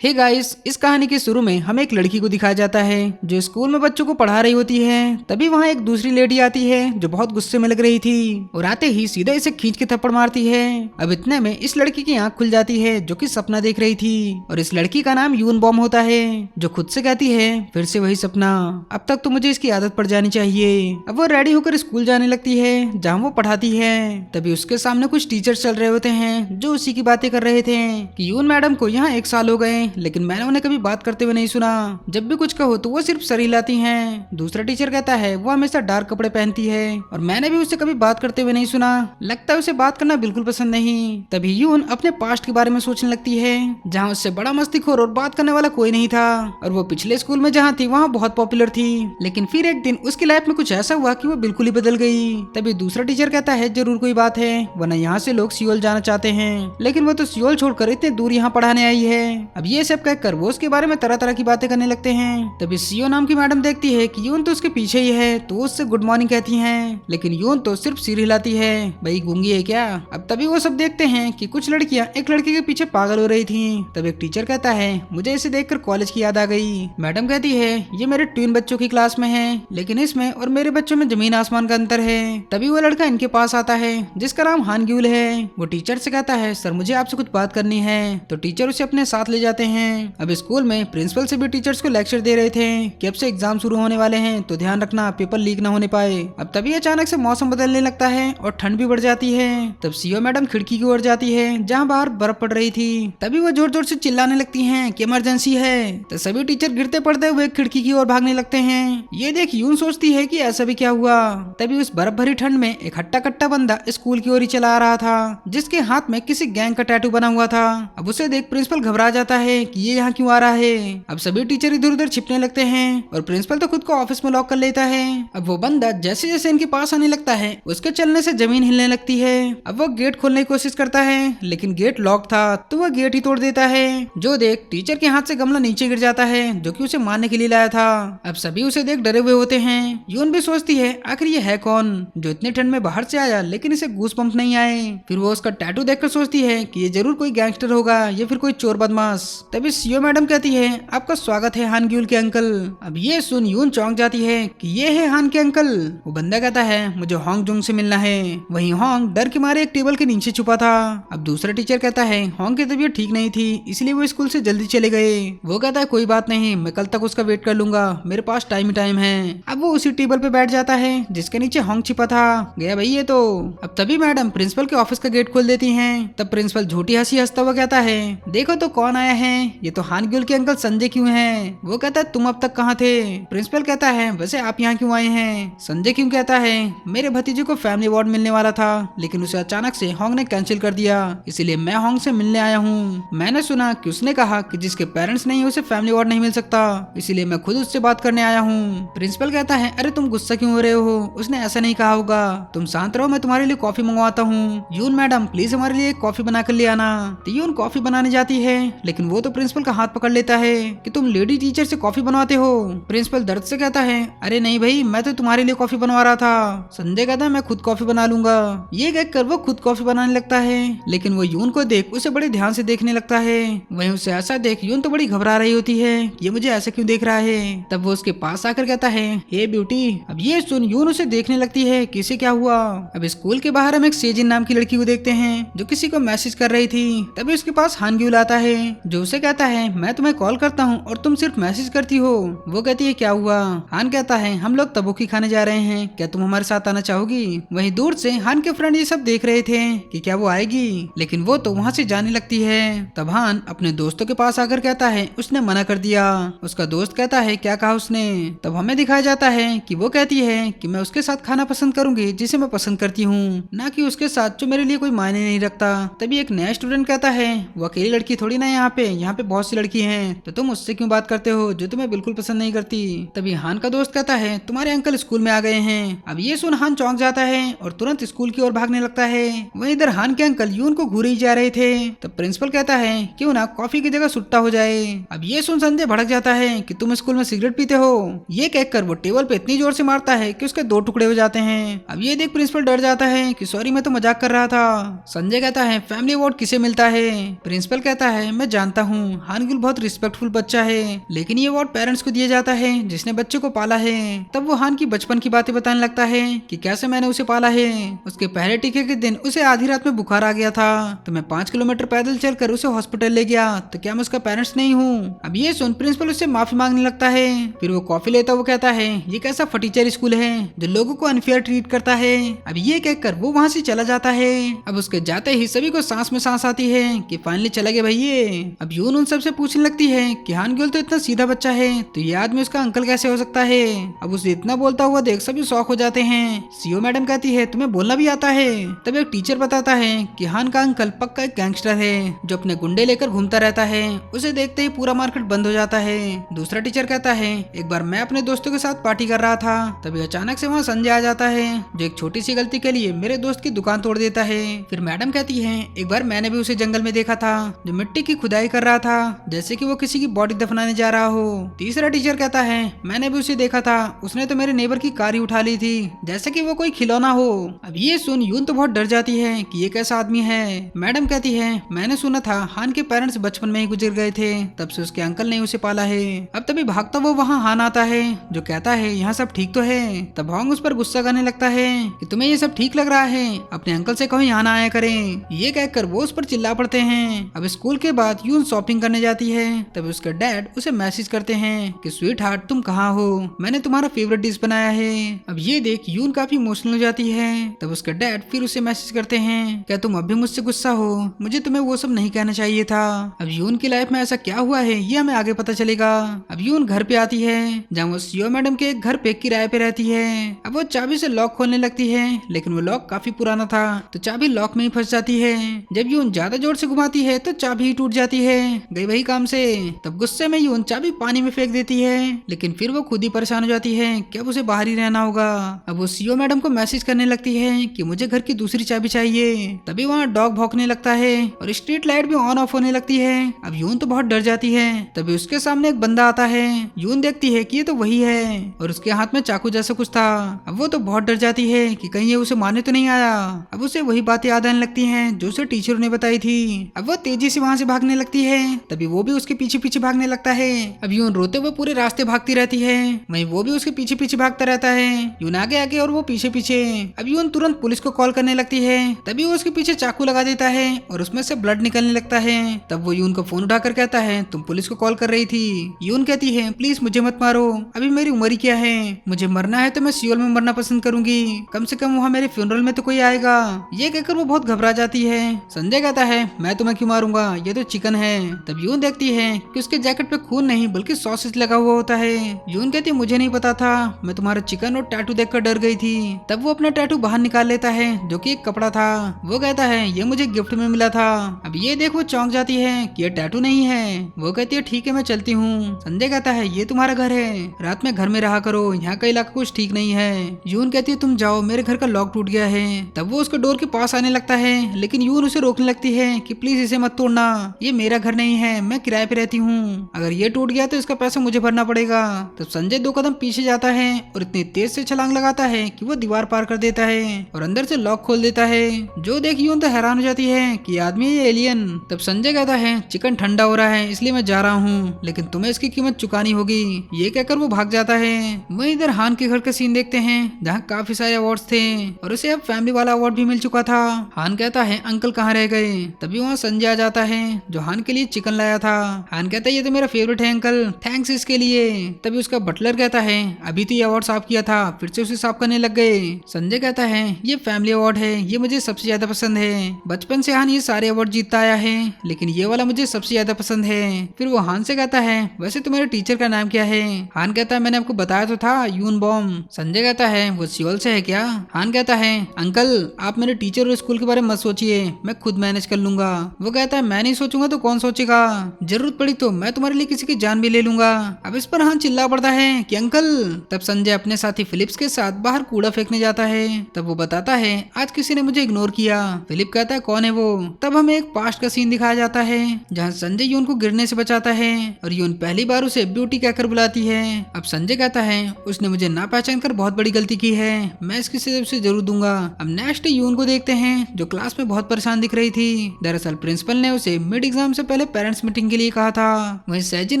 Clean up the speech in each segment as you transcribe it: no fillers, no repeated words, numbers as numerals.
Hey guys, इस कहानी के शुरू में हमें एक लड़की को दिखाया जाता है जो स्कूल में बच्चों को पढ़ा रही होती है। तभी वहाँ एक दूसरी लेडी आती है जो बहुत गुस्से में लग रही थी और आते ही सीधा इसे खींच के थप्पड़ मारती है। अब इतने में इस लड़की की आंख खुल जाती है जो कि सपना देख रही थी और इस लड़की का नाम यून बॉम होता है जो खुद से कहती है फिर से वही सपना, अब तक तो मुझे इसकी आदत पड़ जानी चाहिए। अब वो रेडी होकर स्कूल जाने लगती है जहाँ वो पढ़ाती है। तभी उसके सामने कुछ टीचर्स चल रहे होते हैं जो उसी की बातें कर रहे थे कि यून मैडम को यहाँ 1 साल हो गए लेकिन मैंने उन्हें कभी बात करते हुए नहीं सुना। जब भी कुछ कहो तो वो सिर्फ सर हिलाती हैं। दूसरा टीचर कहता है वो हमेशा डार्क कपड़े पहनती है और मैंने भी उससे कभी बात करते हुए नहीं सुना, लगता है उसे बात करना बिल्कुल पसंद नहीं। तभी यून अपने पास्ट के बारे में सोचने लगती है जहाँ उससे बड़ा मस्तीखोर और बात करने वाला कोई नहीं था और वो पिछले स्कूल में जहाँ थी वहाँ बहुत पॉपुलर थी। लेकिन फिर एक दिन उसकी लाइफ में कुछ ऐसा हुआ कि वो बिल्कुल ही बदल गई। तभी दूसरा टीचर कहता है जरूर कोई बात है, वरना यहाँ से लोग सियोल जाना चाहते हैं, लेकिन वो तो सियोल छोड़कर इतने दूर यहाँ पढ़ाने आई है। अब ये सब कहकर वो उसके बारे में तरह तरह की बातें करने लगते हैं। तभी सीओ नाम की मैडम देखती है कि यून तो उसके पीछे ही है तो उससे गुड मॉर्निंग कहती हैं, लेकिन यून तो सिर्फ सिर हिलाती है, भाई गूंगी है क्या। अब तभी वो सब देखते हैं कि कुछ लड़कियां एक लड़के के पीछे पागल हो रही थी। तब एक टीचर कहता है मुझे इसे देखकर कॉलेज की याद आ गई। मैडम कहती है ये मेरे ट्विन बच्चों की क्लास में है, लेकिन इसमें और मेरे बच्चों में जमीन आसमान का अंतर है। तभी वो लड़का इनके पास आता है जिसका नाम हान ग्यूल है। वो टीचर से कहता है सर मुझे आपसे कुछ बात करनी है। तो टीचर उसे अपने साथ ले जाते हैं। अब स्कूल में प्रिंसिपल से भी टीचर्स को लेक्चर दे रहे थे कि अब से एग्जाम शुरू होने वाले हैं तो ध्यान रखना पेपर लीक ना होने पाए। अब तभी अचानक से मौसम बदलने लगता है और ठंड भी बढ़ जाती है। तब सीओ मैडम खिड़की की ओर जाती है जहाँ बाहर बर्फ पड़ रही थी। तभी वो जोर जोर से चिल्लाने लगती हैं कि इमरजेंसी है। तो सभी टीचर गिरते पड़ते हुए खिड़की की ओर भागने लगते हैं। ये देख यून सोचती है कि ऐसा भी क्या हुआ। तभी उस बर्फ भरी ठंड में एक हट्टा कट्टा बंदा स्कूल की ओर ही चला आ रहा था जिसके हाथ में किसी गैंग का टैटू बना हुआ था। अब उसे देख प्रिंसिपल घबरा जाता है कि ये यहाँ क्यों आ रहा है। अब सभी टीचर इधर उधर छिपने लगते हैं और प्रिंसिपल तो खुद को ऑफिस में लॉक कर लेता है। अब वो बंदा जैसे जैसे इनके पास आने लगता है उसके चलने से जमीन हिलने लगती है। अब वो गेट खोलने की कोशिश करता है लेकिन गेट लॉक था तो वो गेट ही तोड़ देता है। जो देख टीचर के हाथ से गमला नीचे गिर जाता है जो कि उसे मारने के लिए लाया था। अब सभी उसे देख डरे हुए होते हैं। यून भी सोचती है आखिर ये है कौन जो इतने ठंड में बाहर से आया लेकिन इसे गूस पंप नहीं आए। फिर वो उसका टैटू देखकर सोचती है कि ये जरूर कोई गैंगस्टर होगा या फिर कोई चोर बदमाश। तभी सीओ मैडम कहती है आपका स्वागत है हान ग्यूल के अंकल। अब ये सुन यून चौंक जाती है कि ये है हान के अंकल। वो बंदा कहता है मुझे होंग जुंग से मिलना है। वहीं होंग डर के मारे एक टेबल के नीचे छुपा था। अब दूसरा टीचर कहता है होंग की तबीयत ठीक नहीं थी इसलिए वो स्कूल से जल्दी चले गए। वो कहता है कोई बात नहीं, मैं कल तक उसका वेट कर लूंगा, मेरे पास टाइम ही टाइम है। अब वो उसी टेबल पे बैठ जाता है जिसके नीचे होंग छिपा था। गया भाई ये तो। अब तभी मैडम प्रिंसिपल के ऑफिस का गेट खोल देती है। तब प्रिंसिपल झूठी हंसी हंसता हुआ कहता है देखो तो कौन आया है, ये तो हान ग्यूल के अंकल संजय क्यों हैं। वो कहता है तुम अब तक कहाँ थे। प्रिंसिपल कहता है वैसे आप यहाँ क्यों आए हैं। संजय क्यों कहता है मेरे भतीजे को फैमिली अवार्ड मिलने वाला था लेकिन उसे अचानक से होंग ने कैंसिल कर दिया इसलिए मैं होंग से मिलने आया हूँ। मैंने सुना कि उसने कहा कि जिसके पेरेंट्स नहीं उसे फैमिली अवार्ड नहीं मिल सकता, इसलिए मैं खुद उससे बात करने आया हूँ। प्रिंसिपल कहता है अरे तुम गुस्सा क्यों हो रहे हो, उसने ऐसा नहीं कहा होगा, तुम शांत रहो, मैं तुम्हारे लिए कॉफी मंगवाता हूँ। यून मैडम प्लीज हमारे लिए कॉफी बना कर ले आना। तो यून कॉफी बनाने जाती है लेकिन वो तो प्रिंसिपल का हाथ पकड़ लेता है कि तुम लेडी टीचर से कॉफी बनवाते हो। प्रिंसिपल दर्द से कहता है अरे नहीं भाई, मैं तो तुम्हारे लिए कॉफी बनवा रहा था। संजय कहता है मैं खुद कॉफी बना लूंगा। ये कहकर वो खुद कॉफी बनाने लगता है लेकिन वो यून को देख उसे बड़े ध्यान से देखने लगता है। वहीं उसे ऐसा देख यून तो बड़ी घबरा रही होती है, ये मुझे ऐसा क्यों देख रहा है। तब वो उसके पास आकर कहता है हे ब्यूटी। अब ये सुन यून उसे देखने लगती है कि इसे क्या हुआ। अब स्कूल के बाहर हम एक सेजिन नाम की लड़की को देखते हैं जो किसी को मैसेज कर रही थी। तभी उसके पास हान ग्यूल आता है जो उसे कहता है मैं तुम्हें कॉल करता हूँ और तुम सिर्फ मैसेज करती हो। वो कहती है क्या हुआ। हान कहता है हम लोग तबूकी खाने जा रहे हैं, क्या तुम हमारे साथ आना चाहोगी। वहीं दूर से हान के फ्रेंड ये सब देख रहे थे कि क्या वो आएगी, लेकिन वो तो वहाँ से जाने लगती है। तब हान अपने दोस्तों के पास आकर कहता है उसने मना कर दिया। उसका दोस्त कहता है क्या कहा उसने। तब हमें दिखाया जाता है कि वो कहती है कि मैं उसके साथ खाना पसंद करूंगी जिसे मैं पसंद करती हूँ, ना कि उसके साथ जो मेरे लिए कोई मायने नहीं रखता। तभी एक नया स्टूडेंट कहता है वो अकेली लड़की थोड़ी ना यहाँ पे बहुत सी लड़की हैं, तो तुम उससे क्यों बात करते हो जो तुम्हें बिल्कुल पसंद नहीं करती। तभी हान का दोस्त कहता है तुम्हारे अंकल स्कूल में आ गए हैं। अब ये सुन हान चौंक जाता है और तुरंत स्कूल की ओर भागने लगता है। वहीं इधर हान के अंकल यून को घूरे ही जा रहे थे। तब प्रिंसिपल कहता है क्यों ना कॉफी की जगह सुट्टा हो जाए। अब ये सुन संजय भड़क जाता है कि तुम स्कूल में सिगरेट पीते हो। ये कहकर वो टेबल पे इतनी जोर से मारता है कि उसके 2 टुकड़े हो जाते हैं। अब ये देख प्रिंसिपल डर जाता है कि सॉरी मैं तो मजाक कर रहा था। संजय कहता है फैमिली अवार्ड किसे मिलता है। प्रिंसिपल कहता है मैं जानता हूँ, हूँ, हानग्युल बहुत रिस्पेक्टफुल बच्चा है, लेकिन ये अवार्ड पेरेंट्स को दिया जाता है जिसने बच्चे को पाला है। तब वो हान की बचपन की बातें बताने लगता है कि कैसे मैंने उसे पाला है। उसके पहले टीके के दिन उसे आधी रात में बुखार आ गया था, तो मैं 5 किलोमीटर पैदल चलकर उसे हॉस्पिटल ले गया, तो क्या मैं उसका पेरेंट्स नहीं हूँ? अब ये सुन प्रिंसिपल उससे माफी मांगने लगता है। फिर वो कॉफी लेता वो कहता है ये कैसा फटीचर स्कूल है जो लोगों को अनफेयर ट्रीट करता है। अब ये कहकर वो वहाँ से चला जाता है। अब उसके जाते ही सभी को सांस में सांस आती है कि फाइनली चला गया भाई ये। अब यून उन सबसे पूछने लगती है कि हानग्युल तो इतना सीधा बच्चा है, तो ये आदमी उसका अंकल कैसे हो सकता है। अब उसे इतना बोलता हुआ देख सभी शौक हो जाते हैं। सीओ मैडम कहती है तुम्हें बोलना भी आता है। तब एक टीचर बताता है कि हान का अंकल पक्का एक गैंगस्टर है जो अपने गुंडे लेकर घूमता रहता है। उसे देखते ही पूरा मार्केट बंद हो जाता है। दूसरा टीचर कहता है एक बार मैं अपने दोस्तों के साथ पार्टी कर रहा था, तभी अचानक से वहाँ संजय आ जाता है जो एक छोटी सी गलती के लिए मेरे दोस्त की दुकान तोड़ देता है। फिर मैडम कहती है एक बार मैंने भी उसे जंगल में देखा था जो मिट्टी की खुदाई कर रहा था जैसे कि वो किसी की बॉडी दफनाने जा रहा हो। तीसरा टीचर कहता है मैंने भी उसे देखा था, उसने तो मेरे नेबर की कार ही उठा ली थी जैसे कि वो कोई खिलौना हो। अब ये सुन यून तो बहुत डर जाती है कि ये कैसा आदमी है। मैडम कहती है मैंने सुना था हान के पेरेंट्स बचपन में ही गुजर गए थे, तब से उसके अंकल ने उसे पाला है। अब तभी भागता वो वहाँ हान आता है जो कहता है यहाँ सब ठीक तो है। तब हॉन्ग उस पर गुस्सा करने लगता है कि तुम्हें ये सब ठीक लग रहा है, अपने अंकल से कहो यहाँ ना आया करें। ये कहकर वो उस पर चिल्ला पड़ते हैं। अब स्कूल के बाद यून शॉपिंग करने जाती है, तब उसका डैड उसे मैसेज करते हैं कि स्वीट हार्ट तुम कहाँ हो, मैंने तुम्हारा फेवरेट डिश बनाया है। अब ये देख यून काफी इमोशनल हो जाती है। तब उसका डैड फिर उसे मैसेज करते हैं क्या तुम अब भी मुझसे गुस्सा हो, मुझे तुम्हें वो सब नहीं कहना चाहिए था। अब यून की लाइफ में ऐसा क्या हुआ है ये हमें आगे पता चलेगा। अब यून घर पे आती है जहाँ वो सीओ मैडम के एक घर पे किराए पे रहती है। अब वो चाबी से लॉक खोलने लगती है, लेकिन वो लॉक काफी पुराना था तो चाबी लॉक में ही फंस जाती है। जब यून ज्यादा जोर से घुमाती है तो चाबी ही टूट जाती है, गई वही काम से। तब गुस्से में यून चाबी पानी में फेंक देती है, लेकिन फिर वो खुद ही परेशान हो जाती है कि अब उसे बाहर ही रहना होगा। अब वो सीओ मैडम को मैसेज करने लगती है कि मुझे घर की दूसरी चाबी चाहिए। तभी वहाँ डॉग भौंकने लगता है और स्ट्रीट लाइट भी ऑन ऑफ होने लगती है। अब यून तो बहुत डर जाती है। तभी उसके सामने एक बंदा आता है। यून देखती है कि ये तो वही है और उसके हाथ में चाकू जैसा कुछ था। अब वो तो बहुत डर जाती है कि कहीं ये उसे मारने तो नहीं आया। अब उसे वही बातें याद आने लगती हैं जो उसे टीचर ने बताई थी। अब वो तेजी से वहाँ से भागने लगती है, तभी वो भी उसके पीछे पीछे भागने लगता है। अब यून रोते हुए पूरे रास्ते भागती रहती है, वहीं वो भी उसके पीछे पीछे भागता रहता है। यून आगे आगे और वो पीछे पीछे। अब यून तुरंत पुलिस को कॉल करने लगती है, तभी वो उसके पीछे चाकू लगा देता है और उसमें से ब्लड निकलने लगता है। तब वो यून को फोन उठाकर कहता है तुम पुलिस को कॉल कर रही थी। यून कहती है प्लीज मुझे मत मारो, अभी मेरी उम्र ही क्या है, मुझे मरना है तो मैं सियोल में मरना पसंद करूंगी, कम से कम वहाँ मेरे फ्यूनरल में तो कोई आएगा। ये कहकर वो बहुत घबरा जाती है। संजय कहता है मैं तुम्हें क्यों मारूंगा, ये तो चिकन है। तब यून देखती है कि उसके जैकेट पे खून नहीं बल्कि सॉसेज लगा हुआ होता है। यून कहती है मुझे नहीं पता था, मैं तुम्हारा चिकन और टैटू देखकर डर गई थी। तब वो अपना टैटू बाहर निकाल लेता है जो कि एक कपड़ा था। वो कहता है ये मुझे गिफ्ट में मिला था। अब ये देख वो चौंक जाती है कि ये टैटू नहीं है। वो कहती है ठीक है मैं चलती हूँ। संजय कहता है ये तुम्हारा घर है, रात में घर में रहा करो, यहाँ का इलाका कुछ ठीक नहीं है। यून कहती है तुम जाओ, मेरे घर का लॉक टूट गया है। तब वो उसके डोर के पास आने लगता है, लेकिन यून उसे रोकने लगती है कि प्लीज इसे मत तोड़ना, ये मेरा घर नहीं है, मैं किराए पे रहती हूँ, अगर ये टूट गया तो इसका पैसा मुझे भरना पड़ेगा। तब संजय 2 कदम पीछे जाता है और इतनी तेज से छलांग लगाता है कि वो दीवार पार कर देता है और अंदर से लॉक खोल देता है। जो देख यून तो हैरान हो जाती है कि आदमी ये एलियन। तब संजय कहता है चिकन ठंडा हो रहा है इसलिए मैं जा रहा हूँ, लेकिन तुम्हें इसकी कीमत चुकानी होगी। ये कहकर वो भाग जाता है। वहीं इधर हान के घर का सीन देखते हैं जहाँ काफी सारे अवार्ड्स थे और उसे अब फैमिली वाला अवार्ड भी मिल चुका था। हान कहता है अंकल कहाँ रह गए। तभी वहाँ संजय आ जाता है जो हान के लिए चिकन लाया था। हान कहता है ये तो मेरा फेवरेट है अंकल, थैंक्स इसके लिए। तभी उसका बटलर कहता है अभी तो ये अवार्ड साफ किया था, फिर से उसे साफ करने लग गए। संजय कहता है ये फैमिली अवार्ड है, ये मुझे सबसे ज्यादा पसंद है। बचपन से हान ये सारे अवार्ड जीतता आया है, लेकिन ये वाला मुझे सबसे ज्यादा पसंद है। फिर वो हान से कहता है वैसे तुम्हारे टीचर का नाम क्या है। हान कहता है मैंने आपको बताया तो था, यून बॉम। संजय कहता है वो सियोल से है क्या। हान कहता है अंकल आप मेरे टीचर और स्कूल के बारे में मत सोचिए, मैं खुद मैनेज कर लूंगा। वो कहता है मैं नहीं सोचूंगा तो कौन सोचेगा, जरूरत पड़ी तो मैं तुम्हारे लिए किसी की जान भी ले लूंगा। अब इस पर हान चिल्ला पड़ता है कि अंकल। तब संजय अपने साथी फिलिप्स के साथ बाहर कूड़ा फेंकने जाता है। तब वो बताता है आज किसी ने मुझे इग्नोर किया। फिलिप कहता है कौन है वो। तब हमें एक पास्ट का सीन दिखाया जाता है जहाँ संजय यून को गिरने से बचाता है और यून पहली बार उसे ब्यूटी कहकर बुलाती है। अब संजय कहता है उसने मुझे ना पहचान कर बहुत बड़ी गलती की है, मैं इसकी सजा उसे जरूर दूंगा। अब नेक्स्ट यून को देखते हैं जो क्लास में बहुत परेशान दिख रही थी। दरअसल प्रिंसिपल ने उसे मिड एग्जाम से पहले पेरेंट्स मीटिंग के लिए कहा था। वहीं सेजिन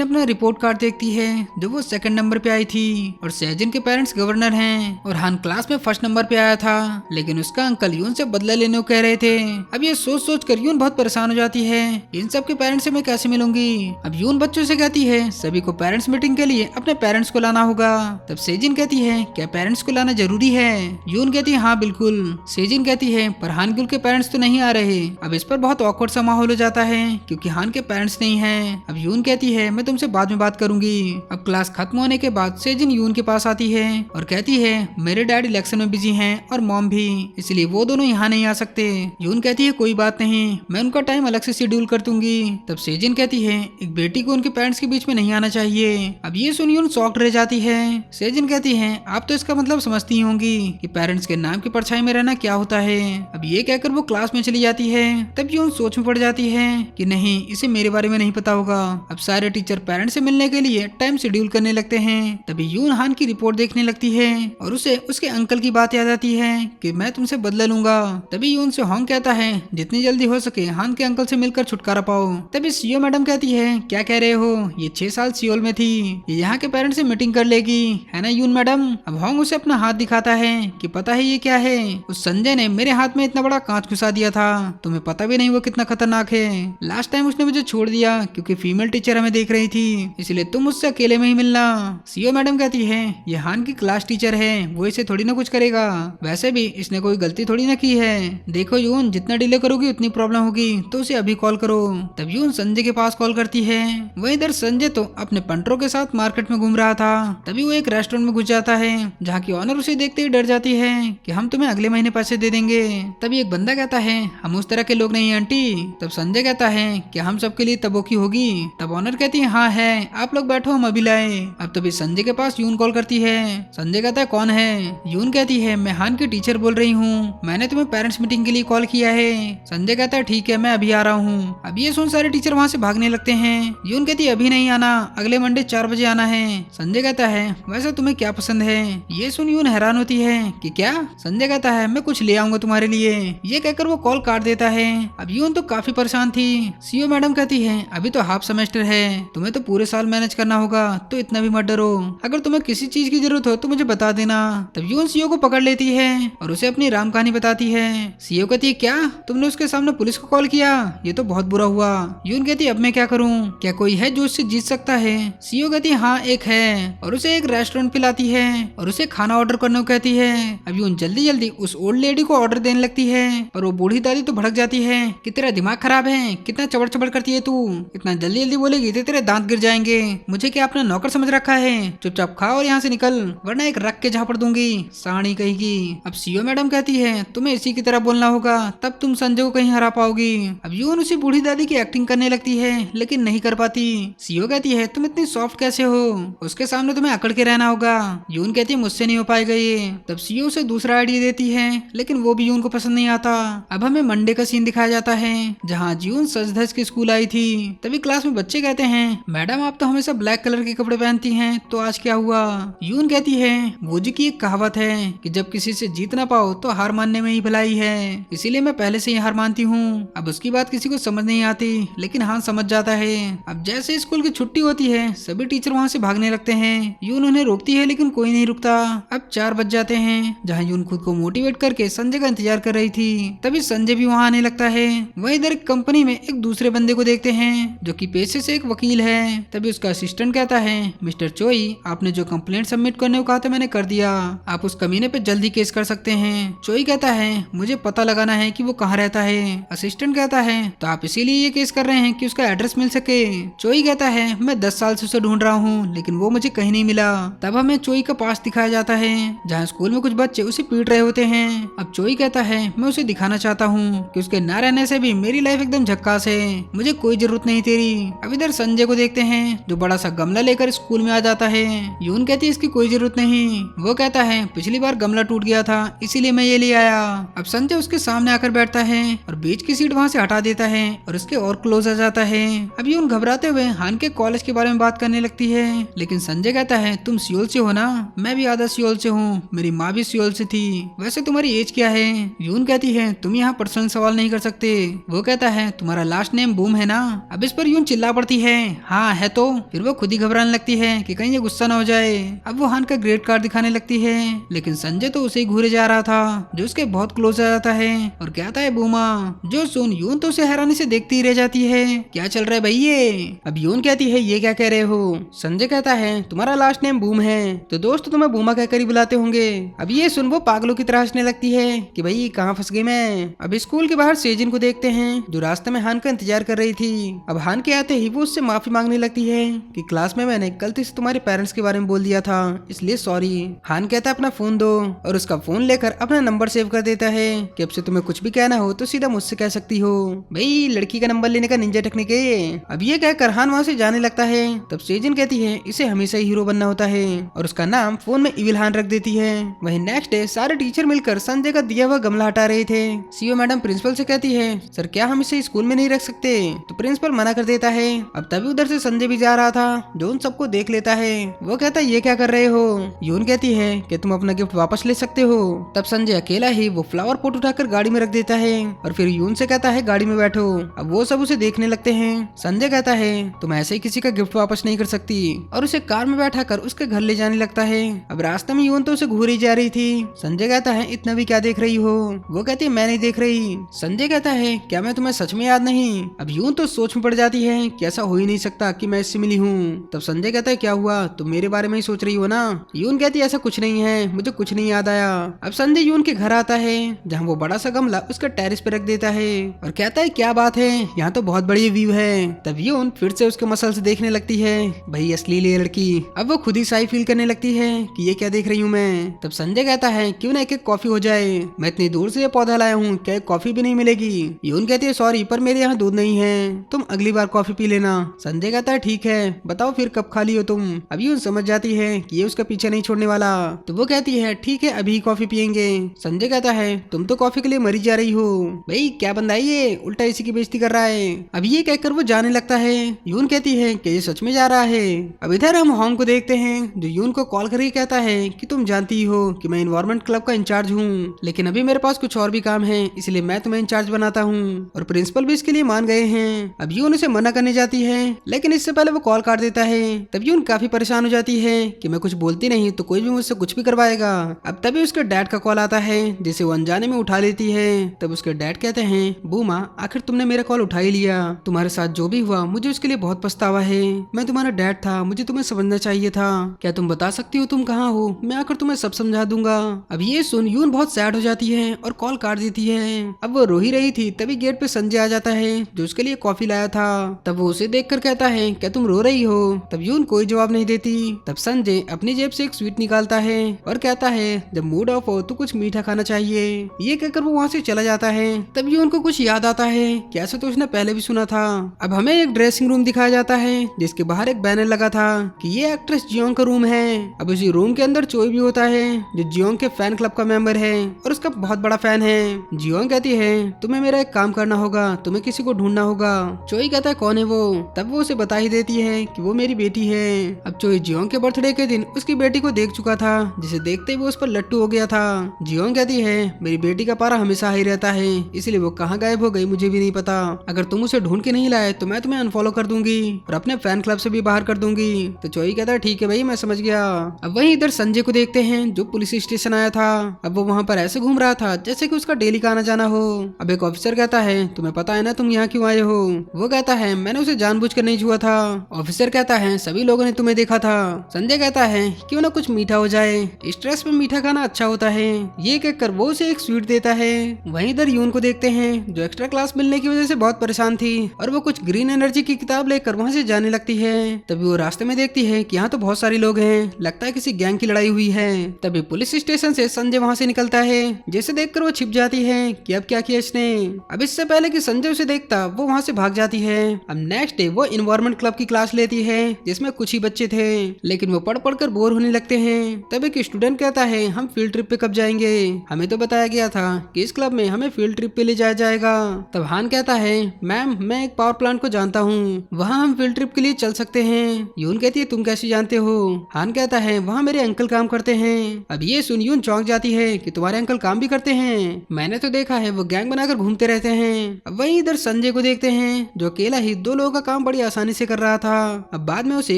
अपना रिपोर्ट कार्ड देखती है जो वो सेकंड नंबर पे आई थी और सेजिन के पेरेंट्स गवर्नर हैं और हान क्लास में फर्स्ट नंबर पे आया था, लेकिन उसका अंकल यून से बदला लेने को कह रहे थे। अब ये सोच सोच कर यून बहुत परेशान हो जाती है, इन सब के पेरेंट्स से मैं कैसे मिलूंगी। अब यून बच्चों से कहती है सभी को पेरेंट्स मीटिंग के लिए अपने पेरेंट्स को लाना होगा। तब सेजिन कहती है क्या पेरेंट्स को लाना जरूरी है। यून कहती है हाँ बिल्कुल। सेजिन कहती है पर हानग्युल के पेरेंट्स तो नहीं आ रहे। अब इस पर बहुत ऑकवर्ड सा माहौल हो जाता है क्योंकि हान के पेरेंट्स नहीं हैं। अब यून कहती है मैं तुमसे बाद में बात करूंगी। अब क्लास खत्म होने के बाद सेजिन यून के पास आती है और कहती है मेरे डैड इलेक्शन में बिजी हैं और मॉम भी, इसलिए वो दोनों यहाँ नहीं आ सकते। यून कहती है कोई बात नहीं, मैं उनका टाइम अलग से शेड्यूल कर दूंगी। तब सेजिन कहती है एक बेटी को उनके पेरेंट्स के बीच में नहीं आना चाहिए। अब ये सुन यून शॉक्ड रह जाती है। सेजिन कहती है आप तो इसका मतलब समझती होंगी कि पेरेंट्स के नाम की परछाई में रहना क्या होता है। अब ये कहकर वो क्लास में चली जाती है। तब यून सोच में पड़ जाती है कि नहीं इसे मेरे बारे में नहीं पता होगा। अब सारे टीचर पेरेंट्स से मिलने के लिए टाइम शेड्यूल करने लगते हैं। तभी यून हान की रिपोर्ट देखने लगती है और उसे उसके अंकल की बात याद आती है कि मैं तुमसे बदला लूंगा। तभी यून से होंग कहता है जितनी जल्दी हो सके हान के अंकल से मिलकर छुटकारा पाओ। तभी सीओ मैडम कहती है क्या कह रहे हो, ये 6 साल सियोल में थी, ये यहाँ के पेरेंट्स से मीटिंग कर लेगी है ना यून मैडम। अब होंग उसे अपना हाथ दिखाता है कि पता है ये क्या है, उस संजय ने मेरे हाथ में इतना बड़ा कांच घुसा दिया था, तुम्हें पता भी नहीं वो कितना खतरनाक है। लास्ट टाइम उसने मुझे छोड़ दिया क्योंकि फीमेल टीचर हमें देख रही थी, इसलिए तुम मुझसे अकेले में ही मिलना। सीओ मैडम कहती है ये हान की क्लास टीचर है, वो इसे थोड़ी ना कुछ करेगा, वैसे भी इसने कोई गलती थोड़ी ना की है। देखो यून जितना डिले करोगी उतनी प्रॉब्लम होगी, तो उसे अभी कॉल करो। तब यून संजय के पास कॉल करती है। वहीं इधर संजय तो अपने पंटरों के साथ मार्केट में घूम रहा था। तभी वो एक रेस्टोरेंट में घुस जाता है जहाँ की ऑनर उसे देखते ही डर जाती है कि हम तुम्हें अगले महीने पैसे दे देंगे। तभी एक बंदा कहता है हम उस तरह के लोग नहीं आंटी। तब संजय कहता है कि हम सबके लिए तबोकी होगी। तब ऑनर कहती है हाँ है, आप लोग बैठो हम अभी लाए। अब तभी संजय के पास यून कॉल करती है। संजय कहता है कौन है। यून कहती है मैं हान की टीचर बोल रही हूँ, मैंने तुम्हें पेरेंट्स मीटिंग के लिए कॉल किया है। संजय कहता है ठीक है मैं अभी आ रहा हूँ। अब ये सुन सारे टीचर वहाँ से भागने लगते हैं। यून कहती है अभी नहीं आना, अगले मंडे 4 बजे आना है। संजय कहता है वैसे तुम्हें क्या पसंद है। ये सुन यून हैरान होती है कि क्या। संजय कहता है मैं कुछ ले आऊंगा तुम्हारे लिए। ये कहकर वो कॉल काट देता है। अब यून तो काफी परेशान थी। सीओ मैडम कहती है अभी तो हाफ सेमेस्टर है, तुम्हें तो पूरे साल मैनेज करना होगा, तो इतना भी मत डरो, अगर तुम्हें किसी चीज की जरूरत हो तो मुझे बता देना। तब यून सीओ को पकड़ लेती है और उसे अपनी राम कहानी बताती है। सीओ कहती है क्या तुमने उसके सामने पुलिस को कॉल किया, ये तो बहुत बुरा हुआ। यून कहती है अब मैं क्या करूँ, क्या कोई है जो उससे जीत सकता है। सीओ कहती है हाँ एक है, और उसे एक रेस्टोरेंट पे लाती है और उसे खाना ऑर्डर करने को कहती है। अब यून जल्दी जल्दी उस ओल्ड लेडी को ऑर्डर देने लगती है, पर वो बूढ़ी दादी तो भड़क जाती है कि तेरा दिमाग खराब है, कितना चबड़ चबड़ करती है तू, इतना जल्दी जल्दी बोलेगी तो तेरे दांत गिर जाएंगे, मुझे क्या अपना नौकर समझ रखा है, चुपचाप खा और यहाँ से निकल वरना एक रख के झापड़ दूंगी, साड़ी कहेगी। अब सीओ मैडम कहती है तुम्हें इसी की तरह बोलना होगा तब तुम संजय को कहीं हरा पाओगी। अब यून उसी बूढ़ी दादी की एक्टिंग करने लगती है लेकिन नहीं कर पाती। सीओ कहती है तुम इतनी सॉफ्ट कैसे हो, उसके सामने तुम्हें अकड़ के रहना होगा। यून कहती है मुझसे नहीं हो पाएगा ये। तब सीओ उसे दूसरा आइडिया देती है लेकिन वो भी यून को पसंद नहीं आता। अब हमें मंडे का सीन दिखाया जाता है जहाँ यून सज धज के स्कूल आई थी। तभी क्लास में बच्चे कहते हैं मैडम आप तो हमेशा ब्लैक कलर के कपड़े पहनती हैं, तो आज क्या हुआ। यून कहती है वो जी की एक कहावत है कि जब किसी से जीत ना पाओ तो हार मानने में ही भलाई है, इसीलिए मैं पहले से ही हार मानती हूँ। अब उसकी बात किसी को समझ नहीं आती लेकिन हाँ समझ जाता है। अब जैसे स्कूल की छुट्टी होती है सभी टीचर वहाँ से भागने लगते हैं। यून उन्हें रोकती है लेकिन कोई नहीं रुकता। अब 4 बज जाते हैं जहाँ यून खुद को मोटिवेट करके संजय का इंतजार कर रही थी। तभी संजय भी वहाँ आने लगता है। वहीं इधर कंपनी में एक दूसरे बंदे को देखते हैं जो कि पेशे से एक वकील है। तभी उसका असिस्टेंट कहता है मिस्टर चोई आपने जो कंप्लेंट सबमिट करने को कहा था मैंने कर दिया, आप उस कमीने पे जल्दी केस कर सकते हैं। चोई कहता है मुझे पता लगाना है कि वो कहाँ रहता है। असिस्टेंट कहता है तो आप इसीलिए ये केस कर रहे हैं कि उसका एड्रेस मिल सके। चोई कहता है मैं 10 साल से उसे ढूंढ रहा हूँ लेकिन वो मुझे कहीं नहीं मिला। तब हमें चोई का पास दिखाया जाता है जहाँ स्कूल में कुछ बच्चे उसे पीट रहे होते हैं। अब चोई कहता है मैं उसे दिखाना चाहता हूँ कि उसके ना रहने से भी मेरी लाइफ एकदम झक्कास है, मुझे कोई जरूरत नहीं तेरी। अब इधर संजय को देखते हैं जो बड़ा सा गमला लेकर स्कूल में आ जाता है। यून कहती है इसकी कोई जरूरत नहीं। वो कहता है पिछली बार गमला टूट गया था इसीलिए मैं ये ले आया। अब संजय उसके सामने आकर बैठता है और बीच की सीट वहाँ से हटा देता है और उसके और क्लोज आ जाता है। अब यून घबराते हुए हान के कॉलेज के बारे में बात करने लगती है लेकिन संजय कहता है तुम सियोल से हो ना, मैं भी आधा सियोल से हूँ, मेरी माँ भी सियोल से थी, वैसे तुम्हारी एज क्या है। यून कहती है तुम यहाँ पर्सनल सवाल नहीं कर सकते। वो कहता है तुम्हारा लास्ट नेम बून बूम है ना। अब इस पर यून चिल्ला पड़ती है, हाँ है तो। फिर वो खुद ही घबराने लगती है कि कहीं ये गुस्सा ना हो जाए। अब वो हान का ग्रेड कार्ड दिखाने लगती है, लेकिन संजय तो उसे ही घूरे जा रहा था, जो उसके बहुत क्लोज आ जाता है और कहता है बूमा। जो सुन यून तो उसे हैरानी से देखती ही रह जाती है, क्या चल रहा है भाई ये। अब यून कहती है, ये क्या कह रहे हो। संजय कहता है, तुम्हारा लास्ट नेम बूम है तो दोस्त तुम्हें बूमा कहकर ही बुलाते होंगे। अब ये सुन वो पागलों की तरह हंसने लगती है कि भाई कहाँ फंस गई मैं। अब स्कूल के बाहर सेजिन को देखते हैं, जो रास्ते में हान का इंतजार कर रही थी। अब हान के आते ही वो उससे माफी मांगने लगती है कि क्लास में मैंने गलती से तुम्हारे पेरेंट्स के बारे में बोल दिया था, इसलिए सॉरी। हान कहता है अपना फोन दो और उसका फोन लेकर अपना नंबर सेव कर देता है कि अब से तुम्हें कुछ भी कहना हो तो सीधा मुझसे कह सकती हो। भाई लड़की का नंबर लेने का निंजा टेक्निक है। अब ये कहकर हान वहाँ से जाने लगता है। तब सेजिन कहती है इसे हमेशा ही हीरो बनना होता है और उसका नाम फोन में इविल हान रख देती है। वहीं नेक्स्ट डे सारे टीचर मिलकर संजय का दिया हुआ गमला हटा रहे थे। सीओ मैडम प्रिंसिपल से कहती है, सर क्या हम इसे स्कूल में नहीं रख सकते। तो प्रिंसिपल मना कर देता है। अब तभी उधर से संजय भी जा रहा था, जो उन सबको देख लेता है। वो कहता है ये क्या कर रहे हो। यून कहती है कि तुम अपना गिफ्ट वापस ले सकते हो। तब संजय अकेला ही वो फ्लावर पॉट उठाकर गाड़ी में रख देता है और फिर यून से कहता है गाड़ी में बैठो। अब वो सब उसे देखने लगते हैं। संजय कहता है तुम ऐसे ही किसी का गिफ्ट वापस नहीं कर सकती और उसे कार में बैठा कर उसके घर ले जाने लगता है। अब रास्ते में यून तो उसे घूरी जा रही थी। संजय कहता है इतना भी क्या देख रही हो। वो कहती है मैं नहीं देख रही। संजय कहता है क्या मैं तुम्हें सच में याद नहीं। अब यून तो सोच में पड़ जाती है कि ऐसा हो ही नहीं सकता कि मैं इससे मिली हूँ। तब संजय कहता है क्या हुआ, तुम मेरे बारे में ही सोच रही हो ना। यून कहती है ऐसा कुछ नहीं है, मुझे कुछ नहीं याद आया। अब संजय यून के घर आता है, जहाँ वो बड़ा सा गमला उसका टेरिस पे रख देता है और कहता है क्या बात है, यहाँ तो बहुत बढ़िया व्यू है। तब यून फिर से उसके मसल से देखने लगती है, भाई असली ले लड़की। अब वो खुद ही साई फील करने लगती है कि ये क्या देख रही हूँ मैं। तब संजय कहता है क्यों ना एक एक कॉफी हो जाए, मैं इतनी दूर से ये पौधा लाया हूँ, क्या एक कॉफी भी नहीं मिलेगी। यून कहती है सॉरी पर मेरे यहाँ दूध नहीं है, तुम अगली बार कॉफी पी लेना। संजय कहता है ठीक है, बताओ फिर कब खाली हो तुम। अब यून समझ जाती है कि ये उसका पीछे नहीं छोड़ने वाला, तो वो कहती है ठीक है अभी कॉफी पियेंगे। संजय कहता है तुम तो कॉफी के लिए मरी जा रही हो, भाई क्या बंदा है ये, उल्टा इसी की बेइज्जती कर रहा है। अब ये कहकर वो जाने लगता है। यून कहती है कि ये सच में जा रहा है। अब इधर हम होंग को देखते हैं, जो यून को कॉल करके कहता है कि तुम जानती हो कि मैं इन्वायरमेंट क्लब का इंचार्ज हूँ, लेकिन अभी मेरे पास कुछ और भी काम है, इसलिए मैं तुम्हें इंचार्ज बनाता हूँ। और प्रिंसिपल भी इसके लिए मान गए हैं। अब यून उसे मना करने जाती है, लेकिन इससे पहले वो कॉल काट देता है। तब यून काफी परेशान हो जाती है कि मैं कुछ बोलती नहीं तो कोई भी मुझसे कुछ भी करवाएगा। अब तभी उसके डैड का कॉल आता है, जिसे वो अनजाने में उठा लेती है। तब उसके डैड कहते हैं बूमा आखिर तुमने मेरा कॉल उठा ही लिया, तुम्हारे साथ जो भी हुआ मुझे उसके लिए बहुत पछतावा है। मैं तुम्हारा डैड था, मुझे तुम्हें समझना चाहिए था। क्या तुम बता सकती हो तुम कहाँ हो, मैं आकर तुम्हें सब समझा दूंगा। अब ये सुन यून बहुत सैड हो जाती है और कॉल काट देती है। अब वो रो ही रही थी, तभी गेट पे संजय आ जाता है, जो उसके लिए कॉफी लाया था। तब वो उसे देखकर कहता है क्या तुम रो रही हो। तब यून कोई जवाब नहीं देती। तब संजय अपनी जेब से एक स्वीट निकालता है और कहता है जब मूड ऑफ हो तो कुछ मीठा खाना चाहिए। ये कहकर वो वहाँ से चला जाता है। तब यून को कुछ याद आता है कि ऐसा तो उसने पहले भी सुना था। अब हमें एक ड्रेसिंग रूम दिखाया जाता है, जिसके बाहर एक बैनर लगा था कि ये एक्ट्रेस जियोंग का रूम है। अब उसी रूम के अंदर चोई भी होता है, जो जियोंग के फैन क्लब का मेंबर है और उसका बहुत बड़ा फैन है। जियोंग कहती है तुम्हें मेरा एक काम करना होगा, तुम्हें किसी को ढूंढना होगा। चोई कहता है कौन है वो। तब वो उसे बता ही देती है कि वो मेरी बेटी है। अब चोई जियोंग के बर्थडे के दिन उसकी बेटी को देख चुका था, जिसे देखते ही वो उस पर लट्टू हो गया था। जियोंग कहती है मेरी बेटी का पारा हमेशा हाई रहता है, इसलिए वो कहाँ गायब हो गई मुझे भी नहीं पता। अगर तुम उसे ढूंढ के नहीं लाए तो मैं तुम्हें अनफॉलो कर दूंगी और अपने फैन क्लब से भी बाहर कर दूंगी। तो चोई कहता है ठीक है भाई मैं समझ गया। अब वहीं इधर संजय को देखते हैं, जो पुलिस स्टेशन आया था। अब वो वहाँ पर ऐसे घूम रहा था जैसे कि उसका डेली का आना जाना हो। अब एक ऑफिसर कहता है तुम्हें पता है ना तुम यहाँ क्यों आए हो। वो कहता है मैंने उसे जानबूझकर नहीं छुआ था। ऑफिसर कहता है सभी लोगों ने तुम्हें देखा था। संजय कहता है क्यों ना कुछ मीठा हो जाए, स्ट्रेस में मीठा खाना अच्छा होता है। ये कहकर वो उसे एक स्वीट देता है। वहीं इधर यून को देखते हैं, जो एक्स्ट्रा क्लास मिलने की वजह से बहुत परेशान थी और वो कुछ ग्रीन एनर्जी की किताब लेकर वहाँ से जाने लगती है। तभी वो रास्ते में देखती है कि यहाँ तो बहुत सारे लोग हैं, लगता है किसी गैंग की लड़ाई हुई है। तभी पुलिस स्टेशन से संजय वहाँ से निकलता है, जिसे देखकर वो छिप जाती है कि अब क्या किया इसने। अब इससे पहले कि संजय उसे देखता वो वहाँ से भाग जाती है। अब नेक्स्ट डे वो इन्वायरमेंट क्लब की क्लास लेती है, जिसमें कुछ ही बच्चे थे, लेकिन वो पढ़ कर बोर होने लगते हैं। तब एक स्टूडेंट कहता है हम फील्ड ट्रिप पे कब जाएंगे, हमें तो बताया गया था कि इस क्लब में हमें फील्ड ट्रिप पे ले जाया जाएगा। तब हान कहता है मैम मैं एक पावर प्लांट को जानता हूँ, वहाँ हम फील्ड ट्रिप के लिए चल सकते हैं। यून कहती है तुम कैसे जानते हो। हान कहता है वहाँ मेरे अंकल काम करते हैं। अब ये सुन यून चौंक जाती है कि तुम्हारे अंकल काम भी करते हैं, मैंने तो देखा है वो गैंग बनाकर घूमते रहते हैं। अब वहीं इधर संजय को देख देखते हैं जो अकेला ही 2 लोगों का काम बड़ी आसानी से कर रहा था। अब बाद में उसे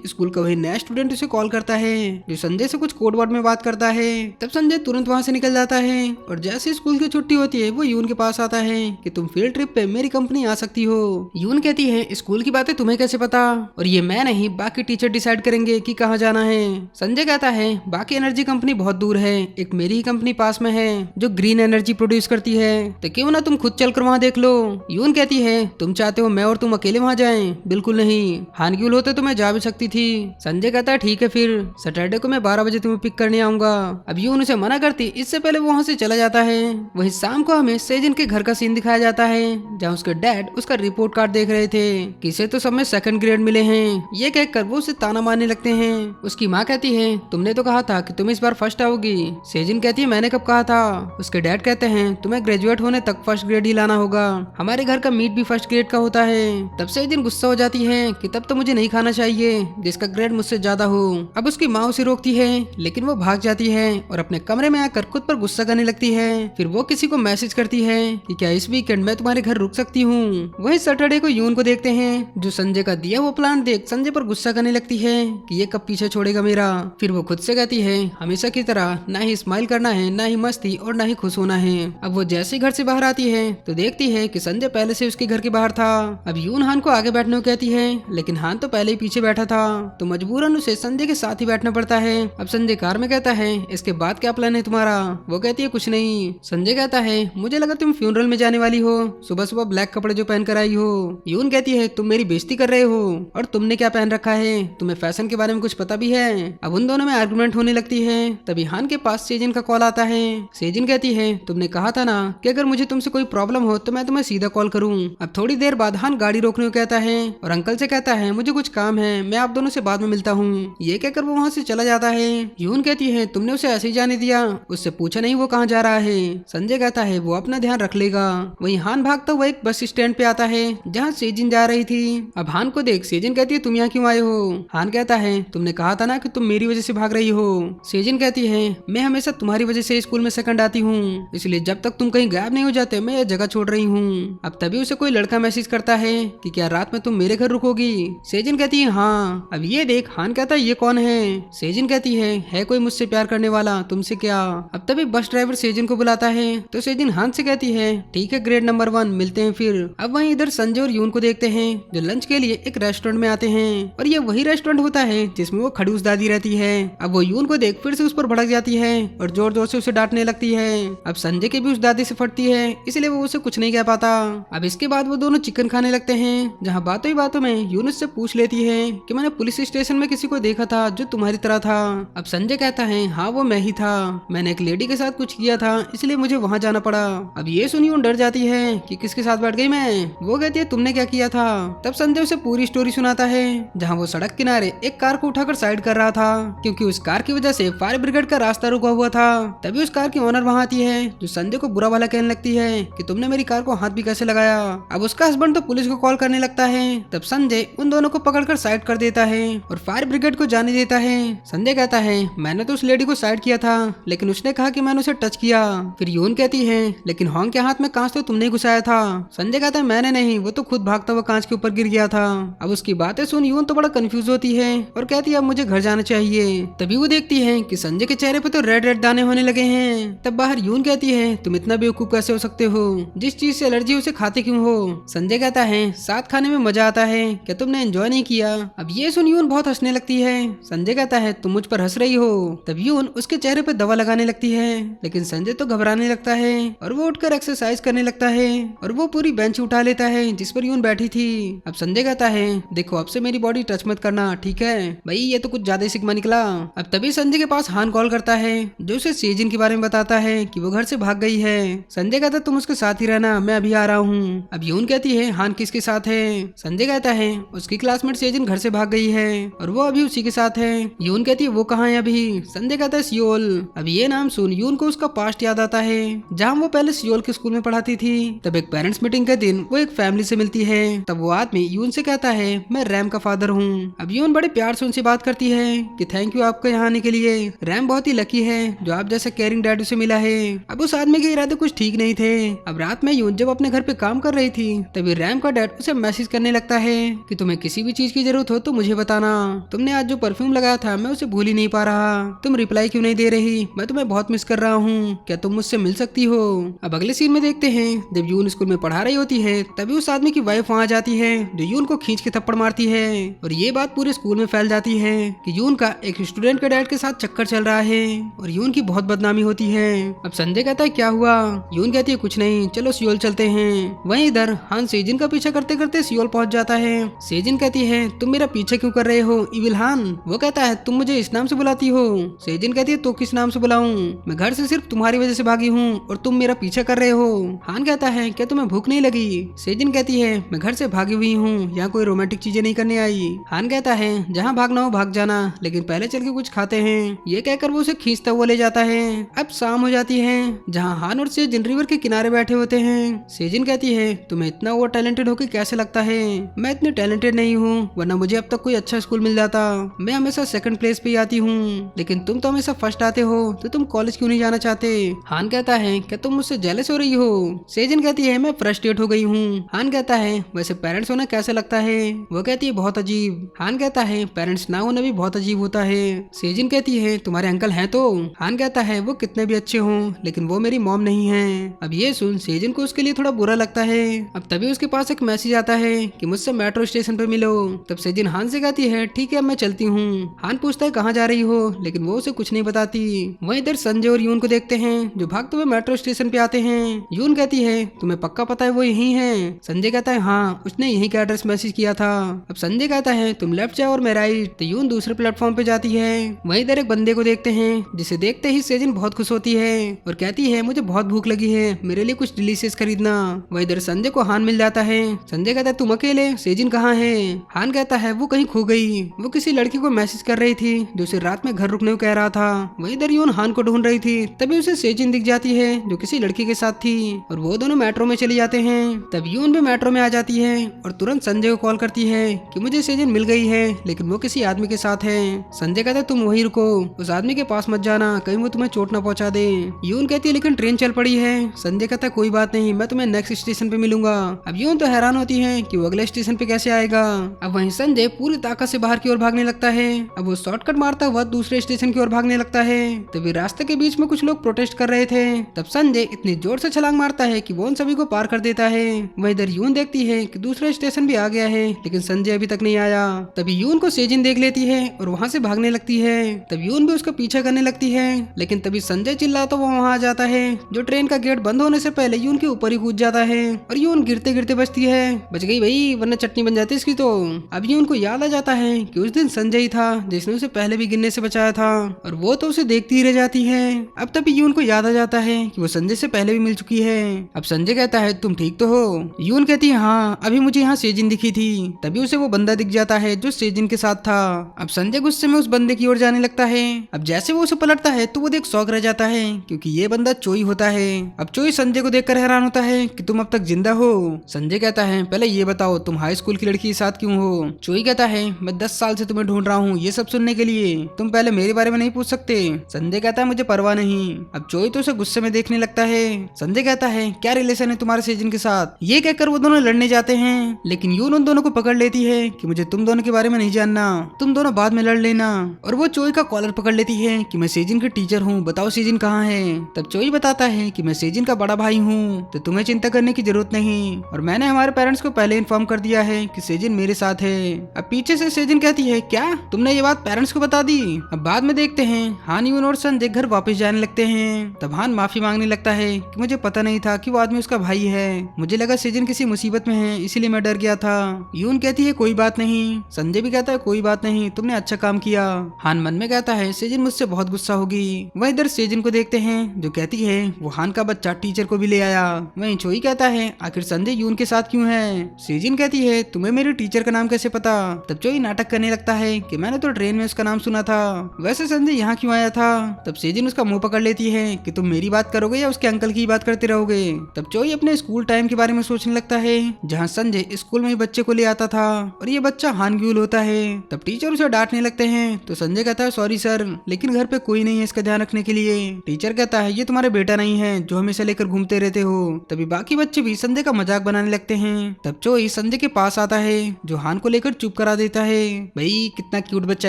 स्कूल का वही नया स्टूडेंट उसे कॉल करता है जो संजय से कुछ कोड वर्ड में बात करता है। तब संजय तुरंत वहाँ से निकल जाता है और जैसे स्कूल की छुट्टी होती है वो यून के पास आता है कि तुम फील्ड ट्रिप पे मेरी कंपनी आ सकती हो। यून कहती है स्कूल की बातें तुम्हें कैसे पता, और ये मैं नहीं बाकी टीचर डिसाइड करेंगे कि कहाँ जाना है। संजय कहता है बाकी एनर्जी कंपनी बहुत दूर है, एक मेरी ही कंपनी पास में है जो ग्रीन एनर्जी प्रोड्यूस करती है, तो क्यों ना तुम खुद चलकर वहाँ देख लो। यून कहती है तुम चाहते हो मैं और तुम अकेले वहाँ जाएं? बिल्कुल नहीं, हानग्यूल होते तो मैं जा भी सकती थी। संजय कहता है ठीक है फिर सैटरडे को मैं 12 बजे तुम्हें पिक करने आऊंगा। अब यून उसे मना करती, इससे पहले वो वहाँ से चला जाता है। वही शाम को हमें सेजन के घर का सीन दिखाया जाता है जहाँ उसके डैड उसका रिपोर्ट कार्ड देख रहे थे कि इसे तो सब में 2nd ग्रेड मिले हैं। ये कहकर वो उसे ताना मारने लगते हैं। उसकी माँ कहती है तुमने तो कहा था कि तुम इस बार फर्स्ट आओगी। सेजन कहती है मैंने कब कहा था। उसके डैड कहते हैं तुम्हें ग्रेजुएट होने तक फर्स्ट ग्रेड ही लाना होगा, हमारे घर का मीट भी फर्स्ट ग्रेड का होता है। तब सेजन गुस्सा हो जाती है कि तब तो मुझे नहीं खाना चाहिए जिसका ग्रेड मुझसे ज्यादा हो। अब उसकी माँ उसे रोकती है लेकिन वो भाग जाती है और अपने कमरे में आकर खुद पर गुस्सा करने लगती है। फिर वो किसी को मैसेज करती है कि क्या इस वीकेंड मैं तुम्हारे घर रुक सकती हूँ। वही सैटरडे को यून को देखते हैं जो संजय का दिया वो प्लान देख संजय पर गुस्सा करने लगती है कि ये कब पीछे छोड़ेगा मेरा। फिर वो खुद से कहती है हमेशा की तरह ना ही स्माइल करना है, ना ही मस्ती और ना ही खुश होना है। अब वो जैसे ही घर से बाहर आती है तो देखती है कि संजय पहले से उसके घर के बाहर था। अब यून हान को आगे बैठने को कहती है लेकिन हान तो पहले ही पीछे बैठा था, तो मजबूरन उसे संजय के साथ ही बैठना पड़ता है। अब संजय कार में कहता है इसके बाद क्या प्लान है तुम्हारा। वो कहती है कुछ नहीं। संजय कहता है मुझे लगा तुम फ्यूनरल में जाने वाली हो, सुबह सुबह ब्लैक कपड़े जो पहन कर आई हो। यून कहती है तुम मेरी बेइज्जती कर रहे हो, और तुमने क्या पहन रखा है, तुम्हें फैशन के बारे में कुछ पता भी है। अब उन दोनों में आर्गुमेंट होने लगती है। तभी हान के पास सेजिन का कॉल आता है। सेजिन कहती है तुमने कहा था ना कि अगर मुझे तुमसे कोई प्रॉब्लम हो तो मैं तुम्हें सीधा कॉल करूं। अब थोड़ी देर बाद हान गाड़ी रोकने को कहता है और अंकल से कहता है मुझे कुछ काम है, मैं आप दोनों से बाद में मिलता हूँ। ये कहकर वो वहाँ से चला जाता है। यून कहती है तुमने उसे ऐसे ही जाने दिया, उससे पूछा नहीं वो कहाँ जा रहा है। संजय कहता है वो अपना ध्यान रख लेगा। वही हान भागता हुआ एक बस स्टैंड पे आता है जहाँ सेजिन जा रही थी। अब हान को देख सेजिन कहती है तुम यहाँ क्यों आए हो। हान कहता है तुमने कहा था ना कि तुम मेरी वजह से भाग रही हो। सेजिन कहती है मैं हमेशा तुम्हारी वजह से स्कूल में सेकंड आती हूँ, इसलिए जब तक तुम कहीं गायब नहीं हो जाते मैं ये जगह छोड़ रही हूँ। अब तभी उसे कोई लड़का मैसेज करता है कि क्या रात में तुम मेरे घर रुकोगी। सेजिन कहती है हाँ। अब ये देख हान कहता है ये कौन है। सेजिन कहती है कोई मुझसे प्यार करने वाला, तुमसे क्या। अब तभी बस ड्राइवर सेजिन को बुलाता है तो सेजिन हान से कहती है ठीक है ग्रेड नंबर 1 मिलते हैं फिर। अब वहीं इधर संजय और यून को देखते हैं जो लंच के लिए एक रेस्टोरेंट में आते हैं, और ये वही रेस्टोरेंट होता है जिसमें वो खड़ूस दादी रहती है। अब वो यून को देख फिर से उस पर भड़क जाती है और जोर जोर से उसे डांटने लगती है। अब संजय की भी उस दादी से फटती है इसलिए वो उसे कुछ नहीं कह पाता। अब इसके बाद वो दोनों चिकन खाने लगते हैं जहाँ बातों ही बातों में यून उससे पूछ लेती है कि मैंने पुलिस स्टेशन में किसी को देखा था जो तुम्हारी तरह था। अब संजय कहता है हाँ वो मैं ही था, मैंने एक लेडी के साथ कुछ किया था इसलिए मुझे वहाँ जाना पड़ा। अब ये सुनी यून डर जाती है कि किसके साथ बैठ गई मैं। वो कहती है तुमने क्या किया था। तब संजय उसे पूरी स्टोरी सुनाता है जहाँ वो सड़क किनारे एक कार को उठाकर साइड कर रहा था क्योंकि उस कार की वजह से फायर ब्रिगेड का रास्ता रुका हुआ था। तभी उस कार की ओनर वहाँ आती है जो संजय को बुरा भला कहने लगती है कि तुमने मेरी कार को हाथ भी कैसे लगाया। अब उसका हस्बैंड तो पुलिस को कॉल करने लगता है। तब संजय उन दोनों को पकड़कर साइड कर देता है और फायर ब्रिगेड को जाने देता है। संजय कहता है मैंने तो उस लेडी को साइड किया था लेकिन उसने कहा कि मैंने उसे टच किया। फिर यून कहती है लेकिन हॉन्ग के हाथ में कांच तो तुमने घुसाया था। संजय कहता है मैंने नहीं, वो तो खुद भागता हुआ कांच के ऊपर गिर गया था। अब उसकी बातें सुन यून तो बड़ा कंफ्यूज होती है और कहती है अब मुझे घर जाना चाहिए। तभी वो देखती है कि संजय के चेहरे पे तो रेड रेड दाने होने लगे हैं। तब बाहर यून कहती है तुम इतना बेवकूफ कैसे हो सकते हो, जिस चीज से एलर्जी उसे खाते क्यों हो। संजय कहता है साथ खाने में मजा आता है, क्या तुमने एंजॉय नहीं किया। अब ये सुन यून बहुत हंसने लगती है। संजय कहता है तुम मुझ पर हंस रही हो। तब यून उसके चेहरे पे दवा लगाने लगती है लेकिन संजय तो घबराने लगता है और वो उठकर एक्सरसाइज करने लगता है और वो पूरी बेंच उठा लेता है जिस पर यून बैठी थी। अब संजय कहता है देखो अब से मेरी बॉडी टच मत करना, ठीक है भाई, ये तो कुछ ज्यादा ही सिग्मा निकला। अब तभी संजय के पास हान कॉल करता है जो उसे सेजिन के बारे में बताता है कि वो घर से भाग गई है। संजय कहता है तुम उसके साथ ही रहना, मैं अभी आ रहा हूँ। अब यून कहती है हान किसके साथ है। संजय कहता है उसकी क्लासमेट सेजिन घर से भाग गई है और वो अभी उसी के साथ है। यून कहती है वो कहाँ है अभी। संजय कहता है सियोल। अब ये नाम सुन यून को उसका पास्ट याद आता है जहाँ वो पहले सियोल के स्कूल में पढ़ाती थी। तब एक पेरेंट्स मीटिंग के दिन वो एक फैमिली से मिलती है। तब वो आदमी यून से कहता है मैं रैम का फादर हूँ। अब यून बड़े प्यार से उनसे बात करती है कि थैंक यू आपका यहाँ आने के लिए, रैम बहुत ही लकी है जो आप जैसे केयरिंग डैड से मिला है। अब उस आदमी के इरादे कुछ ठीक नहीं थे। अब रात में यून जब अपने घर पे काम कर रही थी तभी रैम का डैड उसे मैसेज करने लगता है कि तुम्हें किसी भी चीज की जरूरत हो तो मुझे बताना। तुमने आज जो परफ्यूम लगाया था मैं उसे भूल ही नहीं पा रहा। तुम रिप्लाई क्यों नहीं दे रही? मैं तुम्हें बहुत मिस कर रहा हूँ, क्या तुम मुझसे मिल सकती हो? अब अगले सीन में देखते हैं जब यून स्कूल में पढ़ा रही होती है तभी उस आदमी की वाइफ वहाँ जाती है जो यून को खींच के थप्पड़ मारती है और ये बात पूरे स्कूल में फैल जाती है कि यून का एक स्टूडेंट के डैड के साथ चक्कर चल रहा है और यून की बहुत बदनामी होती है। अब संजय कहता है क्या हुआ? यून कहती है कुछ नहीं, चलो सियोल चलते हैं। वहीं इधर हान सेजिन का पीछा करते करते सियोल पहुंच जाता है। सेजिन कहती है तुम मेरा पीछा क्यों कर रहे हो इविल हान? वो कहता है तुम मुझे इस नाम से बुलाती हो। सेजिन कहती है तो किस नाम से बुलाऊं? मैं घर से सिर्फ तुम्हारी वजह से भागी हूँ और तुम मेरा पीछा कर रहे हो। हान कहता है क्या तुम्हें भूख नहीं लगी? सेजिन कहती है मैं घर से भागी हुई हूँ, यहाँ कोई रोमांटिक चीजें नहीं करने आई। हान कहता है जहाँ भागना हो भाग जाना, लेकिन पहले चल के कुछ खाते हैं। ये कहकर वो उसे खींचता हुआ ले जाता है। अब शाम हो जाती है जहाँ हान और सेजिन रिवर के किनारे बैठे होते हैं। सेजिन कहती है तुम्हें इतना ओवर टैलेंटेड होकर कैसे लगता है? मैं इतनी टैलेंटेड नहीं हूँ, वरना मुझे अब तक कोई अच्छा स्कूल मिल जाता। मैं हमेशा सेकंड प्लेस पे आती हूँ, लेकिन तुम तो हमेशा फर्स्ट आते हो, तो तुम कॉलेज क्यों नहीं जाना चाहते? हान कहता है क्या तुम मुझसे जेलस हो रही हो? सेजिन कहती है मैं फ्रस्ट्रेट हो गई हूँ। हान कहता है वैसे पेरेंट्स होना कैसे लगता है? वो कहती है बहुत अजीब। हान कहता है पेरेंट्स ना होना भी बहुत अजीब होता है। सेजिन कहती है तुम्हारे अंकल हैं तो? हान कहता है वो कितने भी अच्छे हों, लेकिन वो मेरी मॉम नहीं है। अब ये सुन सेजिन को उसके लिए थोड़ा बुरा लगता है। अब तभी उसके पास एक मैसेज आता है कि मुझसे मेट्रो स्टेशन पे मिलो। तब सेजिन हान से कहती है ठीक है मैं चलती हूँ। हान पूछता है कहाँ जा रही हो, लेकिन वो उसे कुछ नहीं बताती। वहीं इधर संजय और यून को देखते हैं जो भागते हुए मेट्रो स्टेशन पे आते हैं। यून कहती है तुम्हें पक्का पता है वो यही है? संजय कहता है हाँ, उसने यही का एड्रेस मैसेज किया था। अब संजय कहता है तुम लेफ्ट जाओ और मैं राइट। तो यून दूसरे प्लेटफॉर्म पे जाती है। वहीं इधर एक बंदे को देखते हैं जिसे देखते ही सेजिन बहुत खुश होती है और कहती है मुझे बहुत भूख लगी है, मेरे लिए कुछ डिलीशियस खरीदना। वहीं इधर संजय को हान मिल जाता है। संजय कहता है तुम अकेले? सेजिन कहाँ है? हान कहता है वो कहीं खो गई, वो किसी लड़की को मैसेज कर रही थी जो उसे रात में घर रुकने को कह रहा था। वहीं इधर यून हान को ढूंढ रही थी, तभी उसे सेजिन दिख जाती है जो किसी लड़की के साथ थी और वो दोनों मेट्रो में चले जाते हैं। तब यून भी मेट्रो में आ जाती है और तुरंत संजय को कॉल करती है कि मुझे सेजिन मिल गई है, लेकिन वो किसी आदमी के साथ है। संजय कहता है तुम वहीं रुको, उस आदमी के पास मत जाना, कहीं वो तुम्हें चोट न पहुंचा दे। यून कहती है लेकिन ट्रेन चल पड़ी है। संजय कहता है कोई बात नहीं, मैं तुम्हें नेक्स्ट स्टेशन पे मिलूंगा। अब यून तो हैरान होती है कि वो अगले स्टेशन पे कैसे आएगा। अब वहीं संजय पूरी ताकत से बाहर की ओर भागने लगता है। अब वो शॉर्टकट मारता हुआ दूसरे स्टेशन की ओर भागने लगता है। तभी रास्ते के बीच में कुछ लोग प्रोटेस्ट कर रहे थे। तब संजय इतनी जोर से छलांग मारता है कि वो उन सभी को पार कर देता है। वहीं इधर यून देखती है कि दूसरा स्टेशन भी आ गया है, लेकिन संजय अभी तक नहीं आया। तभी यून को सेजिन देख लेती है और वहाँ से भागने लगती है। तब यून भी उसका पीछा करने लगती है, लेकिन तभी संजय चिल्लाता हुआ वहाँ आ जाता है जो ट्रेन का गेट बंद होने से पहले यून के ऊपर ही कूद जाता है और यून गिरते गिरते बचती है। बच गई भाई, वरना चटनी बन जाती इसकी तो। अब यून को याद आ जाता है कि उस दिन संजय ही था जिसने उसे पहले भी गिरने से बचाया था और वो तो उसे देखती ही रह जाती है। अब तभी यून को याद आ जाता है कि वो संजय से पहले भी मिल चुकी है। अब संजय कहता है तुम ठीक तो हो? यून कहती है हाँ, अभी मुझे यहाँ सेजिन दिखी थी। तभी उसे वो बंदा दिख जाता है जो सेजिन के साथ था। अब संजय गुस्से में उस बंदे की ओर जाने लगता है। अब जैसे वो उसे पलटता है तो वो देख शॉक रह जाता है क्योंकि ये बंदा चोई होता है। अब चोई संजय को देखकर हैरान होता है कि तुम अब तक जिंदा हो। संजय कहता है पहले ये बताओ तुम हाई स्कूल की लड़की के साथ क्यों हो? चोई कहता है मैं 10 साल से तुम्हें ढूंढ रहा हूँ ये सब सुनने के लिए, तुम पहले मेरे बारे में नहीं पूछ सकते? संजय कहता है मुझे परवाह नहीं। अब चोई तो उसे गुस्से में देखने लगता है। संजय कहता है क्या रिलेशन है तुम्हारे सेजिन के साथ? ये कहकर वो दोनों लड़ने जाते हैं, लेकिन यून उन दोनों को पकड़ लेती है कि मुझे तुम दोनों के बारे में नहीं जानना, तुम दोनों बाद में लड़ लेना। और वो चोई का कॉलर पकड़ लेती है कि मैं सेजिन की टीचर हूँ, बताओ सेजिन कहाँ है? तब चोई बताता है कि मैं सेजिन का बड़ा भाई हूँ, तो तुम्हें चिंता करने की जरूरत नहीं, और मैंने हमारे पेरेंट्स को पहले इन्फॉर्म कर दिया है कि सेजिन मेरे साथ है। अब पीछे से सेजिन कहती है क्या तुमने ये बात पेरेंट्स को बता दी? अब बाद में देखते हैं हान, यून और संजय घर वापस जाने लगते हैं। तब हान माफी मांगने लगता है कि मुझे पता नहीं था कि वो आदमी उसका भाई है, मुझे लगा सेजिन किसी मुसीबत में है इसीलिए मैं डर गया था। यून कहती है कोई बात नहीं। संजय भी कहता है कोई बात नहीं, तुमने अच्छा काम किया। हान मन में कहता है सेजिन मुझसे बहुत गुस्सा होगी। वह इधर सेजिन को देखते हैं जो कहती है वो हान का बच्चा टीचर को भी ले आया। वहीं चोई कहता है आखिर संजय यून के साथ क्यों है? सेजिन कहती है तुम्हें मेरे टीचर का नाम कैसे पता? तब चोई नाटक करने लगता है कि मैंने तो ट्रेन में उसका नाम सुना था, वैसे संजय यहाँ क्यों आया था? तब सेजिन उसका मुंह पकड़ लेती है कि तुम मेरी बात करोगे या उसके अंकल की बात करते रहोगे। तब चोई अपने स्कूल टाइम के बारे में सोचने लगता है जहाँ संजय स्कूल में ही बच्चे को ले आता था और ये बच्चा हान ग्यूल होता है। तब टीचर उसे डांटने लगते हैं तो संजय कहता है सॉरी सर, लेकिन घर पे कोई नहीं है इसका ध्यान रखने के लिए। टीचर कहता है ये तुम्हारे बेटा नहीं है जो हमेशा लेकर घूमते रहते हो। तभी बाकी बच्चे भी संजय का मजाक मजाक बनाने लगते हैं। तब चोई संजय के पास आता है जो हान को लेकर चुप करा देता है। भाई कितना क्यूट बच्चा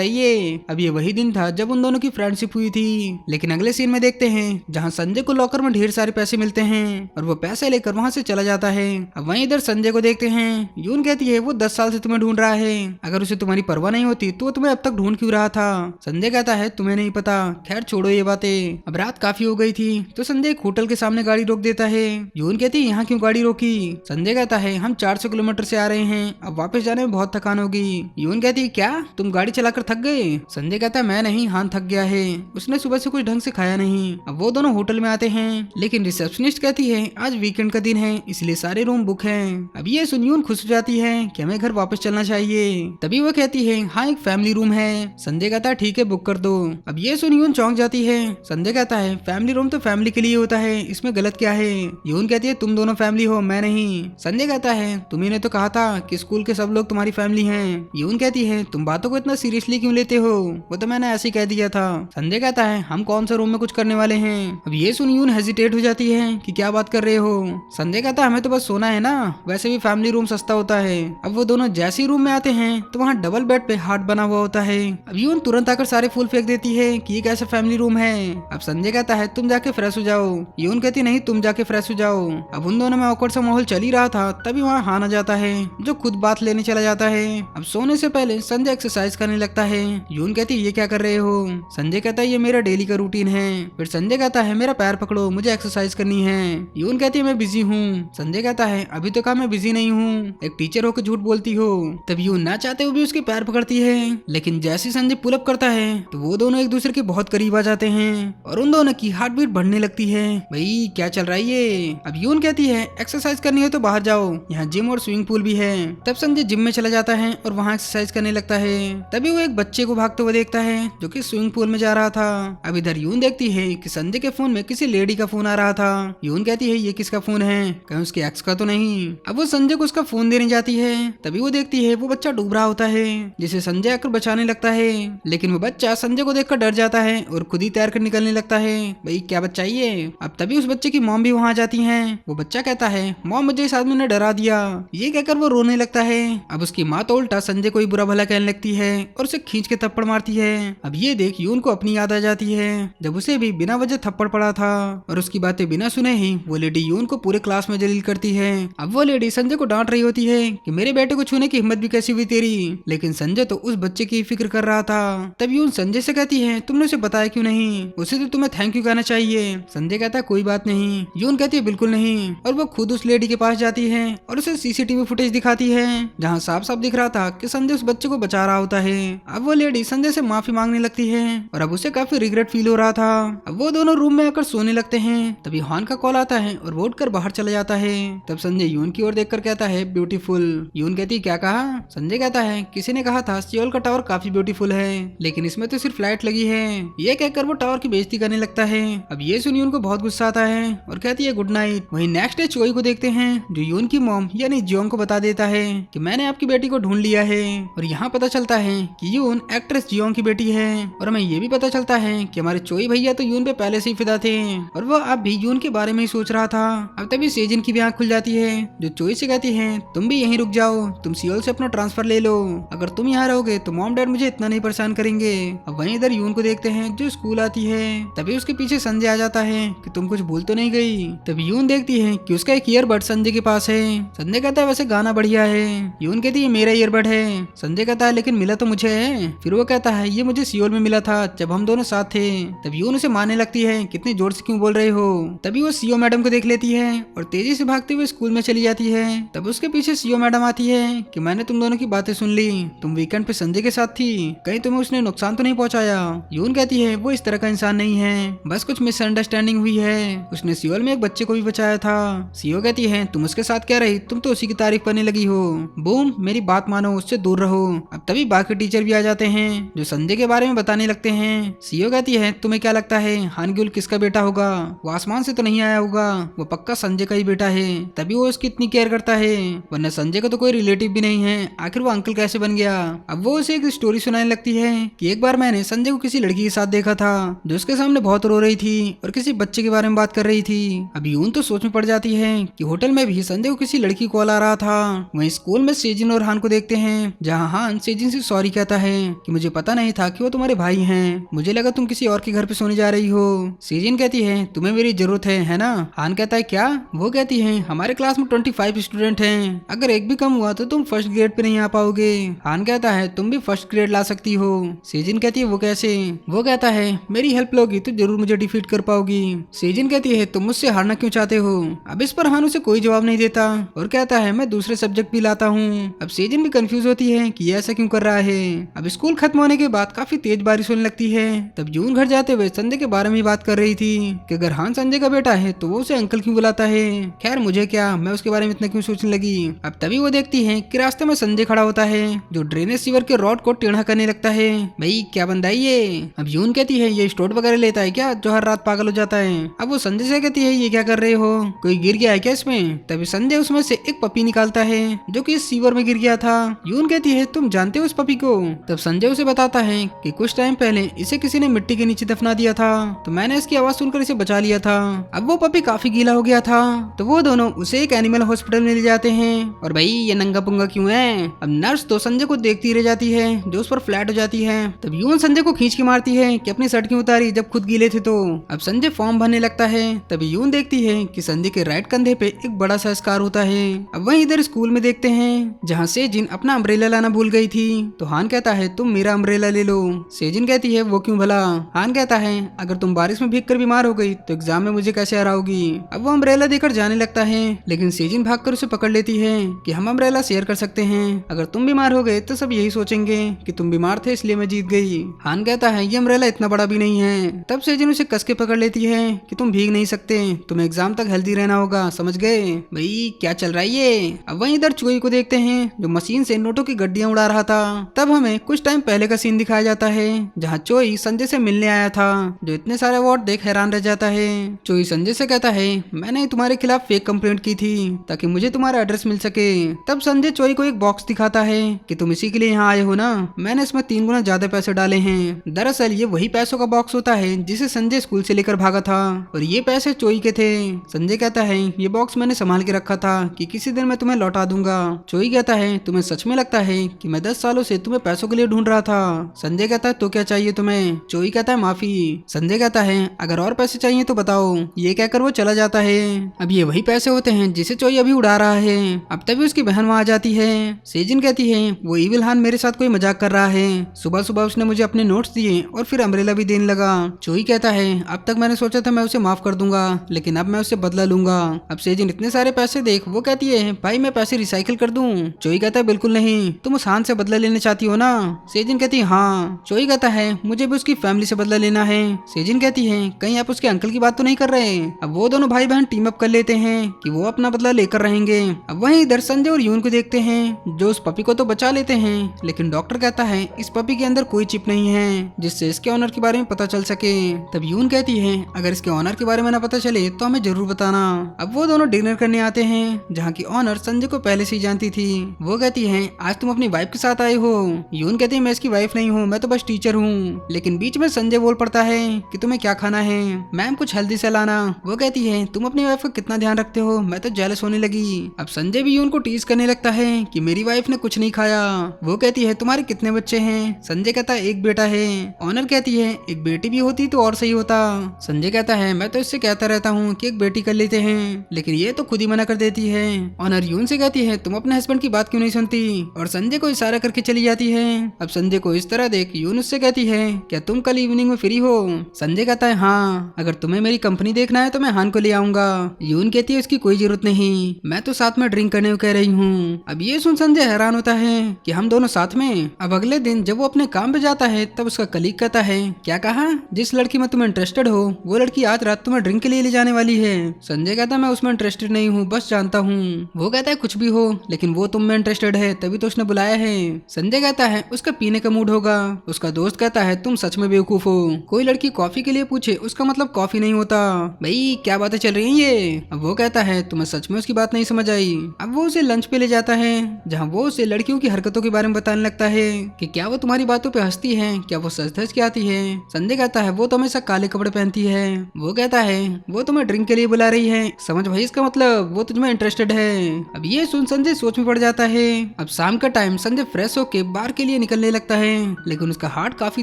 ये। अब ये वही दिन था जब उन दोनों की फ्रेंडशिप हुई थी। लेकिन अगले सीन में देखते हैं जहाँ संजय को लॉकर में ढेर सारे पैसे मिलते हैं और वो पैसे लेकर वहाँ से चला जाता है। अब वहीं इधर संजय को देखते हैं। यून कहती है वो 10 साल से तुम्हें ढूंढ रहा है, अगर उसे तुम्हारी परवाह नहीं होती तो वो तुम्हें अब तक ढूंढ क्यों रहा था। संजय कहता है तुम्हें नहीं पता, खैर छोड़ो ये बातें। अब रात काफी हो गई थी तो संजय एक होटल के सामने गाड़ी रोक देता है। यून कहती है यहाँ क्यों गाड़ी रोकी। संजय कहता है हम 400 किलोमीटर से आ रहे हैं, अब वापस जाने में बहुत थकान होगी। यून कहती है क्या तुम गाड़ी चलाकर थक गए। संजय कहता है मैं नहीं, हान थक गया है, उसने सुबह से कुछ ढंग से खाया नहीं। अब वो दोनों होटल में आते हैं लेकिन रिसेप्शनिस्ट कहती है आज वीकेंड का दिन है इसलिए सारे रूम बुक हैं। अब ये सुन यून खुश हो जाती है कि हमें घर वापस चलना चाहिए। तभी वो कहती है हाँ एक फैमिली रूम है। संजय कहता है ठीक है बुक कर दो। अब ये सुन यून चौंक जाती है। संजय कहता है फैमिली रूम तो फैमिली के लिए होता है, इसमें गलत क्या है। यून कहती है तुम दोनों फैमिली हो, मैं नहीं। संजय कहता है तुम्ही ने तो कहा था कि स्कूल के सब लोग तुम्हारी फैमिली हैं। यून कहती है तुम बातों को इतना सीरियसली क्यों लेते हो, वो तो मैंने ऐसे ही कह दिया था। संजय कहता है हम कौन सा रूम में कुछ करने वाले हैं। अब ये सुन यून हेजिटेट हो जाती है कि क्या बात कर रहे हो। संजय कहता है हमें तो बस सोना है ना, वैसे भी फैमिली रूम सस्ता होता है। अब वो दोनों जैसे ही रूम में आते हैं तो वहाँ डबल बेड पे हार्ट बना हुआ होता है। अब यून तुरंत आकर सारे फूल फेंक देती है कि ये कैसा फैमिली रूम है। अब संजय कहता है तुम जाके फ्रेश हो जाओ। यून कहती नहीं तुम जाके फ्रेश हो जाओ। अब उन दोनों में ऑकवर्ड सा माहौल चल ही रहा था तभी वहाँ हान आ जाता है जो खुद बात लेने चला जाता है। अब सोने से पहले संजय एक्सरसाइज करने लगता है। यून कहती है ये क्या कर रहे हो। संजय कहता है ये मेरा डेली का रूटीन है। फिर संजय कहता है मेरा पैर पकड़ो मुझे एक्सरसाइज करनी है। यून कहती है मैं बिजी हूँ। संजय कहता है अभी तो कहा मैं बिजी नहीं हूँ, एक टीचर होकर झूठ बोलती हो। तब यून ना चाहते हुए भी उसके पैर पकड़ती है लेकिन जैसे संजय पुलअप करता है तो वो दोनों एक दूसरे के बहुत करीब आ जाते हैं और उन दोनों की हार्ट बीट बढ़ने लगती है। भाई क्या चल रहा है ये। अब यून कहती है एक्सरसाइज करनी है तो बाहर जाओ, यहाँ जिम और स्विमिंग पूल भी है। तब संजय जिम में चला जाता है और वहाँ एक्सरसाइज करने लगता है। तभी वो एक बच्चे को भागते हुए देखता है जो कि स्विमिंग पूल में जा रहा था। अब इधर यून देखती है कि संजय के फोन में किसी लेडी का फोन आ रहा था। यून कहती है ये किसका फोन है, कहीं उसके एक्स का तो नहीं। अब वो संजय को उसका फोन देने जाती है तभी वो देखती है वो बच्चा डूब रहा होता है जिसे संजय आकर बचाने लगता है। लेकिन वो बच्चा संजय को देखकर डर जाता है और खुद ही तैर कर निकलने लगता है। भाई क्या बच्चा ये। अब तभी उस बच्चे की मॉम भी वहाँ आ जाती है। वो बच्चा कहता है मॉम मुझे इस आदमी ने डरा दिया, ये कहकर वो रोने लगता है। अब उसकी माँ तो उल्टा संजय को ही बुरा भला कहने लगती है और उसे खींच के थप्पड़ मारती है। अब ये देख यून को अपनी याद आ जाती है जब उसे भी बिना वजह थप्पड़ पड़ा था और उसकी बातें बिना सुने ही वो लेडी यून को पूरे क्लास में जलील करती है। अब वो लेडी संजय को डांट रही होती है कि मेरे बेटे को छूने की हिम्मत भी कैसी हुई तेरी, लेकिन संजय तो उस बच्चे की फिक्र कर रहा था। तब यून संजय से कहती है तुमने उसे बताया क्यों नहीं, उसे तो तुम्हें थैंक यू कहना चाहिए। संजय कहता है कोई बात नहीं। यून कहती है बिल्कुल नहीं और वो खुद उस लेडी के पास जाती है और उसे सीसीटीवी फुटेज दिखाती है जहाँ साफ साफ दिख रहा था कि संजय उस बच्चे को बचा रहा होता है। अब वो लेडी संजय से माफी मांगने लगती है और अब उसे काफी रिग्रेट फील हो रहा था। अब वो दोनों रूम में आकर सोने लगते हैं तभी हान का कॉल आता है और वो उठकर बाहर चला जाता है। तब संजय यून की ओर देखकर कहता है ब्यूटीफुल। यून कहती है क्या कहा। संजय कहता है किसी ने कहा था सियोल का टावर काफी ब्यूटीफुल है लेकिन इसमें तो सिर्फ लाइट लगी है। ये कहकर वो टावर की बेइज्जती करने लगता है। अब ये सुन यून को बहुत गुस्सा आता है और कहती है गुड नाइट। वहीं नेक्स्ट डे चोई को देखते हैं जो यून की मॉम यानी जियोंग को बता देता है कि मैंने आपकी बेटी को ढूंढ लिया है और यहाँ पता चलता है कि यून एक्ट्रेस जियोंग की बेटी है। और हमें ये भी पता चलता है कि हमारे चोई भैया तो यून पे पहले से ही फिदा थे और वो अब भी यून के बारे में ही सोच रहा था। अब तभी सेजिन की भी आंख खुल जाती है जो चोई से कहती है तुम भी यहीं रुक जाओ, तुम सियोल से अपना ट्रांसफर ले लो, अगर तुम यहाँ रहोगे तो मॉम डैड मुझे इतना नहीं परेशान करेंगे। अब वहीं इधर यून को देखते हैं जो स्कूल आती है। तभी उसके पीछे संजय आ जाता है कि तुम कुछ भूल तो नहीं गई। तभी यून देखती है कि उसका एक ईयरबड संजय के पास है। संजय कहता है वैसे गाना बढ़िया है। यून कहती है मेरा ईयरबड है। संजय कहता है लेकिन मिला तो मुझे है। फिर वो कहता है ये मुझे सियोल में मिला था जब हम दोनों साथ थे। तब यून उसे मारने लगती है कितनी जोर से क्यों बोल रहे हो। तभी वो सीओ मैडम को देख लेती है और तेजी से भागते हुए स्कूल में चली जाती है। तब उसके पीछे सीओ मैडम आती है कि मैंने तुम दोनों की बातें सुन ली, तुम वीकेंड पे संजय के साथ थी, कहीं तुम्हें उसने नुकसान तो नहीं पहुंचाया। यून कहती है वो इस तरह का इंसान नहीं है, बस कुछ मिसअंडरस्टैंडिंग हुई है, उसने सियोल में एक बच्चे को भी बचाया था। सीओ कहती है तुम उसके साथ क्या रही, तुम तो उसी की तारीफ करने लगी हो। बूम मेरी बात मानो, उससे दूर रहो। अब तभी बाकी टीचर भी आ जाते हैं जो संजय के बारे में बताने लगते हैं। सीओ कहती है तुम्हें क्या लगता है हानग्युल किसका बेटा होगा, वो आसमान से तो नहीं आया होगा, वो पक्का संजय का ही बेटा है, तभी वो उसकी इतनी केयर करता है, वरना संजय का तो कोई रिलेटिव भी नहीं है, आखिर वो अंकल कैसे बन गया। अब वो उसे एक स्टोरी सुनाने लगती है कि एक बार मैंने संजय को किसी लड़की के साथ देखा था जो उसके सामने बहुत रो रही थी और किसी बच्चे के बारे में बात कर रही थी। अब यून तो सोच में पड़ जाती है कि होटल हॉस्पिटल में भी संजय को किसी लड़की की कॉल आ रहा था। वहीं स्कूल में सेजिन और हान को देखते हैं, जहां हान सेजिन से सॉरी कहता है कि मुझे पता नहीं था कि वो तुम्हारे भाई हैं, मुझे लगा तुम किसी और के घर पे सोने जा रही हो। सेजिन कहती है तुम्हें मेरी जरूरत है ना? हान कहता है क्या? वो कहती है हमारे क्लास में 25 स्टूडेंट हैं, अगर एक भी कम हुआ तो तुम फर्स्ट ग्रेड पे नहीं आ पाओगे। हान कहता है तुम भी फर्स्ट ग्रेड ला सकती हो। सेजिन कहती है वो कैसे? वो कहता है मेरी हेल्प लोगी तो जरूर मुझे डिफीट कर पाओगी। सेजिन कहती है तुम मुझसे हारना क्यों चाहते हो? अब इस पर हान उसे कोई जवाब नहीं देता और कहता है मैं दूसरे सब्जेक्ट भी लाता हूँ। अब सेजिन भी कंफ्यूज होती है कि ये ऐसा क्यों कर रहा है। अब स्कूल खत्म होने के बाद काफी तेज बारिश होने लगती है। तब यून घर जाते हुए संजय के बारे में बात कर रही थी कि अगर हान संजय का बेटा है तो वो उसे अंकल क्यों बुलाता है। खैर मुझे क्या, मैं उसके बारे में इतना क्यों सोचने लगी। अब तभी वो देखती है कि रास्ते में संजय खड़ा होता है जो ड्रेनेज सीवर के रॉड को टेढ़ा करने लगता है। भाई क्या बंदा है ये? अब यून कहती है ये स्टोट वगैरह लेता है क्या जो हर रात पागल हो जाता है। अब वो संजय से कहती है ये क्या कर रहे हो, कोई गिर गया है क्या इसमें? तभी संजय उसमें से एक पपी निकालता है जो कि इस सीवर में गिर गया था। यून कहती है तुम जानते हो इस पपी को? तब संजय उसे बताता है कि कुछ टाइम पहले इसे किसी ने मिट्टी के नीचे दफना दिया था, तो मैंने इसकी आवाज सुनकर इसे बचा लिया था। अब वो पपी काफी गीला हो गया था, तो वो दोनों उसे एक एनिमल हॉस्पिटल में ले जाते हैं। और भाई ये नंगा पुंगा क्यों है? अब नर्स तो संजय को देखती रह जाती है जो उस पर फ्लैट हो जाती है। तब यून संजय को खींच के मारती है कि अपनी शर्ट क्यों उतारी जब खुद गीले थे। तो अब संजय फॉर्म भरने लगता है। तभी यून देखती है कि संजय के राइट कंधे पे एक बड़ा सा स्कार होता है। अब वहीं इधर स्कूल में देखते हैं जहाँ सेजिन अपना अम्ब्रेला लाना भूल गई थी, तो हान कहता है तुम मेरा अम्ब्रेला ले लो। सेजिन कहती है वो क्यों भला? हान कहता है अगर तुम बारिश में भीग कर बीमार हो गई तो एग्जाम में मुझे कैसे हराओगी। अब वो अम्ब्रेला देकर जाने लगता है, लेकिन सेजिन भागकर उसे पकड़ लेती है कि हम अम्ब्रेला शेयर कर सकते हैं, अगर तुम बीमार हो गए तो सब यही सोचेंगे कि तुम बीमार थे इसलिए मैं जीत गई। हान कहता है ये अम्ब्रेला इतना बड़ा भी नहीं है। तब सेजिन उसे कस के पकड़ लेती है कि तुम भीग नहीं सकते, तुम्हें एग्जाम तक हेल्दी रहना होगा, समझ गए? भाई क्या चल रहा है ये? अब वहीं इधर चोई को देखते हैं जो मशीन से नोटों की गड्डियां उड़ा रहा था। तब हमें कुछ टाइम पहले का सीन दिखाया जाता है जहां चोई संजय से मिलने आया था, जो इतने सारे अवार्ड देख हैरान रह जाता है। चोई संजय से कहता है मैंने तुम्हारे खिलाफ फेक कंप्लेंट की थी ताकि मुझे तुम्हारा एड्रेस मिल सके। तब संजय चोई को एक बॉक्स दिखाता है कि तुम इसी के लिए यहाँ आए हो ना, मैंने इसमें 3 गुना ज्यादा पैसे डाले हैं। दरअसल ये वही पैसों का बॉक्स होता है जिसे संजय स्कूल से लेकर भागा था और ये पैसे चोई के थे। संजय कहता है ये बॉक्स मैंने संभाल के रखा था कि किसी दिन मैं तुम्हें लौटा दूंगा। चोई कहता है तुम्हें सच में लगता है कि मैं 10 सालों से तुम्हें पैसों के लिए ढूंढ रहा था? संजय कहता है तो क्या चाहिए तुम्हें? चोई कहता है माफी। संजय कहता है अगर और पैसे चाहिए तो बताओ। ये कहकर वो चला जाता है। अब ये वही पैसे होते हैं जिसे चोई अभी उड़ा रहा है। अब तभी उसकी बहन वहाँ आ जाती है। सेजिन कहती है वो इविल हान मेरे साथ कोई मजाक कर रहा है, सुबह सुबह उसने मुझे अपने नोट्स दिए और फिर अम्ब्रेला भी देने लगा। चोई कहता है अब तक मैंने सोचा था मैं उसे माफ कर दूंगा, लेकिन अब मैं उससे बदला लूंगा। अब सेजिन इतने सारे पैसे देख वो कहती है भाई मैं पैसे रिसाइकिल कर दूं। चोई कहता है बिल्कुल नहीं, तुम उस हान से बदला लेना चाहती हो ना? सेजिन कहती है हाँ। चोई कहता है मुझे भी उसकी फैमिली से बदला लेना है। सेजिन कहती है कहीं आप उसके अंकल की बात तो नहीं कर रहे? अब वो दोनों भाई बहन टीम अप कर लेते हैं कि वो अपना बदला लेकर रहेंगे। अब वहीं इधर संजय और यून को देखते हैं जो उस पपी को तो बचा लेते हैं, लेकिन डॉक्टर कहता है इस पपी के अंदर कोई चिप नहीं है जिससे इसके ऑनर के बारे में पता चल सके। तब यून कहती है अगर इसके ऑनर के बारे में ना पता चले तो हमें जरूर बताना। अब वो दोनों डिनर करने आते हैं जहाँ की ऑनर संजय को पहले से ही जानती थी। वो कहती है आज तुम अपनी वाइफ के साथ आए हो। यून कहती है मैं इसकी वाइफ नहीं हूँ, मैं तो बस टीचर हूँ। लेकिन बीच में संजय बोल पड़ता है कि तुम्हें क्या खाना है? मैम कुछ हेल्दी से लाना। वो कहती है तुम अपनी वाइफ का कितना ध्यान रखते हो, मैं तो जेलस होने लगी। अब संजय भी यून को टीज करने लगता है कि मेरी वाइफ ने कुछ नहीं खाया। वो कहती है तुम्हारे कितने बच्चे हैं? संजय कहता है एक बेटा है। ऑनर कहती है एक बेटी भी होती तो और सही होता। संजय कहता है मैं तो इससे कहता रहता हूँ कि एक बेटी कर लेते हैं, लेकिन ये तो खुद ही मना कर देती है। ऑनर यून से कहती है तुम अपने हस्बैंड की बात क्यों नहीं सुनती, और संजय को इशारा करके चली जाती है। अब संजय को इस तरह देख यून उससे कहती है क्या तुम कल इवनिंग में फ्री हो? संजय कहता है हाँ, अगर तुम्हें मेरी कंपनी देखना है तो मैं हान को ले आऊंगा। यून कहती है इसकी कोई जरूरत नहीं, मैं तो साथ में ड्रिंक करने को कह रही हूँ। अब ये सुन संजय हैरान होता है कि हम दोनों साथ में। अब अगले दिन जब वो अपने काम पे जाता है तब उसका कलीग कहता है क्या कहा? जिस लड़की में तुम इंटरेस्टेड हो वो लड़की आज रात तुम्हें ड्रिंक के लिए ले जाने वाली है। संजय कहता है मैं उसमें इंटरेस्टेड नहीं हूँ, बस जानता हूँ। वो कहता है कुछ भी हो, लेकिन वो तुम में इंटरेस्टेड है तभी तो उसने बुलाया है। संजय कहता है उसका पीने का मूड होगा। उसका दोस्त कहता है तुम सच में बेवकूफ हो, कोई लड़की कॉफी के लिए पूछे उसका मतलब कॉफी नहीं होता। भाई क्या बातें चल रही हैं ये? अब वो कहता है तुम्हें सच में उसकी बात नहीं समझ आई। अब वो उसे लंच पे ले जाता है जहाँ वो उसे लड़कियों की हरकतों के बारे में बताने लगता है कि क्या वो तुम्हारी बातों पे हंसती है, क्या वो सच धज के आती है। संजय कहता है वो तो हमेशा काले कपड़े पहनती है। वो कहता है वो तुम्हें ड्रिंक के लिए बुला रही है, समझ भाई इसका मतलब वो तुझमें इंटरेस्टेड है। अब ये सुन संजय सोच में पड़ जाता है। अब शाम का टाइम संजय फ्रेश होके बार के लिए निकलने लगता है, लेकिन उसका हार्ट काफी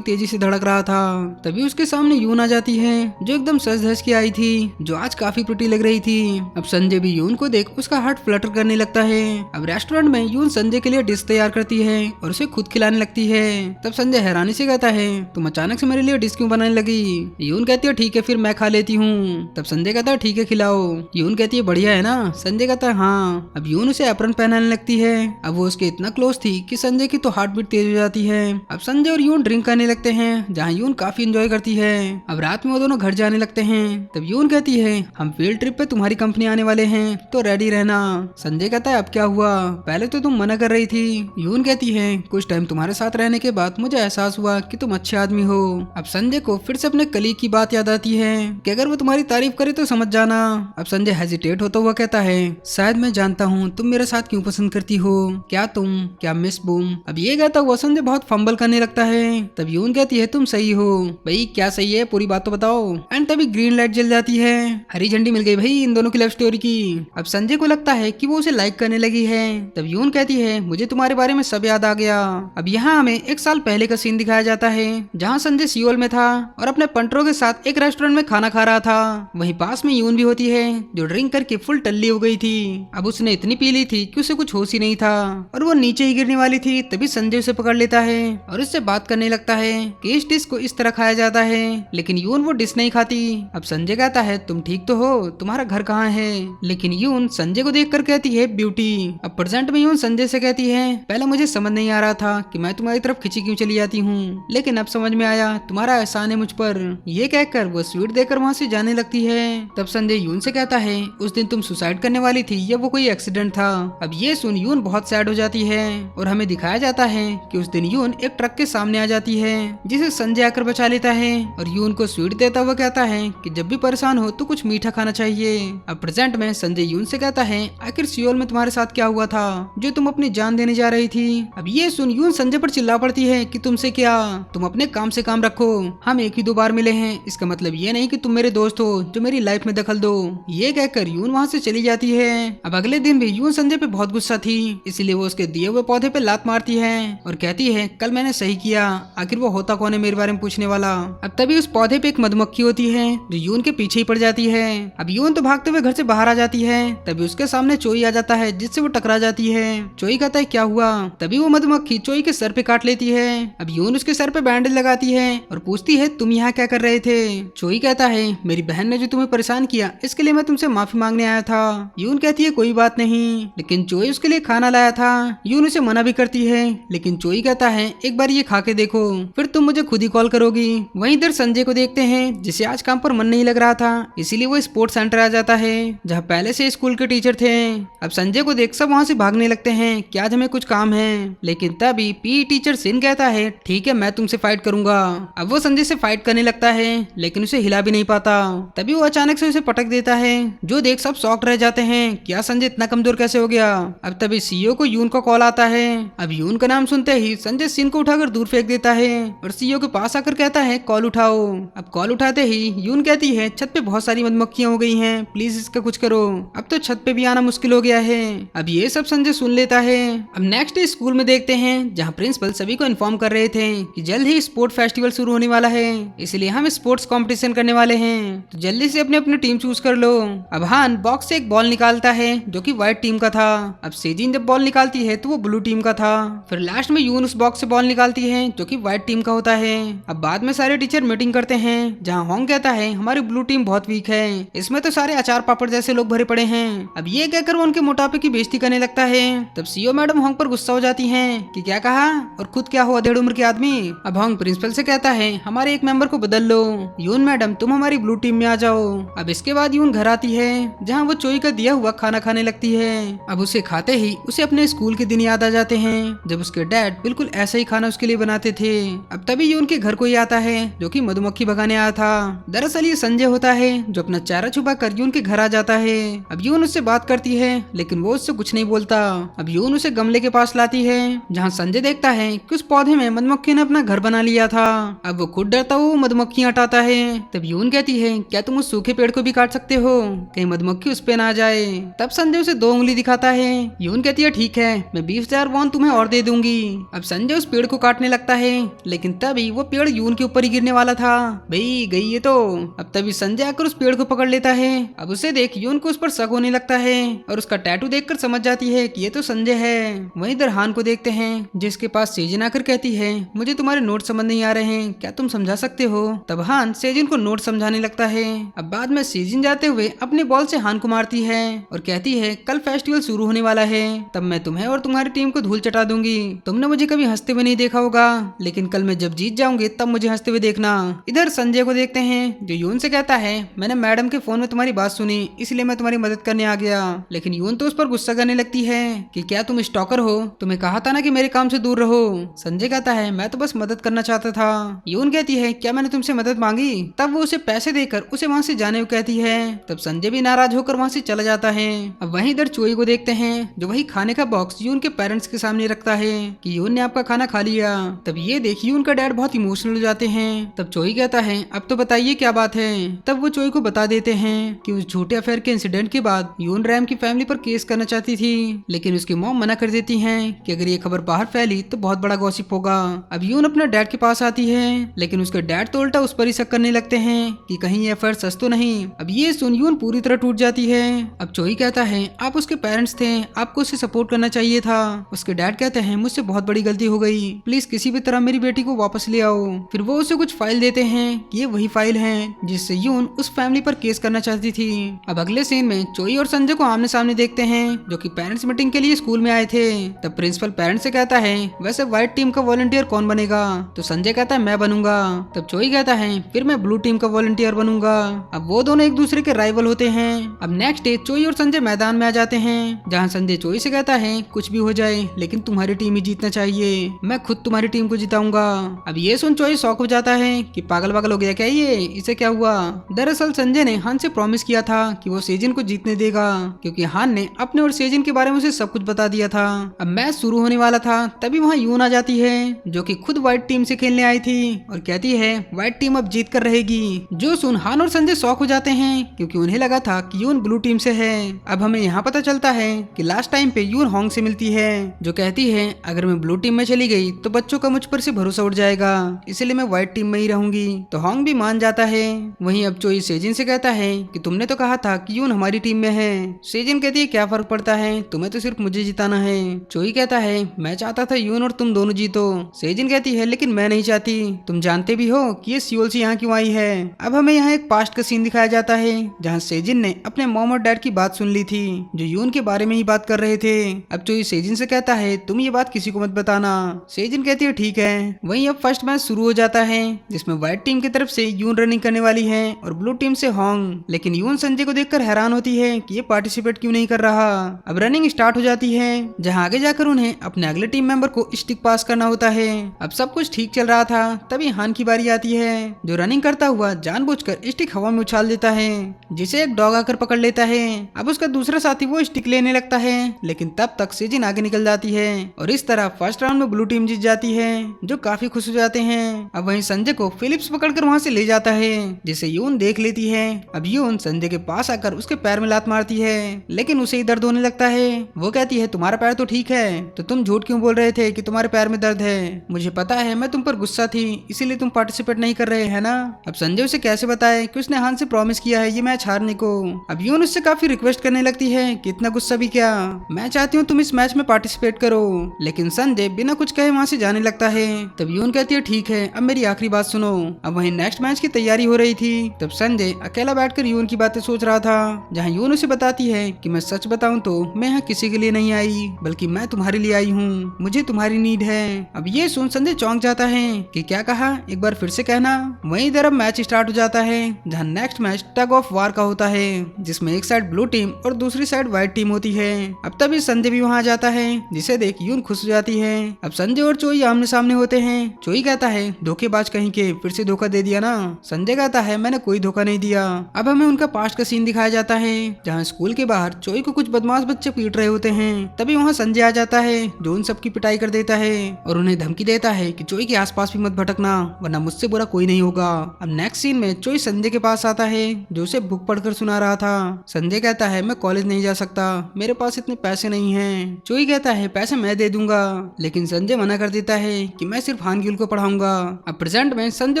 तेजी से धड़क रहा था। तभी उसके सामने यून आ जाती है, जो एकदम सज धज के आई थी, जो आज काफी प्रिटी लग रही थी। अब संजय भी यून को देख उसका हार्ट फ्लटर करने लगता है। अब रेस्टोरेंट में यून संजय के लिए डिश तैयार करती है और उसे खुद खिलाने लगती है। तब संजय हैरानी से कहता है, तुम अचानक से मेरे लिए डिश क्यों बनाने लगी? यून कहती है, ठीक है फिर मैं खा लेती हूँ। तब संजय कहता है, ठीक है खिलाओ। यून कहती है, बढ़िया है ना? संजय कहता है, हाँ। अब यून उसे एप्रन पहनाने लगती है। अब वो उसके इतना क्लोज थी कि संजय की तो हार्ट बीट तेज हो जाती है। अब संजय और यून ड्रिंक करने लगते हैं, जहाँ यून काफी एंजॉय करती है। अब रात में वो दोनों घर जाने लगते हैं। तब यून कहती है, हम फील्ड ट्रिप पे तुम्हारी कंपनी आने वाले हैं, तो रेडी रहना। संजय कहता है, अब क्या हुआ? पहले तो तुम मना कर रही थी। यून कहती है, कुछ टाइम तुम्हारे साथ रहने के बाद मुझे एहसास हुआ कि तुम अच्छे आदमी हो। अब संजय को फिर से अपने कलीग की बात याद आती है कि अगर वो तुम्हारी तारीफ करे तो समझ जाना। अब संजय हेजिटेट होता हुआ कहता है, शायद मैं जानता हूँ तुम मेरे साथ क्यों पसंद करती हो। क्या मिस बूम? अब ये कहता हुआ संजय बहुत फंबल करने लगता है। तब यून कहती है, तुम सही हो। भाई क्या सही है, पूरी बात तो बताओ। एंड तभी ग्रीन लाइट जल जाती है, हरी झंडी मिल गई भाई इन दोनों की लव स्टोरी की। अब संजय को लगता है कि वो उसे लाइक करने लगी है। तब यून कहती है, मुझे तुम्हारे बारे में सब याद आ गया। अब यहाँ हमें एक साल पहले का सीन दिखाया जाता है, जहाँ संजय सियोल में था और अपने पंटरों के साथ एक रेस्टोरेंट में खाना खा रहा था। वहीं पास में यून भी होती है, जो ड्रिंक करके फुल टल्ली हो गई थी। अब उसने इतनी पी ली थी कि उसे कुछ होश ही नहीं था और वो नीचे ही गिरने वाली थी। तभी संजय उसे पकड़ लेता है और उससे बात करने लगता है कि इस डिश को इस तरह खाया जाता है, लेकिन यून वो डिश नहीं खाती। अब संजय कहता है, तुम ठीक तो हो? तुम्हारा घर कहाँ है? लेकिन यून संजय को देखकर कहती है, ब्यूटी। अब प्रेजेंट में यून संजय से कहती है, पहले मुझे समझ नहीं आ रहा था कि मैं तुम्हारी तरफ खिंची क्यों चली जाती हूँ, लेकिन अब समझ में आया, तुम्हारा एहसान है मुझ पर। ये कहकर वो स्वीट देकर वहाँ से जाने लगती है। तब संजय यून से कहता है, उस दिन तुम सुसाइड करने वाली थी या वो कोई एक्सीडेंट था? अब ये सुन यून बहुत सैड हो जाती है और हमें दिखाया जाता है कि उस दिन यून एक ट्रक के सामने आ जाती है, जिसे संजय आकर बचा लेता है और यून को स्वीट देता हुआ कहता है कि जब भी परेशान हो तो कुछ मीठा खाना चाहिए। अब प्रेजेंट में संजय यून से कहता है, आखिर सियोल में तुम्हारे साथ क्या हुआ था जो तुम अपनी जान देने जा रही थी? अब ये सुन यून संजय पर चिल्ला पड़ती है कि तुमसे क्या, तुम अपने काम से काम रखो, हम एक ही दो बार मिले हैं, इसका मतलब ये नहीं कि तुम मेरे दोस्त हो जो मेरी लाइफ में दखल दो। ये कहकर यून वहाँ से चली जाती है। अब अगले दिन भी यून संजय पे बहुत गुस्सा थी, इसलिए वो उसके दिए हुए पौधे पे लात मारती है और कहती है, कल मैंने सही किया, आखिर वो होता कौन है मेरे बारे में पूछने वाला। अब तभी उस पौधे पे एक मधुमक्खी होती है जो यून के पीछे ही पड़ जाती है। अब यून तो भागते हुए घर से बाहर आ जाती है, तभी उसके सामने चोई आ जाता है, जिससे वो टकरा जाती है। चोई कहता है, क्या हुआ? तभी वो मधुमक्खी चोई के सर पे काट लेती है। अब यून उसके सर पे बैंडेज लगाती है और पूछती है, तुम यहाँ क्या कर रहे थे? चोई कहता है, मेरी बहन ने जो तुम्हें परेशान किया इसके लिए मैं तुमसे माफी मांगने आया था। यून कहती है, कोई बात नहीं, लेकिन चोई उसके लिए खाना लाया था। यून उसे मना भी करती है, लेकिन चोई कहता है, एक बार ये खा के देखो, फिर तुम मुझे खुद ही कॉल करोगी। वहीं इधर संजय को देखते हैं, जिसे आज काम पर मन नहीं लग रहा था, इसीलिए वो स्पोर्ट्स सेंटर आ जाता है, जहाँ पहले से स्कूल के टीचर थे। अब संजय को देख सब वहाँ से भागने लगते हैं कि आज हमें कुछ काम है, लेकिन तभी पीई टीचर सिन कहता है, ठीक है मैं तुमसे फाइट करूंगा। अब वो संजय से फाइट करने लगता है, लेकिन उसे हिला भी नहीं पाता। तभी वो अचानक से उसे पटक देता है, जो देख सब शॉक्ड रह जाते हैं, क्या संजय इतना कमजोर कैसे हो गया। अब तभी सीईओ को यून का कॉल आता है। अब यून का नाम सुनते ही संजय सिन को उठाकर दूर फेंक देता है और सीईओ के पास आकर कहता है, कॉल उठाओ। अब कॉल उठाते ही यून कहती है, छत पे बहुत सारी मधुमक्खियां हो गई हैं, प्लीज इसका कुछ करो, अब तो छत पे भी आना मुश्किल हो गया है। अब ये सब संजय सुन लेता है। अब नेक्स्ट डे स्कूल में देखते हैं, जहाँ प्रिंसिपल सभी को इन्फॉर्म कर रहे थे कि जल्द ही स्पोर्ट फेस्टिवल शुरू होने वाला है, इसलिए हम स्पोर्ट्स कंपटीशन करने वाले हैं, तो जल्दी से अपने अपनी टीम चूज कर लो। अब हान बॉक्स से एक बॉल निकालता है जो कि व्हाइट टीम का था। अब सेजिन जब बॉल निकालती है तो वो ब्लू टीम का था। फिर लास्ट में यून उस बॉक्स से बॉल निकालती है जो कि व्हाइट टीम का होता है। अब बाद में सारे टीचर मीटिंग करते हैं, जहाँ होंग कहता है, हमारी ब्लू टीम बहुत वीक है, इसमें तो सारे अचार पापड़ जैसे लोग भरे पड़े हैं। अब ये कहकर वो उनके मोटापे की बेइज्जती करने लगता है। तब सीईओ मैडम होंग पर गुस्सा हो जाती हैं कि क्या कहा और खुद क्या हो अधेड़ उम्र के आदमी। अब होंग प्रिंसिपल से कहता है, हमारे एक मेंबर को बदल लो, यून मैडम तुम हमारी ब्लू टीम में आ जाओ। अब इसके बाद यून घर आती है, जहाँ वो चोई का दिया हुआ खाना खाने लगती है। अब उसे खाते ही उसे अपने स्कूल के दिन याद आ जाते हैं, जब उसके डैड बिल्कुल ऐसा ही खाना उसके लिए बनाते थे। अब तभी यून के घर कोई आता है जो कि मधुमक्खी भगाने आया था। दरअसल ये संजय होता है, जो अपना चेहरा छुपा कर यून के घर आ जाता है। अब यून उससे बात करती है, लेकिन वो उससे कुछ नहीं बोलता। अब यून उसे गमले के पास लाती है, जहाँ संजय देखता है कि उस पौधे में मधुमक्खी ने अपना घर बना लिया था। अब वो खुद डरता हुआ मधुमक्खी हटाता है। तब यून कहती है, क्या तुम उस सूखे पेड़ को भी काट सकते हो, कहीं मधुमक्खी कि उस पे ना जाए। तब संजय उसे 2 उंगली दिखाता है। यून कहती है ठीक है, मैं 20,000 वॉन तुम्हें और दे दूंगी। अब संजय उस पेड़ को काटने लगता है, लेकिन तभी वो पेड़ यून के ऊपर ही गिरने वाला था। भाई गई ये तो। अब तभी संजय आकर उस पेड़ को पकड़ लेता है। अब उसे देख यून को उस पर शक होने लगता है और उसका टैटू देखकर समझ जाती है कि ये तो संजय है। वहीं इधर हान को देखते हैं, जिसके पास सेजिन आकर कहती है मुझे तुम्हारे नोट समझ नहीं आ रहे हैं, क्या तुम समझा सकते हो। तब हान सेजिन को नोट समझाने लगता है। अब बाद में सेजिन जाते हुए अपने बॉल से हान को मारती है और कहती है कल फेस्टिवल शुरू होने वाला है, तब मैं तुम्हें और तुम्हारी टीम को धूल चटा दूंगी। तुमने मुझे कभी हंसते हुए नहीं देखा होगा, लेकिन कल मैं जब जीत जाऊंगी तब मुझे हंसते हुए देखना। इधर संजय को देखते हैं, जो यून से कहता है मैंने मैडम के फोन में तुम्हारी बात सुनी, इसलिए मैं तुम्हारी मदद करने आ गया। लेकिन यून तो उस पर गुस्सा करने लगती है कि क्या तुम स्टॉकर हो, तुम्हें कहा था ना कि मेरे काम से दूर रहो। संजय कहता है मैं तो बस मदद करना चाहता था। यून कहती है क्या मैंने तुमसे मदद मांगी। तब वो उसे पैसे देकर उसे वहाँ से जाने को कहती है। तब संजय भी नाराज होकर वहाँ से चला जाता है। अब वहीं इधर चोई को देखते हैं, जो वही खाने का बॉक्स यून के पेरेंट्स के सामने रखता है कि यून ने आपका खाना खा लिया। तब ये देख यून का डैड बहुत इमोशनल हो जाते हैं। तब चोई कहता है अब तो बताइए क्या बात है। तब वो चोई को बता देते हैं कि उस झूठे अफेयर के इंसिडेंट के बाद यून रैम की फैमिली पर केस करना चाहती थी, लेकिन उसकी मॉम मना कर देती हैं कि अगर ये खबर बाहर फैली तो बहुत बड़ा गॉसिप होगा। अब यून अपने डैड के पास आती है, लेकिन उसके डैड तो उल्टा उस पर ही शक करने लगते हैं कि कहीं ये अफेयर सच तो नहीं। अब ये सुन यून पूरी तरह टूट जाती है। अब चोई कहता है आप उसके पेरेंट्स थे, आपको उसे सपोर्ट करना चाहिए था। उसके डैड कहते हैं मुझसे बहुत बड़ी गलती हो गई, प्लीज किसी भी तरह मेरी बेटी को वापस ले आओ। फिर वो उसे कुछ फाइल देते हैं, ये वही फाइल है जिससे यून उस फैमिली पर केस करना चाहती थी। अब अगले सीन में चोई और संजय को आमने सामने देखते हैं, जो कि पेरेंट्स मीटिंग के लिए स्कूल में आए थे। तब प्रिंसिपल पेरेंट्स से कहता है वैसे व्हाइट टीम का वॉलंटियर कौन बनेगा। तो संजय कहता है मैं बनूंगा। तब चोई कहता है फिर मैं ब्लू टीम का वॉलंटियर बनूंगा। अब वो दोनों एक दूसरे के राइवल होते हैं। अब नेक्स्ट डे चोई और संजय मैदान में आ जाते हैं, जहाँ संजय चोई से कहता है कुछ भी हो जाए लेकिन तुम्हारी टीम ही जीतना चाहिए, मैं खुद तुम्हारी टीम को जिताऊंगा। अब ये सुन चोई शॉक हो जाता है कि पागल पागल हो गया क्या ये, इसे क्या हुआ। दरअसल संजय ने हान से प्रॉमिस किया था कि वो सेजिन को जीतने देगा, क्योंकि हान ने अपने और सेजिन के बारे में उसे सब कुछ बता दिया था। अब मैच शुरू होने वाला था, तभी वहाँ यून आ जाती है, जो कि खुद व्हाइट टीम से खेलने आई थी और कहती है व्हाइट टीम अब जीत कर रहेगी। जो सुन हान और संजय शॉक हो जाते हैं, क्योंकि उन्हें लगा था कि यून ब्लू टीम से है। अब हमें यहाँ पता चलता है कि लास्ट टाइम पे यून होंग से मिलती है, जो कहती है अगर मैं ब्लू टीम में चली गई तो बच्चों का मुझ पर से भरोसा उठ जाएगा, इसलिए मैं व्हाइट टीम में ही रहूंगी। तो होंग भी मान जाता है। वहीं अब चोई सेजिन से कहता है कि तुमने तो कहा था कि यून हमारी टीम में है। सेजिन कहती है क्या फर्क पड़ता है, तुम्हें तो सिर्फ मुझे जिताना है। चोई कहता है मैं चाहता था यून और तुम दोनों जीतो। सेजिन कहती है लेकिन मैं नहीं चाहती, तुम जानते भी हो कि ये सियोल से यहाँ क्यों आई है। अब हमें यहाँ एक पास्ट का सीन दिखाया जाता है, जहाँ सेजिन ने अपने मॉम और डैड की बात सुन ली थी, जो यून के बारे में ही बात कर रहे थे। अब चोई सेजिन से कहता है तुम ये बात किसी को मत बताना। सेजिन कहती है ठीक है। वहीं अब फर्स्ट मैच शुरू हो जाता है, जिसमें व्हाइट टीम की तरफ से यून रनिंग करने वाली है और ब्लू टीम से होंग। लेकिन यून संजय को देखकर हैरान होती है कि ये पार्टिसिपेट क्यों नहीं कर रहा। अब रनिंग स्टार्ट हो जाती है, जहां आगे जाकर उन्हें अपने अगले टीम मेंबर को स्टिक पास करना होता है। अब सब कुछ ठीक चल रहा था, तभी हान की बारी आती है, जो रनिंग करता हुआ जानबूझकर स्टिक हवा में उछाल देता है, जिसे एक डॉग आकर पकड़ लेता है। अब उसका दूसरा साथी वो स्टिक लेने लगता है, लेकिन तब तक सेजिन आगे निकल जाती है और इस तरह फर्स्ट राउंड में ब्लू टीम जीत जाती है, जो काफी खुश हो जाते हैं। अब वहीं संजय को फिलिप्स पकड़कर वहां से ले जाता है, जिसे यून देख लेती है। अब यून संजय के पास आकर उसके पैर में लात मारती है, लेकिन उसे ही दर्द होने लगता है। वो कहती है तुम्हारा पैर तो ठीक है, तो तुम झूठ क्यों बोल रहे थे कि तुम्हारे पैर में दर्द है। मुझे पता है मैं तुम पर गुस्सा थी, इसीलिए तुम पार्टिसिपेट नहीं कर रहे है ना। अब संजय उसे कैसे बताए कि उसने हान से प्रॉमिस किया है ये मैच हारने को। अब यून उससे काफी रिक्वेस्ट करने लगती है कि इतना गुस्सा भी क्या, मैं चाहती हूँ तुम इस मैच में पार्टिसिपेट करो। लेकिन संजय बिना कुछ कहे वहाँ से जाने लगता है। तब यून कहती है ठीक है, अब मेरी आखिरी बात सुनो। अब वहीं नेक्स्ट मैच की तैयारी हो रही थी, तब संजय अकेला बैठकर यून की बातें सोच रहा था, जहाँ यून उसे बताती है कि मैं सच बताऊं तो मैं यहाँ किसी के लिए नहीं आई, बल्कि मैं तुम्हारे लिए आई हूँ, मुझे तुम्हारी नीड है। अब ये सुन संजय चौंक जाता है कि क्या कहा, एक बार फिर से कहना। वहीं इधर अब मैच स्टार्ट हो जाता है, जहाँ next match tug of war का होता है, जिसमें एक साइड ब्लू टीम और दूसरी साइड व्हाइट टीम होती है। अब तभी संजय भी वहाँ आ जाता है, जिसे देख यून खुश हो जाती है। अब संजय और चोई आमने सामने होते हैं। चोई कहता है धोखेबाज कहीं के, फिर से धोखा दे दिया ना। संजय कहता है मैंने कोई धोखा नहीं दिया। अब हमें उनका पास्ट का सीन दिखाया जाता है, जहाँ स्कूल के बाहर चोई को कुछ बदमाश बच्चे पीट रहे होते हैं। तभी वहाँ संजय आ जाता है, जो उन सबकी पिटाई कर देता है और उन्हें धमकी देता है कि चोई के आसपास भी मत भटकना, वरना मुझसे बुरा कोई नहीं होगा। अब नेक्स्ट सीन में चोई संजय के पास आता है, जो उसे बुक पढ़कर सुना रहा था। था। संजय कहता है मैं कॉलेज नहीं जा सकता, मेरे पास इतने पैसे नहीं हैं। चोई कहता है पैसे मैं दे दूंगा, लेकिन संजय मना कर देता है कि मैं सिर्फ हानग्यूल को पढ़ाऊंगा। अब प्रेजेंट में संजय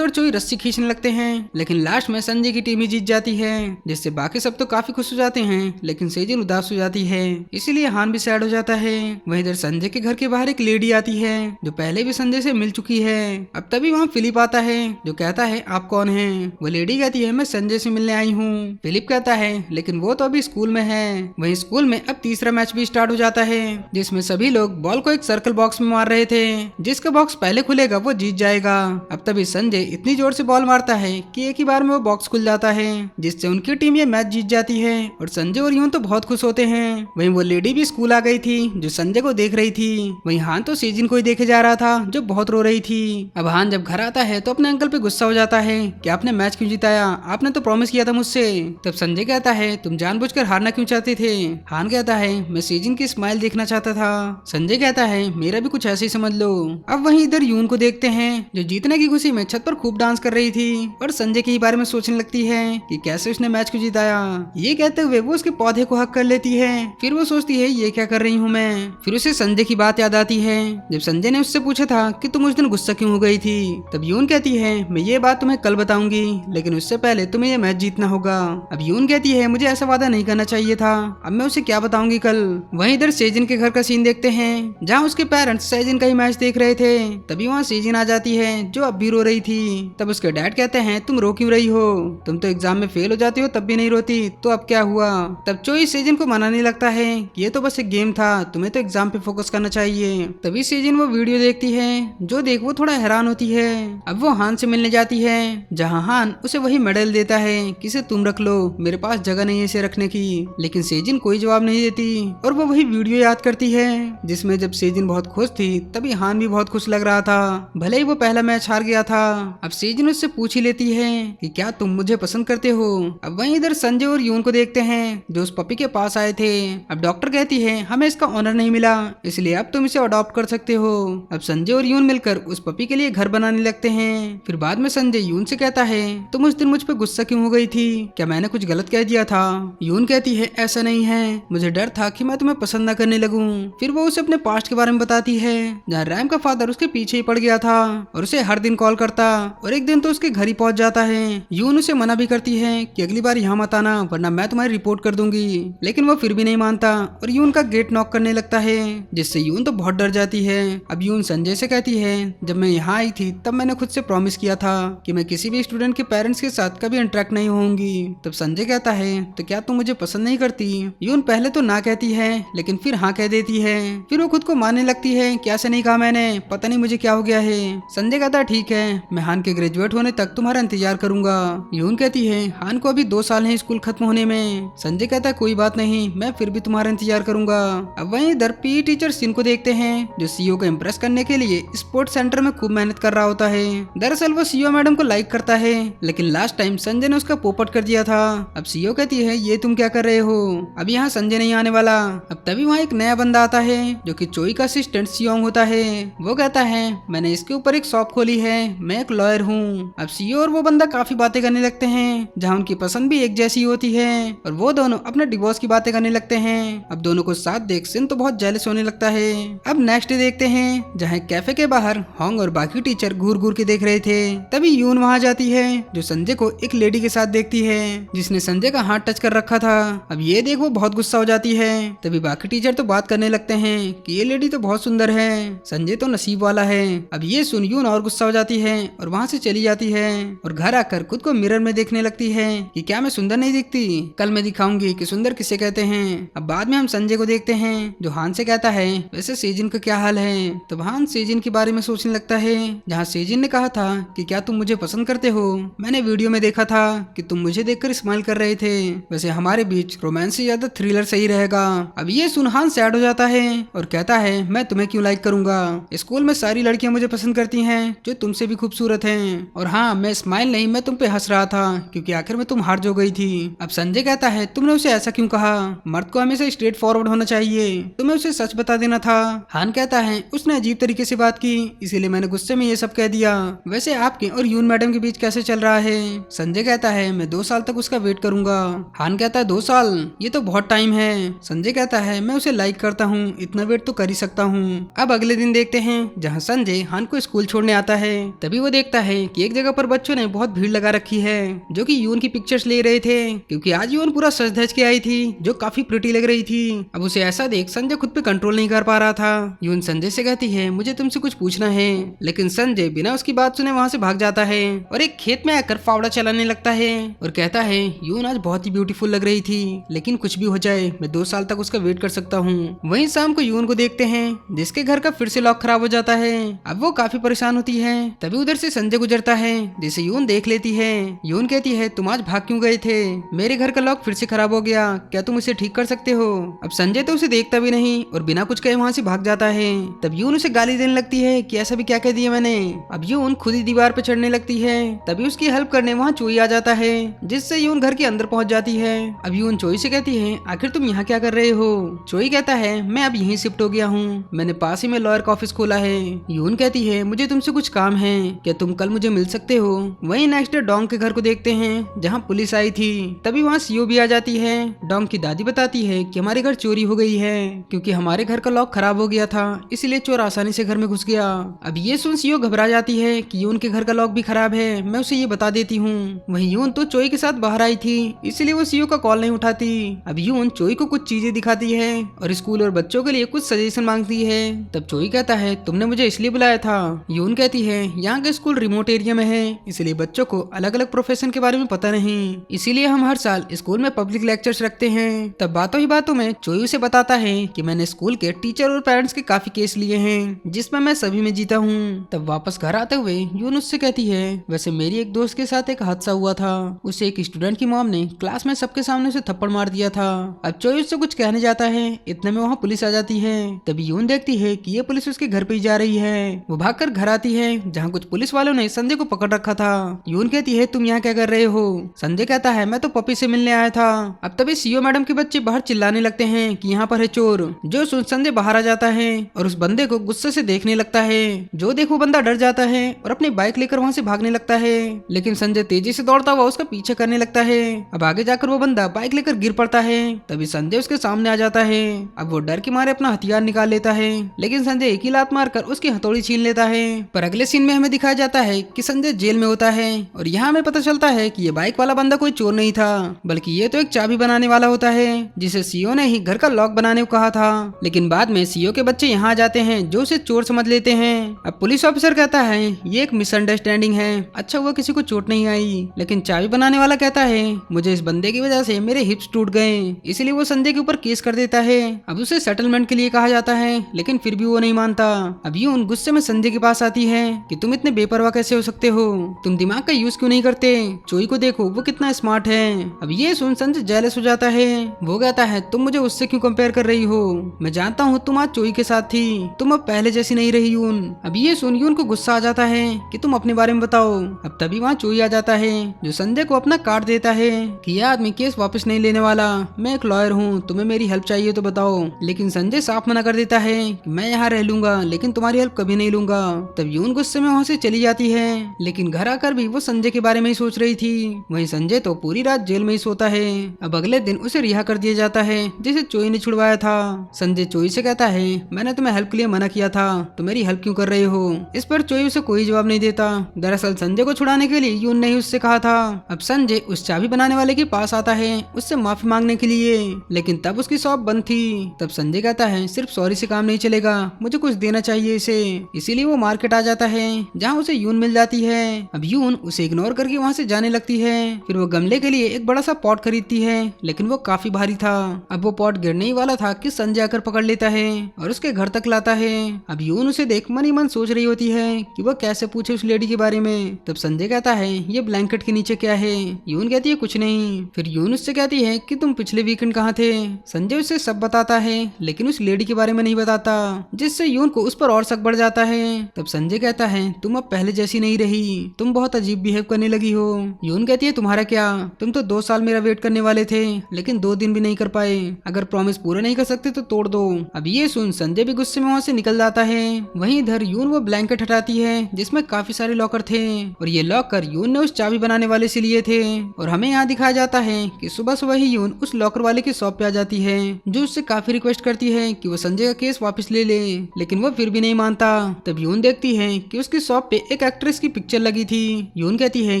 और चोई रस्सी खींचने लगते हैं, लेकिन लास्ट में संजय की टीम ही जीत जाती है, जिससे बाकी सब तो काफी खुश हो जाते हैं, लेकिन सेजिन उदास हो जाती है, इसीलिए हान भी सैड हो जाता है। वहीं इधर संजय के घर के बाहर एक लेडी आती है जो पहले भी संजय से मिल चुकी है। अब तभी वहाँ फिलिप आता है जो कहता है आप कौन हैं? वो लेडी कहती है मैं संजय से मिलने आई हूँ। फिलिप कहता है लेकिन वो तो अभी स्कूल में है। वहीं स्कूल में अब तीसरा मैच भी स्टार्ट हो जाता है, जिसमें सभी लोग बॉल को एक सर्कल बॉक्स में मार रहे थे। जिसका बॉक्स पहले खुलेगा वो जीत जाएगा। अब तभी संजय इतनी जोर से बॉल मारता है कि एक ही बार में वो बॉक्स खुल जाता है, जिससे उनकी टीम ये मैच जीत जाती है और संजय और यून तो बहुत खुश होते हैं। वहीं वो लेडी भी स्कूल आ गई थी जो संजय को देख रही थी। वहीं हान तो सेजिन को ही देखे जा रहा था जो बहुत रो रही थी। अब हान जब घर आता है तो अपने अंकल पे गुस्सा हो जाता है कि आपने मैच क्यों जिताया, आपने तो प्रॉमिस किया था मुझसे। तब संजय कहता है तुम जानबूझकर हारना क्यों चाहते थे? हान कहता है मैं सेजिन की स्माइल देखना चाहता था। संजय कहता है मेरा भी कुछ ऐसे ही समझ लो। अब वहीं इधर यून को देखते हैं जो जीतने की खुशी में छत पर खूब डांस कर रही थी और संजय के ही बारे में सोचने लगती है कि कैसे उसने मैच को जिताया। ये कहते हुए वो उसके पौधे को हक कर लेती है। फिर वो सोचती है ये क्या कर रही हूँ मैं। फिर उसे संजय की बात याद आती है जब संजय ने उससे पूछा था कि तुम उस दिन गुस्सा क्यों हो गई थी। तब यून कहती है मैं ये बात तुम्हें कल बताऊंगी, लेकिन उससे पहले तुम्हें ये मैच जीतना होगा। अब यून कहती है मुझे ऐसा वादा नहीं करना चाहिए था, अब मैं उसे क्या बताऊंगी कल। वहीं इधर सेजिन के घर का सीन देखते हैं जहाँ उसके पेरेंट्स सेजिन का ही मैच देख रहे थे। तभी वहाँ सेजिन आ जाती है जो अब भी रो रही थी। तब उसके डैड कहते हैं तुम रो क्यों रही हो, तुम तो एग्जाम में फेल हो जाती हो तब भी नहीं रोती, तो अब क्या हुआ। तब चोई सेजिन को मनाने लगता है कि ये तो बस एक गेम था, तुम्हें तो एग्जाम पे फोकस करना चाहिए। तभी सेजिन वो वीडियो देखती है जो देख वो थोड़ा हैरान होती है। अब वो हान से मिलने जाती है जहाँ हान उसे वही मेडल देता है कि इसे तुम रख लो, मेरे पास जगह नहीं है इसे रखने की। लेकिन सेजिन कोई जवाब नहीं देती और वो वही वीडियो याद करती है जिसमें जब सेजिन बहुत खुश थी तभी हान भी बहुत खुश लग रहा था, भले ही वो पहला मैच हार गया था। अब सेजिन उससे पूछ ही लेती है कि क्या तुम मुझे पसंद करते हो। अब वहीं इधर संजय और यून को देखते हैं जो उस पपी के पास आए थे। अब डॉक्टर कहती है हमें इसका ऑनर नहीं मिला, इसलिए अब तुम इसे अडॉप्ट कर सकते हो। अब संजय और यून मिलकर उस पपी के लिए घर बनाने लगते हैं। फिर बाद में संजय यून से कहता है तुम उस दिन मुझ पे गुस्सा क्यों हो गई थी, क्या मैंने कुछ गलत कह दिया था। यून कहती है ऐसा नहीं है, मुझे डर था कि मैं तुम्हें पसंद न करने लगूं। फिर वो उसे अपने पास्ट के बारे में बताती है जहाँ रैम का फादर उसके पीछे ही पड़ गया था और उसे हर दिन कॉल करता और एक दिन तो उसके घर ही पहुंच जाता है। यून उसे मना भी करती है कि अगली बार यहाँ मत आना वरना मैं तुम्हारी रिपोर्ट कर दूंगी, लेकिन वो फिर भी नहीं मानता और यून का गेट नॉक करने लगता है, जिससे यून तो बहुत डर जाती है। अब यून संजय से कहती है जब मैं यहाँ आई थी तब मैंने खुद से प्रॉमिस किया था कि मैं किसी भी स्टूडेंट के पेरेंट्स के साथ कभी इंटरेक्ट नहीं होंगी। तब संजय कहता है तो क्या तुम मुझे पसंद नहीं करती। यून पहले तो ना कहती है लेकिन फिर हाँ कह देती है। फिर वो खुद को मानने लगती है कि ऐसे नहीं कहा मैंने, पता नहीं मुझे क्या हो गया है। संजय कहता है ठीक है, मैं हान के ग्रेजुएट होने तक तुम्हारा इंतजार करूंगा। यून कहती है हान को अभी 2 साल है स्कूल खत्म होने में। संजय कहता है कोई बात नहीं, मैं फिर भी तुम्हारा इंतजार करूंगा। अब वहीं इधर पीई टीचर सिन को देखते हैं जो सीईओ को इम्प्रेस करने के लिए स्पोर्ट्स सेंटर में खूब मेहनत कर रहा होता है। दरअसल वो सीईओ मैडम को लाइक करता है, लेकिन लास्ट टाइम संजय ने उसका पोपट कर दिया था। अब सीईओ कहती है ये तुम क्या कर रहे हो, अब यहाँ संजय नहीं आने वाला। अब तभी वहाँ एक नया बंदा आता है जो कि चोई का असिस्टेंट सियोंग होता है। वो कहता है मैंने इसके ऊपर एक शॉप खोली है, मैं एक लॉयर हूँ। अब सीईओ और वो बंदा काफी बातें करने लगते हैं जहाँ उनकी पसंद भी एक जैसी होती है और वो दोनों अपने डिवोर्स की बातें करने लगते हैं। अब दोनों को साथ देख सिन तो बहुत जेलस होने लगता है। अब नेक्स्ट डे देखते हैं जहाँ कैफे के बाहर होंग और बाकी टीचर घूर घूर के देख रहे थे। तभी यून वहाँ जाती है जो संजय को एक लेडी के साथ देखती है जिसने संजय का हाथ टच कर रखा था। अब ये देख वो बहुत गुस्सा हो जाती है। तभी बाकी टीचर तो बात करने लगते हैं कि ये लेडी तो बहुत सुंदर है, संजय तो नसीब वाला है। अब ये सुन यून और गुस्सा हो जाती है और वहाँ से चली जाती है और घर आकर खुद को मिरर में देखने लगती है कि क्या मैं सुंदर नहीं दिखती, कल मैं दिखाऊंगी कि सुंदर किसे कहते हैं। अब बाद में हम संजय को देखते हैं जो हान से कहता है वैसे सेजिन का क्या हाल है। तो हान सेजिन के बारे में सोचने लगता है जहाँ सेजिन ने कहा था कि क्या तुम मुझे पसंद करते हो, मैंने वीडियो में देखा था कि तुम मुझे देखकर स्माइल कर रहे थे, वैसे हमारे बीच रोमांस से ज्यादा थ्रिलर सही रहेगा। अब ये सुन हान सैड हो जाता है और कहता है मैं तुम्हें क्यों लाइक करूंगा, स्कूल में सारी लड़कियां मुझे पसंद करती हैं जो तुमसे भी खूबसूरत हैं। और हाँ मैं स्माइल नहीं, मैं तुम पे हंस रहा था क्योंकि आखिर में तुम हार जो गई थी। अब संजय कहता है तुमने उसे ऐसा क्यों कहा, मर्द को हमेशा स्ट्रेट फॉरवर्ड होना चाहिए, तुम्हें उसे सच बता देना था। हान कहता है उसने अजीब तरीके से बात की इसीलिए मैंने गुस्से में ये सब कह दिया। वैसे आपके और यून मैडम के बीच कैसे चल रहा है। संजय कहता है मैं 2 साल तक उसका वेट करूंगा, हान कहता है 2 साल, ये तो बहुत टाइम है। संजय कहता है मैं उसे लाइक करता हूँ, इतना वेट तो कर ही सकता हूँ। अब अगले दिन देखते हैं जहाँ संजय हान को स्कूल छोड़ने आता है। तभी वो देखता है कि एक जगह पर बच्चों ने बहुत भीड़ लगा रखी है जो कि यून की पिक्चर्स ले रहे थे, क्योंकि आज यून पूरा सज धज के आई थी जो काफी प्रिटी लग रही थी। अब उसे ऐसा देख संजय खुद पे कंट्रोल नहीं कर पा रहा था। यून संजय से कहती है मुझे तुमसे कुछ पूछना है, लेकिन संजय बिना उसकी बात सुने वहाँ से भाग जाता है और एक खेत में आकर फावड़ा चलाने लगता है और कहता है यून आज बहुत ही ब्यूटीफुल लग रही थी, लेकिन कुछ भी हो जाए मैं 2 साल तक उसका वेट कर सकता हूँ। वहीं शाम को यून को देखते हैं जिसके घर का फिर से लॉक खराब हो जाता है। अब वो काफी परेशान होती है। तभी उधर से संजय गुजरता है जिसे यून देख लेती है। यून कहती है तुम आज भाग क्यों गए थे, मेरे घर का लॉक फिर से खराब हो गया, क्या तुम इसे ठीक कर सकते हो। अब संजय तो उसे देखता भी नहीं और बिना कुछ कहे वहाँ से भाग जाता है। तब यून उसे गाली देने लगती है कि ऐसा भी क्या कह दिया मैंने। अब यून खुद ही दीवार पर चढ़ने लगती है। तभी उसकी हेल्प करने वहाँ चोई आ जाता है जिससे यून घर के अंदर पहुँच जाती है। अब यून चोई से कहती है आखिर तुम यहाँ क्या कर रहे हो। चोई कहता है मैं अब यहीं शिफ्ट हो गया हूँ, मैंने पास ही में लॉयर का ऑफिस खोला है। यून कहती है मुझे तुमसे कुछ काम है, क्या तुम कल मुझे मिल सकते हो। वहीं नेक्स्ट डे डोंग के घर को देखते हैं जहाँ पुलिस आई थी। तभी वहाँ सीओ भी आ जाती है। डोंग की दादी बताती है कि हमारे घर चोरी हो गई है, क्योंकि हमारे घर का लॉक खराब हो गया था, इसलिए चोर आसानी से घर में घुस गया। अब ये सुन सीओ घबरा जाती है कि यून के घर का लॉक भी खराब है, मैं उसे ये बता देती हूँ। वहीं यून तो चोई के साथ बाहर आई थी, इसलिए वो सीओ का कॉल नहीं उठाती। अब यून चोई को कुछ चीजें दिखाती है और स्कूल और बच्चों के लिए कुछ सजेशन मांगती है। तब चोई कहता है तुमने मुझे इसलिए बुलाया था। यून कहती है यहाँ का स्कूल रिमोट एरिया में है, इसलिए बच्चों को अलग अलग प्रोफेशन के बारे में पता नहीं, इसीलिए हम हर साल स्कूल में पब्लिक लेक्चर्स रखते हैं। तब बातों ही बातों में चोई उसे बताता है कि मैंने स्कूल के टीचर और पेरेंट्स के काफी केस लिए हैं जिसमें मैं सभी में जीता हूँ। तब वापस घर आते हुए यून उससे कहती है वैसे मेरी एक दोस्त के साथ एक हादसा हुआ था, उसे एक स्टूडेंट की मॉम ने क्लास में सबके सामने उसे थप्पड़ मार दिया था। अब चोई उससे कुछ कहने जाता है, इतने में वहाँ पुलिस आ जाती है। तभी यून देखती है कि ये पुलिस उसके घर पे ही जा रही है। वो भागकर घर आती है जहाँ कुछ पुलिस वालों ने संजय को पकड़ रखा था। यून कहती है तुम यहाँ क्या कर रहे हो। संजय कहता है मैं तो पपी से मिलने आया था। अब तभी सीओ मैडम के बच्चे बाहर चिल्लाने लगते हैं कि यहाँ पर है चोर। जो सुन संजय बाहर आ जाता है और उस बंदे को गुस्से से देखने लगता है। जो देखो बंदा डर जाता है और अपनी बाइक लेकर वहाँ से भागने लगता है, लेकिन संजय तेजी से दौड़ता हुआ उसका पीछे करने लगता है। अब आगे जाकर वो बंदा बाइक लेकर गिर पड़ता है। तभी संजय उसके सामने आ जाता है। अब वो डर के मारे अपना हथियार निकाल लेता है, लेकिन संजय एक ही लात मारकर उसकी हथौड़ी छीन लेता है। पर अगले सीन में हमें दिखाया जाता है कि संजय जेल में होता है और यहाँ हमें पता चलता है कि ये बाइक वाला बंदा कोई चोर नहीं था, बल्कि ये तो एक चाबी बनाने वाला होता है जिसे सीओ ने ही घर का लॉक बनाने को कहा था। लेकिन बाद में सीओ के बच्चे यहाँ आ जाते हैं जो उसे चोर समझ लेते हैं। अब पुलिस ऑफिसर कहता है ये एक मिसअंडरस्टैंडिंग है, अच्छा हुआ किसी को चोट नहीं आई। लेकिन चाबी बनाने वाला कहता है मुझे इस बंदे की वजह से मेरे हिप्स टूट गए, इसलिए वो संजय के ऊपर केस कर देता है। अब उसे सेटलमेंट के लिए कहा जाता है, लेकिन फिर भी वो नहीं मानता। अब यून गुस्से में संजय के पास आती है कि तुम इतने बेपरवाह कैसे हो सकते हो, तुम दिमाग का यूज क्यों नहीं करते, चोई को देखो वो कितना स्मार्ट है। अब ये सुन संजय जेलस हो जाता है। वो कहता है तुम मुझे उससे क्यों कंपेयर कर रही हो, मैं जानता हूँ तुम आज चोई के साथ थी, तुम अब पहले जैसी नहीं रही यून। अब ये सुन यून को गुस्सा आ जाता है कि तुम अपने बारे में बताओ। अब तभी वहाँ चोई आ जाता है जो संजय को अपना कार्ड देता है कि यह आदमी केस वापस नहीं लेने वाला, मैं एक लॉयर हूँ, तुम्हें मेरी हेल्प चाहिए तो बताओ। लेकिन संजय साफ मना कर देता है कि मैं यहाँ रह लूंगा लेकिन तुम्हारी हेल्प कभी नहीं लूंगा। तब यून गुस्से में वहाँ से चली जाती है, लेकिन घर आकर भी वो संजय के बारे में ही सोच रही थी। वहीं संजय तो पूरी रात जेल में ही सोता है। अब अगले दिन उसे रिहा कर दिया जाता है जिसे चोई ने छुड़वाया था। संजय चोई से कहता है मैंने तुम्हें हेल्प के लिए मना किया था, तो मेरी हेल्प क्यों कर रहे हो। इस पर चोई उसे कोई जवाब नहीं देता। दरअसल संजय को छुड़ाने के लिए यून ने ही उससे कहा था। अब संजय उस चाबी बनाने वाले के पास आता है उससे माफी मांगने के लिए, लेकिन तब उसकी शॉप बंद थी। तब संजय कहता है सिर्फ सॉरी से काम नहीं चलेगा, मुझे कुछ देना चाहिए इसे। इसीलिए वो मार्केट आ जाता है जहाँ उसे यून मिल जाती है। अब यून उसे इग्नोर करके वहाँ से जाने लगती है। फिर वो गमले के लिए एक बड़ा सा पॉट खरीदती है, लेकिन वो काफी भारी था। अब वो पॉट गिरने ही वाला था कि संजय आकर पकड़ लेता है और उसके घर तक लाता है। अब यून उसे देख मन ही मन सोच रही होती है कि वो कैसे पूछे उस लेडी के बारे में। तब संजय कहता है ये ब्लैंकेट के नीचे क्या है। यून कहती है कुछ नहीं। फिर यून उससे कहती है कि तुम पिछले वीकेंड कहाँ थे। संजय उसे सब बताता है, लेकिन उस लेडी के बारे में नहीं बताता, जिससे यून को उस पर और शक बढ़ जाता है। तब संजय कहता है तुम अब पहले जैसी नहीं रही, तुम बहुत अजीब बिहेव करने लगी हो। यून कहती है तुम्हारा क्या, तुम तो 2 साल मेरा वेट करने वाले थे, लेकिन 2 दिन भी नहीं कर पाए, अगर प्रॉमिस पूरा नहीं कर सकते तो तोड़ दो। अब ये सुन संजय भी गुस्से में वहाँ से निकल जाता है। वहीं इधर यून वो ब्लैंकेट हटाती है जिसमें काफी सारे लॉकर थे, और ये लॉकर यून ने उस चाबी बनाने वाले से लिए थे। और हमें यहाँ दिखाया दिखाया जाता है कि सुबह सुबह ही यून उस लॉकर वाले की शॉप पे आ जाती है, जो उससे काफी रिक्वेस्ट करती है कि वो संजय का केस वापस ले ले, लेकिन वो फिर भी नहीं मानता। तब यून देखती है कि उसकी शॉप पे एक एक्ट्रेस की पिक्चर लगी थी। यून कहती है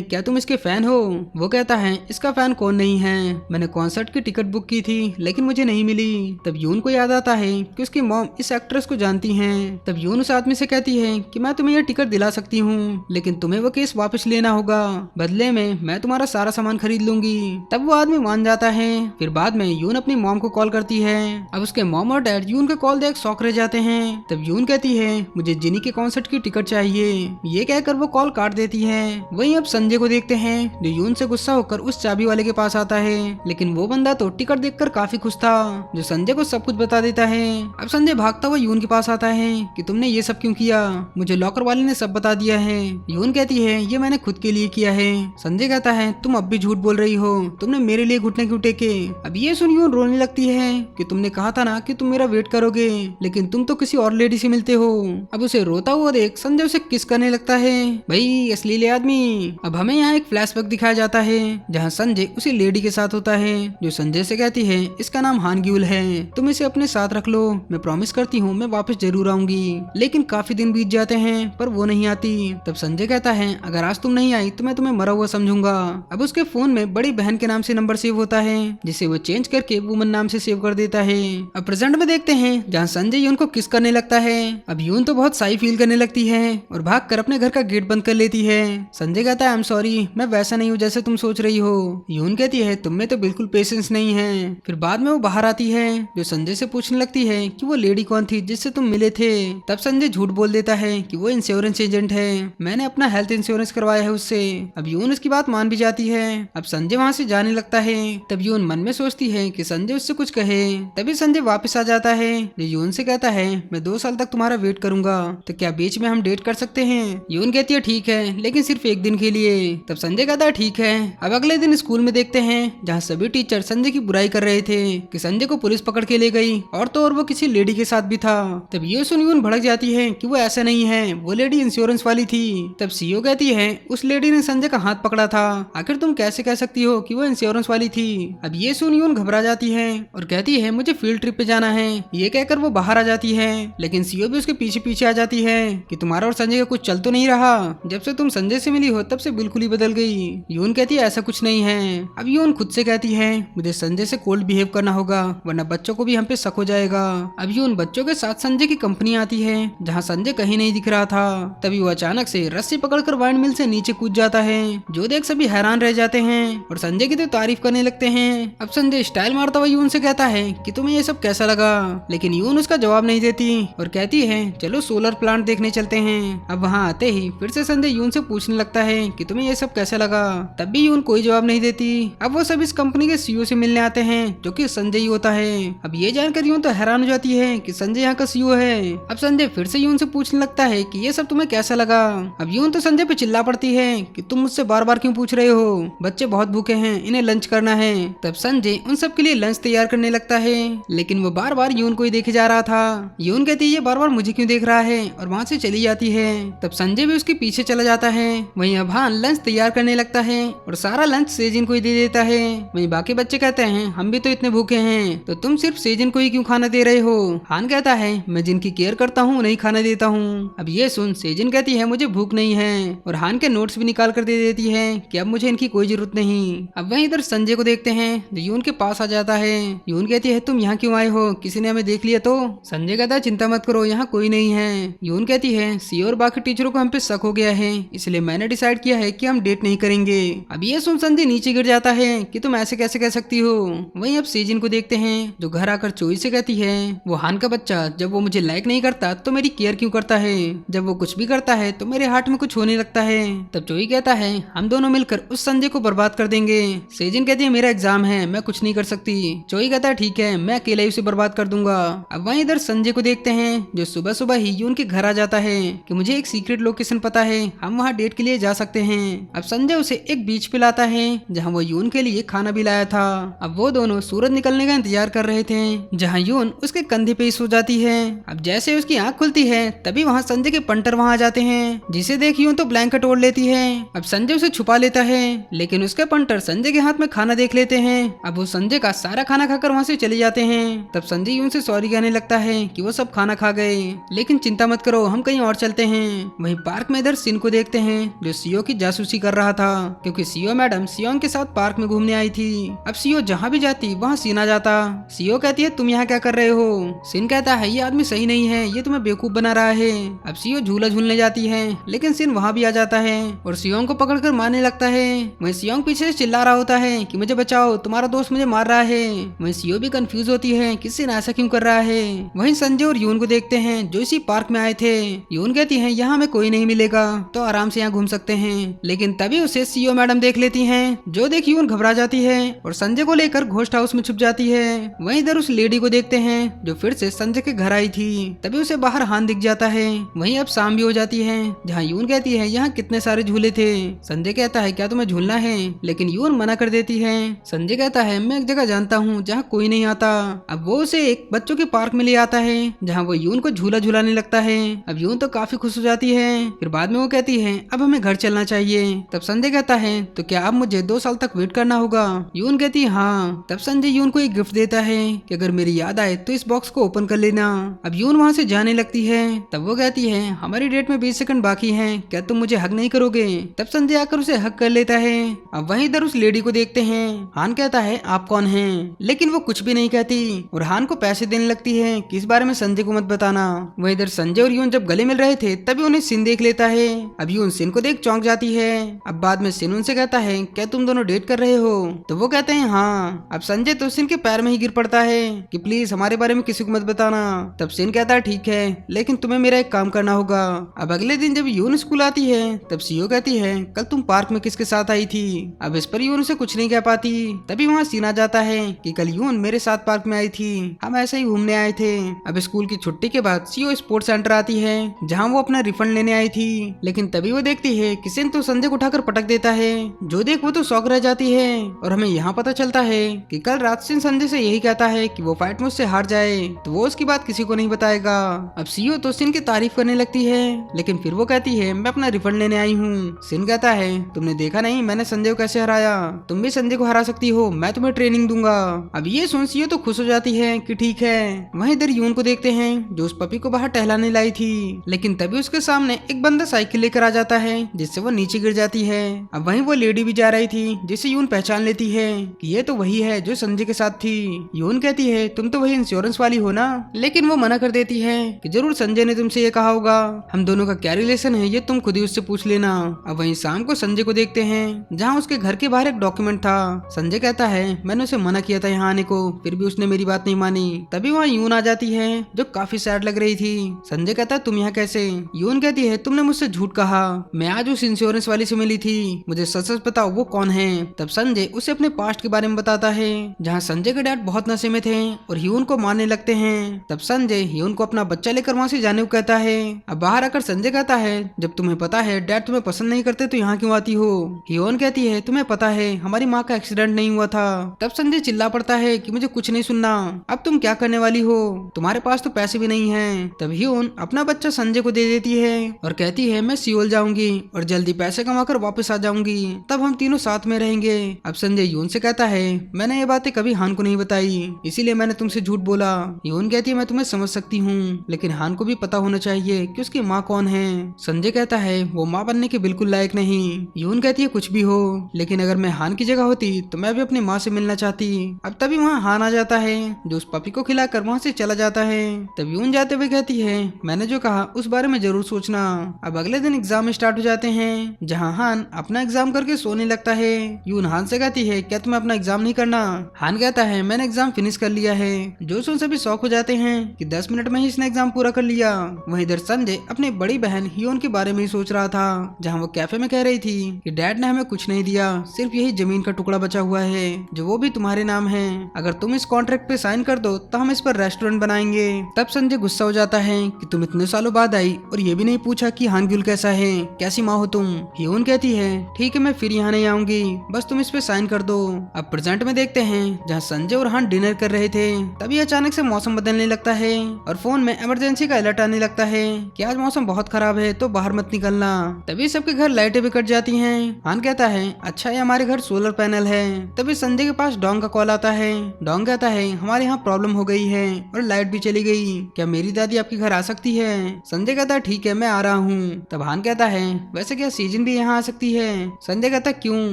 क्या तुम इसके फैन हो? वो कहता है इसका फैन कौन नहीं है, मैंने कॉन्सर्ट की टिकट बुक की थी लेकिन मुझे नहीं मिली। तब यून को याद आता है कि उसकी मॉम इस एक्ट्रेस को जानती है। तब यून उस आदमी से कहती है कि मैं तुम्हें यह टिकट दिला सकती हूँ, लेकिन तुम्हें वो केस वापस लेना होगा, बदले में मैं तुम्हारा सारा सामान खरीद लूंगी। तब वो आदमी मान जाता है। फिर बाद में यून अपनी मॉम को कॉल करती है। अब उसके मॉम और डैड यून का कॉल देख शॉक रह जाते हैं। तब यून कहती है मुझे जिनी के कॉन्सर्ट की टिकट चाहिए। ये कहकर वो कॉल काट देती है। वहीं अब संजय को देखते हैं जो यून से गुस्सा होकर उस चाबी वाले के पास आता है, लेकिन वो बंदा तो टिकट देखकर काफी खुश था, जो संजय को सब कुछ बता देता है। अब संजय भागता हुआ यून के पास आता है कि तुमने ये सब क्यों किया, मुझे लॉकर वाले ने सब बता दिया है। यून कहती है ये मैंने खुद के लिए किया है। संजय कहता है तुम अब भी झूठ बोल रही हो, तुमने मेरे लिए घुटने क्यों टेके? अब ये सुन यून रोने लगती है कि तुमने कहा था ना कि तुम मेरा वेट करोगे, लेकिन तुम तो किसी और लेडी से मिलते हो। अब उसे रोता हुआ देख संजय उसे किस करने लगता है। भाई असली आदमी। अब हमें यहाँ एक फ्लैशबैक दिखाया जाता है जहाँ संजय उसी लेडी के साथ होता है, जो संजय से कहती है इसका नाम हान ग्यूल है, तुम इसे अपने साथ रख लो, मैं प्रॉमिस करती हूँ मैं वापस जरूर आऊंगी। लेकिन काफी दिन बीत जाते हैं पर वो नहीं आती। तब संजय कहता है अगर आज तुम नहीं आई तो मैं तुम्हें मरा हुआ समझूंगा। अब उसके फोन में बड़ी बहन के नाम से नंबर सेव होता है, जिसे वो चेंज करके वुमन नाम से सेव कर देता है। अब प्रेजेंट में देखते हैं जहाँ संजय यून को किस करने लगता है। अब यून तो बहुत साई फील करने लगती है और भाग कर अपने घर का गेट बंद कर लेती है। संजय कहता है आई एम सॉरी, मैं वैसा नहीं हूँ जैसे तुम सोच रही हो। यून कहती है तुम में तो बिल्कुल पेशेंस नहीं है। फिर बाद में वो बाहर आती है, जो संजय से पूछने लगती है कि वो लेडी कौन थी जिससे तुम मिले थे। तब संजय झूठ बोल देता है कि वो इंश्योरेंस एजेंट है, मैंने अपना हेल्थ इंश्योरेंस करवाया है उससे। अब यून उसकी बात मान भी जाती है। अब संजय वहाँ से जाने लगता है। तब यून मन में सोचती है कि संजय उससे कुछ कहे। तभी संजय वापस आ जाता है, जो यून से कहता है मैं 2 साल तक तुम्हारा वेट करूंगा, तो क्या बीच में हम डेट कर सकते हैं? यून कहती है ठीक है, लेकिन सिर्फ एक दिन के लिए। तब संजय कहता है ठीक है। अब अगले दिन स्कूल में देखते हैं जहाँ सभी टीचर संजय की बुराई कर रहे थे कि संजय को पुलिस पकड़ के ले गई, और तो और वो किसी लेडी के साथ भी था। तब ये सुन यून भड़क जाती है कि वो ऐसा नहीं है, वो लेडी इंश्योरेंस वाली थी। तब सीईओ कहती है उस लेडी ने संजय का हाथ पकड़ा था, आखिर तुम कैसे कह सकती हो कि वो इंश्योरेंस वाली थी? अब ये सुन यून घबरा जाती है और कहती है मुझे फील्ड ट्रिप पे जाना है। ये कहकर वो बाहर आ जाती है, लेकिन सीईओ भी उसके पीछे पीछे आ जाती है कि तुम्हारा और संजय का कुछ चल तो नहीं रहा, जब से तुम संजय से मिली हो तब से बिल्कुल ही बदल गई। यून कहती है ऐसा कुछ नहीं है। अब यून खुद से कहती है मुझे संजय से कोल्ड बिहेव करना होगा, वरना बच्चों को भी हम पे शक हो जाएगा। अब यून बच्चों के साथ संजय की कंपनी आती है जहाँ संजय कहीं नहीं दिख रहा था। तभी वो अचानक से रस्सी पकड़कर वाइन मिल से नीचे कूद जाता है, जो देख सभी हैरान रह जाते हैं और संजय की तो तारीफ करने लगते हैं। अब संजय स्टाइल मारता हुआ यून से कहता है कि तुम्हें ये सब कैसा लगा, लेकिन यून उसका जवाब नहीं देती और कहती है चलो सोलर प्लांट देखने चलते हैं। अब वहाँ आते ही फिर से संजय यून से पूछने लगता है कि तुम्हें ये सब कैसा लगा। तब भी यून कोई जवाब नहीं देती। अब वो सब इस कंपनी के सीईओ से मिलने आते हैं, जो कि संजय ही होता है। अब ये जानकर यून तो हैरान हो जाती है कि संजय यहाँ का सीईओ है। अब संजय फिर से यून से पूछने लगता है कि ये सब तुम्हें कैसा लगा। अब यून तो संजय पे चिल्ला पड़ती है कि तुम मुझसे बार बार क्यों पूछ रहे हो, बच्चे बहुत भूखे हैं, इन्हें लंच करना है। तब संजय उन सब के लिए लंच तैयार करने लगता है, लेकिन वो बार बार यून को ही देखे जा रहा था। यून कहती है ये बार बार मुझे क्यों देख रहा है, और वहाँ से चली जाती है। तब संजय भी उसके पीछे चला जाता है। वहीं अभान लंच तैयार करने लगता है और सारा लंच सेजिन को ही दे देता है। वहीं बाकी बच्चे कहते हैं हम भी तो इतने भूखे हैं, तो तुम सिर्फ सेजिन को ही क्यों खाना दे रहे हो? हान कहता है मैं जिनकी केयर करता हूँ उन्हें खाना देता हूँ। अब ये सुन सेजिन कहती है मुझे भूख नहीं है, और हान के नोट्स भी निकाल कर दे देती है कि अब मुझे इनकी कोई जरूरत नहीं। अब वहीं इधर संजय को देखते हैं जो यून के पास आ जाता है। यून कहती है तुम यहाँ क्यों आए हो, किसी ने हमें देख लिया तो? संजय कहता है चिंता मत करो, यहाँ कोई नहीं है। यून कहती है सीईओ और बाकी टीचरों को हम पे शक हो गया है, इसलिए मैंने डिसाइड किया है कि हम डेट नहीं करेंगे। अब ये सुन संजय नीचे गिर जाता है कि तुम ऐसे कैसे कह सकती हो। वहीं अब सेजिन को देखते हैं जो घर आकर चोई से कहती है वो हान का बच्चा जब वो मुझे लाइक नहीं करता तो मेरी केयर क्यों करता है, जब वो कुछ भी करता है तो मेरे हार्ट में कुछ होने लगता है। तब चोई कहता है हम दोनों मिलकर उस संजय को बर्बाद कर देंगे। सेजिन कहती है मेरा एग्जाम है, मैं कुछ नहीं कर सकती। चोई कहता है ठीक है, मैं अकेला ही उसे बर्बाद कर दूंगा। अब वहीं इधर संजय को देखते हैं जो सुबह सुबह ही यून के घर आ जाता है कि मुझे एक सीक्रेट लोकेशन पता है, हम वहाँ डेट के लिए जा सकते हैं। अब संजय उसे एक बीच पे लाता है जहाँ वो यून के लिए खाना भी लाया था। अब वो दोनों सूरज निकलने का इंतजार कर रहे थे, जहाँ यून उसके कंधे पे सो जाती है। अब जैसे उसकी आंख खुलती है तभी वहाँ संजय के पंटर वहाँ आ जाते हैं, जिसे देख यून तो ब्लैंकेट ओढ़ लेती है। अब संजय उसे छुपा लेता है, लेकिन उसके पंटर वेटर संजय के हाथ में खाना देख लेते हैं। अब वो संजय का सारा खाना खाकर वहाँ से चले जाते हैं। तब संजय यून से सॉरी कहने लगता है कि वो सब खाना खा गए, लेकिन चिंता मत करो, हम कहीं और चलते हैं। वहीं पार्क में इधर सिन को देखते हैं जो सीओ की जासूसी कर रहा था, क्योंकि सीओ मैडम सियोंग के साथ पार्क में घूमने आई थी। अब सीओ जहाँ भी जाती वहाँ सिन आ जाता। सीओ कहती है तुम यहाँ क्या कर रहे हो? सिन कहता है ये आदमी सही नहीं है, ये तुम्हें बेवकूफ बना रहा है। अब सीओ झूला झूलने जाती है, लेकिन सिन वहाँ भी आ जाता है और सियोंग को पकड़कर मारने लगता है। वहीं सियोंग पीछे से चिल्ला रहा होता है कि मुझे बचाओ, तुम्हारा दोस्त मुझे मार रहा है। वहीं सीओ भी कंफ्यूज होती है कि सिन ऐसा क्यों कर रहा है। वहीं संजय और यून को देखते हैं जो इसी पार्क में आए थे। यून कहती है यहाँ हमें कोई नहीं मिलेगा तो आराम से यहाँ घूम सकते हैं, लेकिन तभी उसे सीओ मैडम देख लेती हैं, जो देख यून घबरा जाती है और संजय को लेकर घोस्ट हाउस में छुप जाती है। वहीं इधर उस लेडी को देखते हैं जो फिर से संजय के घर आई थी। तभी उसे बाहर हान दिख जाता है। वहीं अब शाम भी हो जाती है, जहाँ यून कहती है यहाँ कितने सारे झूले थे। संजय कहता है क्या तुम्हें झूलना है, लेकिन यून मना कर देती है। संजय कहता है मैं एक जगह जानता हूँ जहाँ कोई नहीं आता। अब वो उसे एक बच्चों के पार्क में ले आता है, जहाँ वो यून को झूला झूलाने लगता है। अब यून तो काफी खुश हो जाती है। फिर बाद में वो कहती है अब हमें घर चलना चाहिए। तब संजय कहता है तो क्या अब मुझे 2 साल तक वेट करना होगा? यून कहती है हाँ। तब संजय यून को एक गिफ्ट देता है कि अगर मेरी याद आए तो इस बॉक्स को ओपन कर लेना। अब यून वहाँ से जाने लगती है। तब वो कहती है हमारी डेट में 20 सेकंड बाकी हैं, क्या तुम मुझे हक नहीं करोगे? तब संजय आकर उसे हक कर लेता है। अब वहीं इधर उस लेडी को देखते हैं। हान कहता है आप कौन हैं, लेकिन वो कुछ भी नहीं कहती और हान को पैसे देने लगती है कि इस बारे में संजय को मत बताना। वहीं इधर संजय और यून जब गले मिल रहे थे तभी उन्हें सिन देख लेता है। अब यून सिन को देख चौंक जाती है। अब बाद में सिन उनसे कहता है क्या तुम दोनों डेट कर रहे हो? तो वो कहते हैं हाँ। अब संजय तो सिन के पैर में ही गिर पड़ता है कि प्लीज हमारे बारे में किसी को मत बताना। तब सिन कहता है ठीक है, लेकिन तुम्हें मेरा एक काम करना होगा। अब अगले दिन जब यून स्कूल आती है तब सीओ कहती है कल तुम पार्क में किसके साथ आई थी? अब इस पर यून उसे कुछ नहीं कह पाती। तभी वहाँ सीन आ जाता है कि कल यून मेरे साथ पार्क में आई थी, हम ऐसे ही घूमने आए थे। अब स्कूल की छुट्टी के बाद सीओ स्पोर्ट्स सेंटर आती है, जहाँ वो अपना रिफंड लेने आई थी। लेकिन तभी वो देखती है कि सिन तो संजय को उठाकर पटक देता है, जो देख वो तो शौक रह जाती है। और हमें यहाँ पता चलता है कि कल रात सिन संजय से यही कहता है कि वो फाइट में उससे हार जाए तो वो उसकी बात किसी को नहीं बताएगा। अब सीओ तो सिन की तारीफ करने लगती है, लेकिन फिर वो कहती है मैं अपना रिफंड लेने आई हूँ। सिन कहता है तुमने देखा नहीं मैंने संजय को कैसे हराया, तुम भी संजय को हरा सकती हो, मैं तुम्हें ट्रेनिंग दूंगा। अब ये सुन सीओ तो खुश हो जाती है कि ठीक है। वहीं इधर यून को देखते हैं जो उस पपी को बाहर टहलाने लाई थी, लेकिन तभी उसके सामने एक बंदा साइकिल लेकर आ जाता है, जिससे वो नीचे गिर जाती है। अब वहीं वो लेडी भी जा रही थी, जिसे यून पहचान लेती है कि ये तो वही है जो संजय के साथ थी। यून कहती है तुम तो वही इंश्योरेंस वाली हो ना, लेकिन वो मना कर देती है कि जरूर संजय ने तुमसे ये कहा होगा, हम दोनों का क्या रिलेशन है ये तुम खुद ही उससे पूछ लेना। अब वहीं शाम को संजय को देखते हैं, जहाँ उसके घर के बाहर एक डॉक्यूमेंट था। संजय कहता है मैंने उसे मना किया था यहाँ आने को, फिर भी उसने मेरी बात नहीं मानी। तभी वहाँ यून आ जाती है जो काफी सैड लग रही थी। संजय कहता है तुम यहाँ कैसे? यून कहती है तुमने मुझसे झूठ कहा, मैं आज उस इंश्योरेंस वाली से मिली थी, मुझे सच सच बताओ वो कौन है। तब संजय उसे अपने पास्ट के बारे में बताता है, जहाँ संजय के डैड बहुत नशे में थे और ह्यून को मारने लगते हैं। तब संजय ह्यून को अपना बच्चा लेकर वहाँ से जाने को कहता है। अब बाहर आकर संजय कहता है जब तुम्हें पता है डैड तुम्हें पसंद नहीं करते तो यहाँ क्यों आती हो? ह्यून कहती है तुम्हें पता है हमारी माँ का एक्सीडेंट नहीं हुआ था। तब संजय चिल्ला पड़ता है कि मुझे कुछ नहीं सुनना, अब तुम क्या करने वाली हो, तुम्हारे पास तो पैसे भी नहीं है। तब ह्यून अपना बच्चा संजय को दे देती है और कहती है मैं सियोल जाऊंगी और जल्दी पैसे कमाकर वापस आ जाऊंगी, तब हम तीनों साथ में रहेंगे। अब संजय ह्यून से कहता है मैंने ये बातें कभी हान को नहीं बताई, इसीलिए मैंने तुमसे झूठ बोला। ह्यून कहती है मैं तुम्हें समझ सकती हूँ, लेकिन हान को भी पता होना चाहिए कि उसकी माँ कौन है। संजय कहता है वो माँ बनने के बिल्कुल लायक नहीं। ह्यून कहती है कुछ भी हो, लेकिन अगर मैं हान की जगह होती तो मैं भी अपनी माँ से मिलना चाहती। अब तभी वहाँ हान आ जाता है जो उस पपी को खिलाकर वहाँ से चला जाता है। तब ह्यून जाते हुए कहती है मैंने जो कहा उस बारे में जरूर सोचना। अब अगले दिन एग्जाम स्टार्ट हो जाते हैं, जहाँ हान अपना एग्जाम करके सोने लगता है। ह्यून हान से कहती है क्या तुम्हें अपना एग्जाम नहीं करना? हान कहता है मैंने एग्जाम फिनिश कर लिया है। जो सुन सभी शौक हो जाते हैं कि 10 मिनट में ही इसने एग्जाम पूरा कर लिया। वहीं इधर संजय अपनी बड़ी बहन ह्यून के बारे में ही सोच रहा था, जहाँ वो कैफे में कह रही थी कि डैड ने हमें कुछ नहीं दिया, सिर्फ यही जमीन का टुकड़ा बचा हुआ है जो वो भी तुम्हारे नाम है, अगर तुम इस कॉन्ट्रैक्ट पे साइन कर दो तो हम इस पर रेस्टोरेंट बनाएंगे। तब संजय गुस्सा हो जाता है कि तुम इतने सालों बाद आई और ये भी नहीं पूछा कि हान ग्युल कैसा है, कैसी माँ हो तुम। ह्यून कहती है ठीक है मैं फिर यहाँ नहीं आऊंगी, बस तुम इस पे साइन कर दो। अब प्रेजेंट में देखते हैं जहाँ संजय और हान डिनर कर रहे थे, तभी अचानक से मौसम बदलने लगता है और फोन में इमरजेंसी का अलर्ट आने लगता है कि आज मौसम बहुत खराब है तो बाहर मत निकलना। तभी सबके घर लाइटें भी कट जाती हैं। हान कहता है अच्छा या हमारे घर सोलर पैनल है। तभी संजय के पास डोंग का कॉल आता है। डोंग कहता है हमारे यहाँ प्रॉब्लम हो गई है और लाइट भी चली गई, क्या मेरी दादी आपके घर आ सकती है? संजय कहता है ठीक है मैं आ रहा हूँ। तब हान कहता है वैसे क्या सीजन भी यहाँ आ सकती है? संजय कहता है क्यों?